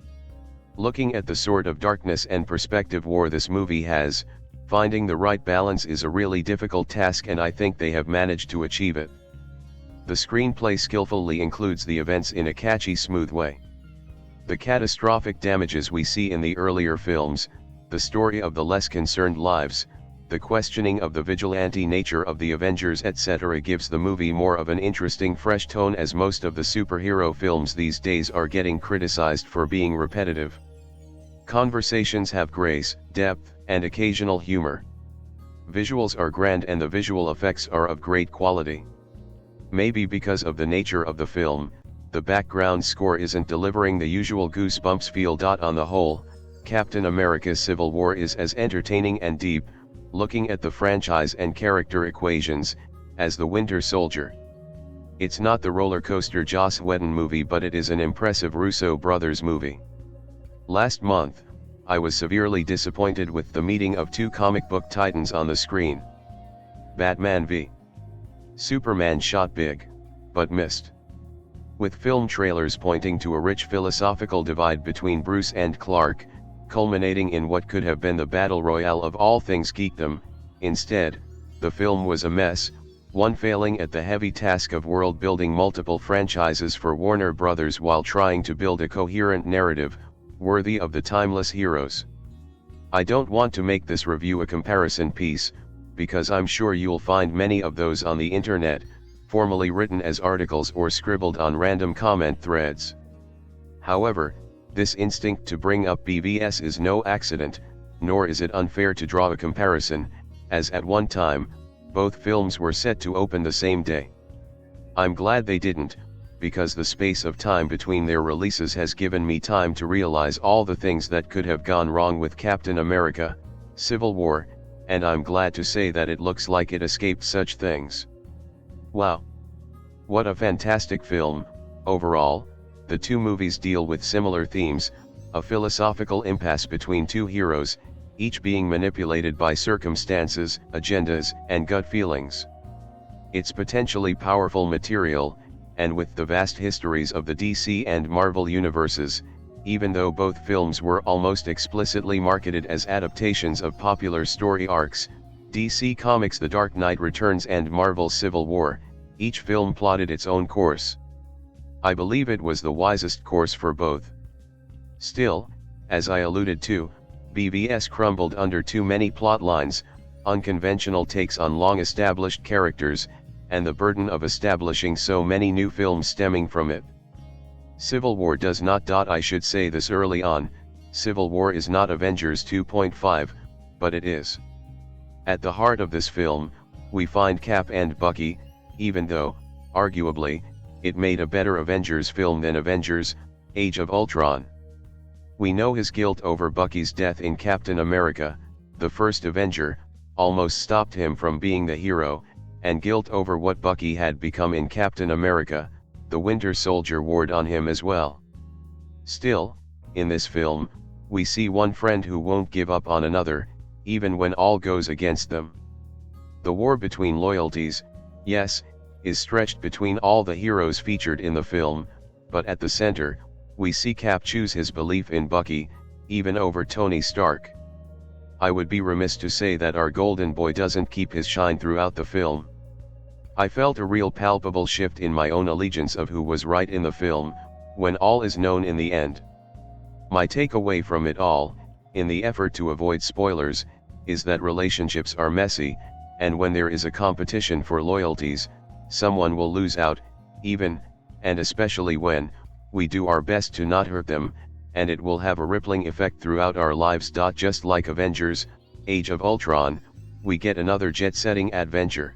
Looking at the sort of darkness and perspective war this movie has, finding the right balance is a really difficult task, and I think they have managed to achieve it. The screenplay skillfully includes the events in a catchy, smooth way. The catastrophic damages we see in the earlier films, the story of the less concerned lives, the questioning of the vigilante nature of the Avengers, etc. gives the movie more of an interesting, fresh tone, as most of the superhero films these days are getting criticized for being repetitive. Conversations have grace, depth, and occasional humor. Visuals are grand and the visual effects are of great quality. Maybe because of the nature of the film, the background score isn't delivering the usual goosebumps feel. On the whole, Captain America: Civil War is as entertaining and deep, looking at the franchise and character equations, as The Winter Soldier. It's not the roller coaster Joss Whedon movie, but it is an impressive Russo brothers movie. Last month, I was severely disappointed with the meeting of two comic book titans on the screen. Batman v Superman shot big, but missed. With film trailers pointing to a rich philosophical divide between Bruce and Clark, culminating in what could have been the battle royale of all things geekdom, instead, the film was a mess, one failing at the heavy task of world-building multiple franchises for Warner Brothers while trying to build a coherent narrative, worthy of the timeless heroes. I don't want to make this review a comparison piece, because I'm sure you'll find many of those on the internet, formally written as articles or scribbled on random comment threads. However, this instinct to bring up BVS is no accident, nor is it unfair to draw a comparison, as at one time, both films were set to open the same day. I'm glad they didn't, because the space of time between their releases has given me time to realize all the things that could have gone wrong with Captain America: Civil War, and I'm glad to say that it looks like it escaped such things. Wow! What a fantastic film, overall. The two movies deal with similar themes, a philosophical impasse between two heroes, each being manipulated by circumstances, agendas, and gut feelings. It's potentially powerful material, and with the vast histories of the DC and Marvel universes, even though both films were almost explicitly marketed as adaptations of popular story arcs, DC Comics' The Dark Knight Returns and Marvel's Civil War, each film plotted its own course. I believe it was the wisest course for both. Still, as I alluded to, BVS crumbled under too many plot lines, unconventional takes on long-established characters, and the burden of establishing so many new films stemming from it. Civil War does not. I should say this early on, Civil War is not Avengers 2.5, but it is. At the heart of this film, we find Cap and Bucky, even though, arguably, it made a better Avengers film than Avengers: Age of Ultron. We know his guilt over Bucky's death in Captain America: The First Avenger, almost stopped him from being the hero, and guilt over what Bucky had become in Captain America: The Winter Soldier warred on him as well. Still, in this film, we see one friend who won't give up on another, even when all goes against them. The war between loyalties, yes, is stretched between all the heroes featured in the film, but at the center, we see Cap choose his belief in Bucky, even over Tony Stark. I would be remiss to say that our golden boy doesn't keep his shine throughout the film. I felt a real palpable shift in my own allegiance of who was right in the film, when all is known in the end. My takeaway from it all, in the effort to avoid spoilers, is that relationships are messy, and when there is a competition for loyalties, someone will lose out, even, and especially when, we do our best to not hurt them, and it will have a rippling effect throughout our lives. Just like Avengers: Age of Ultron, we get another jet-setting adventure.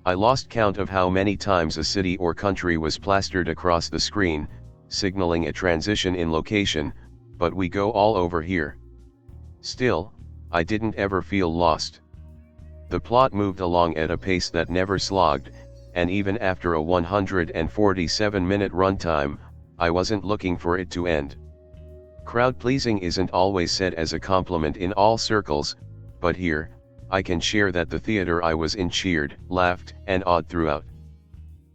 I lost count of how many times a city or country was plastered across the screen, signaling a transition in location, but we go all over here. Still, I didn't ever feel lost. The plot moved along at a pace that never slogged, and even after a 147-minute runtime, I wasn't looking for it to end. Crowd-pleasing isn't always said as a compliment in all circles, but here, I can share that the theater I was in cheered, laughed, and awed throughout.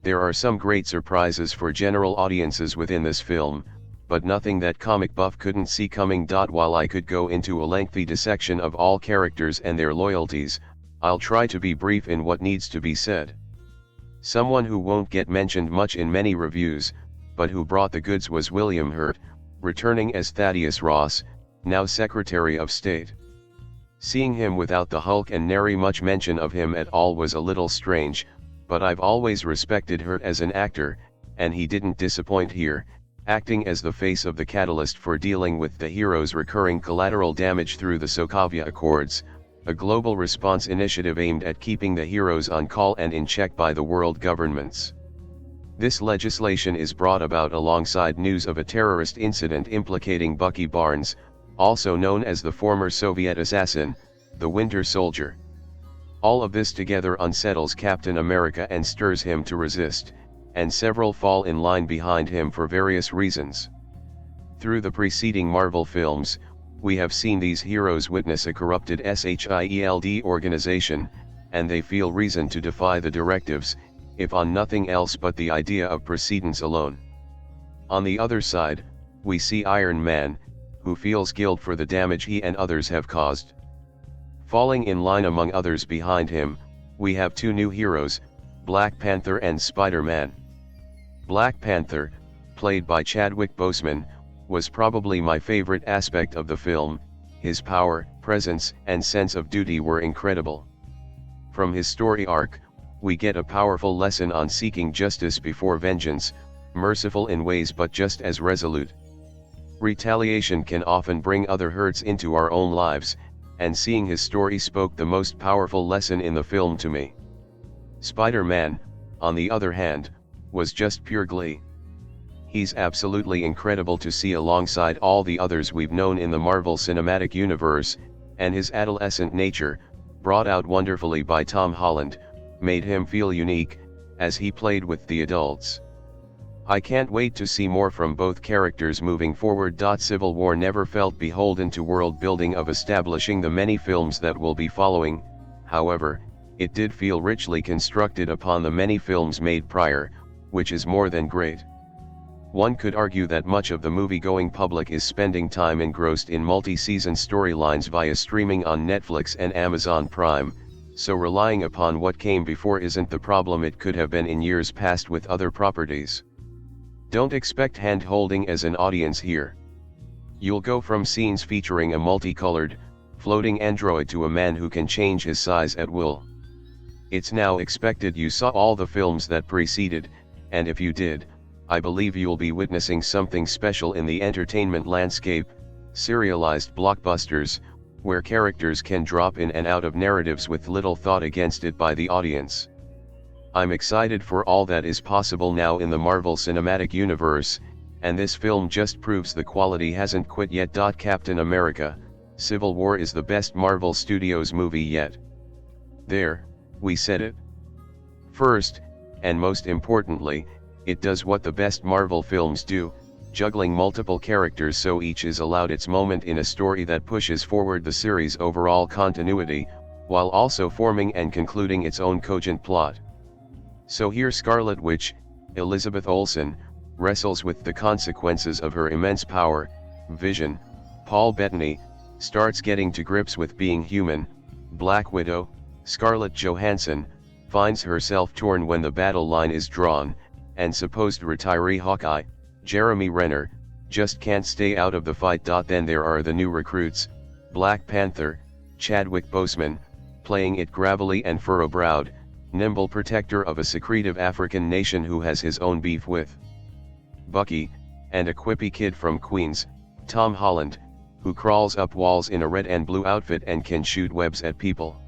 There are some great surprises for general audiences within this film, but nothing that comic buff couldn't see coming. While I could go into a lengthy dissection of all characters and their loyalties, I'll try to be brief in what needs to be said. Someone who won't get mentioned much in many reviews, but who brought the goods was William Hurt, returning as Thaddeus Ross, now Secretary of State. Seeing him without the Hulk and nary much mention of him at all was a little strange, but I've always respected Hurt as an actor, and he didn't disappoint here, acting as the face of the catalyst for dealing with the hero's recurring collateral damage through the Sokovia Accords, a global response initiative aimed at keeping the heroes on call and in check by the world governments. This legislation is brought about alongside news of a terrorist incident implicating Bucky Barnes, also known as the former Soviet assassin, the Winter Soldier. All of this together unsettles Captain America and stirs him to resist, and several fall in line behind him for various reasons. Through the preceding Marvel films, we have seen these heroes witness a corrupted SHIELD organization, and they feel reason to defy the directives, if on nothing else but the idea of precedence alone. On the other side, we see Iron Man, who feels guilt for the damage he and others have caused. Falling in line among others behind him, we have two new heroes, Black Panther and Spider-Man. Black Panther, played by Chadwick Boseman, was probably my favorite aspect of the film. His power, presence, and sense of duty were incredible. From his story arc, we get a powerful lesson on seeking justice before vengeance, merciful in ways but just as resolute. Retaliation can often bring other hurts into our own lives, and seeing his story spoke the most powerful lesson in the film to me. Spider-Man, on the other hand, was just pure glee. He's absolutely incredible to see alongside all the others we've known in the Marvel Cinematic Universe, and his adolescent nature, brought out wonderfully by Tom Holland, made him feel unique, as he played with the adults. I can't wait to see more from both characters moving forward. Civil War never felt beholden to world building of establishing the many films that will be following, however, it did feel richly constructed upon the many films made prior, which is more than great. One could argue that much of the movie-going public is spending time engrossed in multi-season storylines via streaming on Netflix and Amazon Prime, so relying upon what came before isn't the problem it could have been in years past with other properties. Don't expect hand-holding as an audience here. You'll go from scenes featuring a multicolored, floating android to a man who can change his size at will. It's now expected you saw all the films that preceded, and if you did, I believe you'll be witnessing something special in the entertainment landscape, serialized blockbusters, where characters can drop in and out of narratives with little thought against it by the audience. I'm excited for all that is possible now in the Marvel Cinematic Universe, and this film just proves the quality hasn't quit yet. Captain America: Civil War is the best Marvel Studios movie yet. There, we said it. First, and most importantly, it does what the best Marvel films do, juggling multiple characters so each is allowed its moment in a story that pushes forward the series' overall continuity, while also forming and concluding its own cogent plot. So here Scarlet Witch, Elizabeth Olsen, wrestles with the consequences of her immense power. Vision, Paul Bettany, starts getting to grips with being human. Black Widow, Scarlett Johansson, finds herself torn when the battle line is drawn, and supposed retiree Hawkeye, Jeremy Renner, just can't stay out of the fight. Then there are the new recruits, Black Panther, Chadwick Boseman, playing it gravelly and furrow-browed, nimble protector of a secretive African nation who has his own beef with Bucky, and a quippy kid from Queens, Tom Holland, who crawls up walls in a red and blue outfit and can shoot webs at people.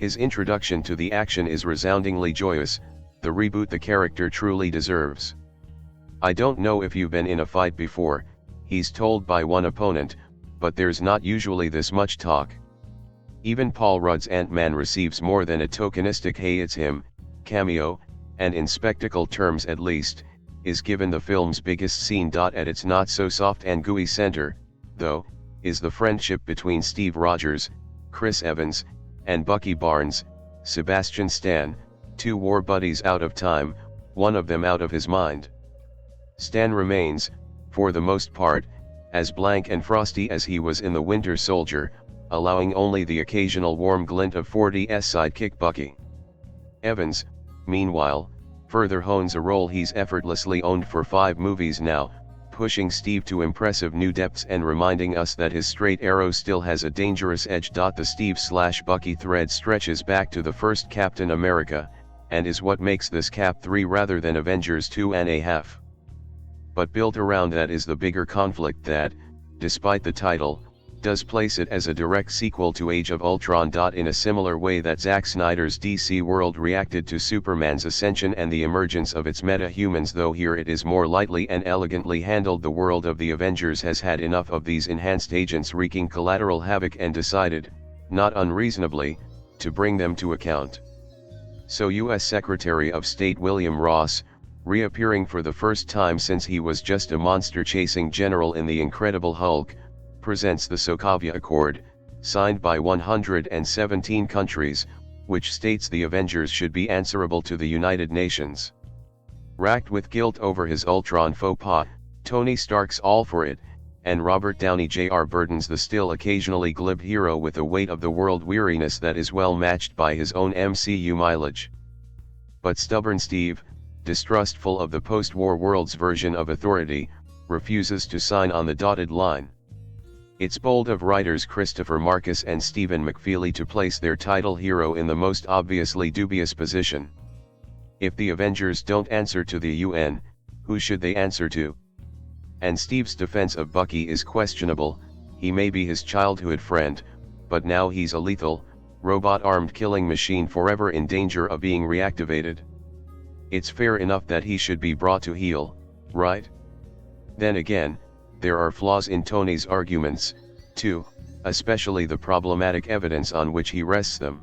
His introduction to the action is resoundingly joyous, the reboot the character truly deserves. "I don't know if you've been in a fight before," he's told by one opponent, "but there's not usually this much talk." Even Paul Rudd's Ant-Man receives more than a tokenistic "hey it's him" cameo, and in spectacle terms at least, is given the film's biggest scene. At its not so soft and gooey center, though, is the friendship between Steve Rogers, Chris Evans, and Bucky Barnes, Sebastian Stan, two war buddies out of time, one of them out of his mind. Stan remains, for the most part, as blank and frosty as he was in The Winter Soldier, allowing only the occasional warm glint of 40's sidekick Bucky. Evans, meanwhile, further hones a role he's effortlessly owned for 5 movies now, pushing Steve to impressive new depths and reminding us that his straight arrow still has a dangerous edge. The Steve/Bucky thread stretches back to the first Captain America, and is what makes this Cap 3 rather than Avengers 2.5. But built around that is the bigger conflict that, despite the title, does place it as a direct sequel to Age of Ultron. In a similar way that Zack Snyder's DC world reacted to Superman's ascension and the emergence of its meta-humans, though here it is more lightly and elegantly handled. The world of the Avengers has had enough of these enhanced agents wreaking collateral havoc and decided, not unreasonably, to bring them to account. So U.S. Secretary of State William Ross, reappearing for the first time since he was just a monster-chasing general in The Incredible Hulk, presents the Sokovia Accord, signed by 117 countries, which states the Avengers should be answerable to the United Nations. Racked with guilt over his Ultron faux pas, Tony Stark's all for it, and Robert Downey Jr. burdens the still occasionally glib hero with a weight of the world weariness that is well matched by his own MCU mileage. But stubborn Steve, distrustful of the post-war world's version of authority, refuses to sign on the dotted line. It's bold of writers Christopher Marcus and Stephen McFeely to place their title hero in the most obviously dubious position. If the Avengers don't answer to the UN, who should they answer to? And Steve's defense of Bucky is questionable. He may be his childhood friend, but now he's a lethal, robot-armed killing machine forever in danger of being reactivated. It's fair enough that he should be brought to heel, right? Then again, there are flaws in Tony's arguments, too, especially the problematic evidence on which he rests them.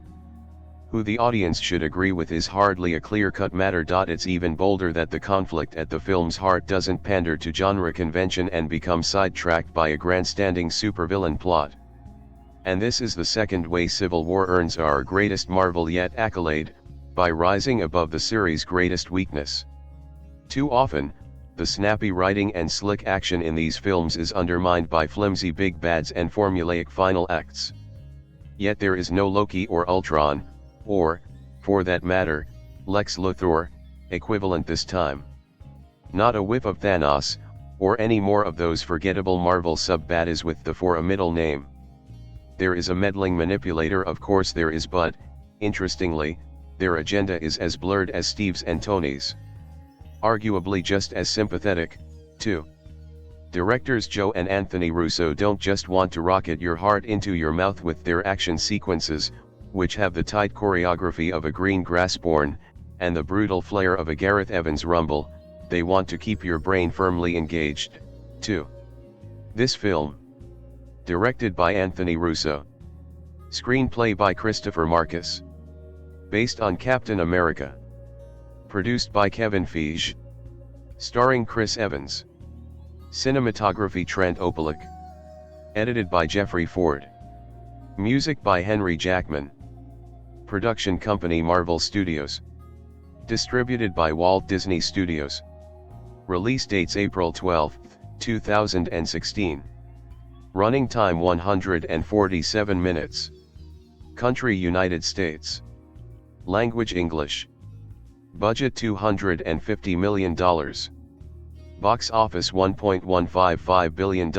Who the audience should agree with is hardly a clear-cut matter. It's even bolder that the conflict at the film's heart doesn't pander to genre convention and become sidetracked by a grandstanding supervillain plot. And this is the second way Civil War earns our greatest Marvel yet accolade, by rising above the series' greatest weakness. Too often, the snappy writing and slick action in these films is undermined by flimsy big bads and formulaic final acts. Yet there is no Loki or Ultron, or, for that matter, Lex Luthor, equivalent this time. Not a whiff of Thanos, or any more of those forgettable Marvel sub-baddies with the for a middle name. There is a meddling manipulator, of course there is, but, interestingly, their agenda is as blurred as Steve's and Tony's. Arguably just as sympathetic, too. Directors Joe and Anthony Russo don't just want to rocket your heart into your mouth with their action sequences, which have the tight choreography of a Green Grassborn, and the brutal flair of a Gareth Evans Rumble, they want to keep your brain firmly engaged, too. This film, directed by Anthony Russo, screenplay by Christopher Marcus, based on Captain America, produced by Kevin Feige, starring Chris Evans, cinematography Trent Opeluk, edited by Jeffrey Ford, music by Henry Jackman, production company Marvel Studios, distributed by Walt Disney Studios, release dates April 12, 2016, running time 147 minutes, country United States, language English, budget $250 million, box office $1.155 billion.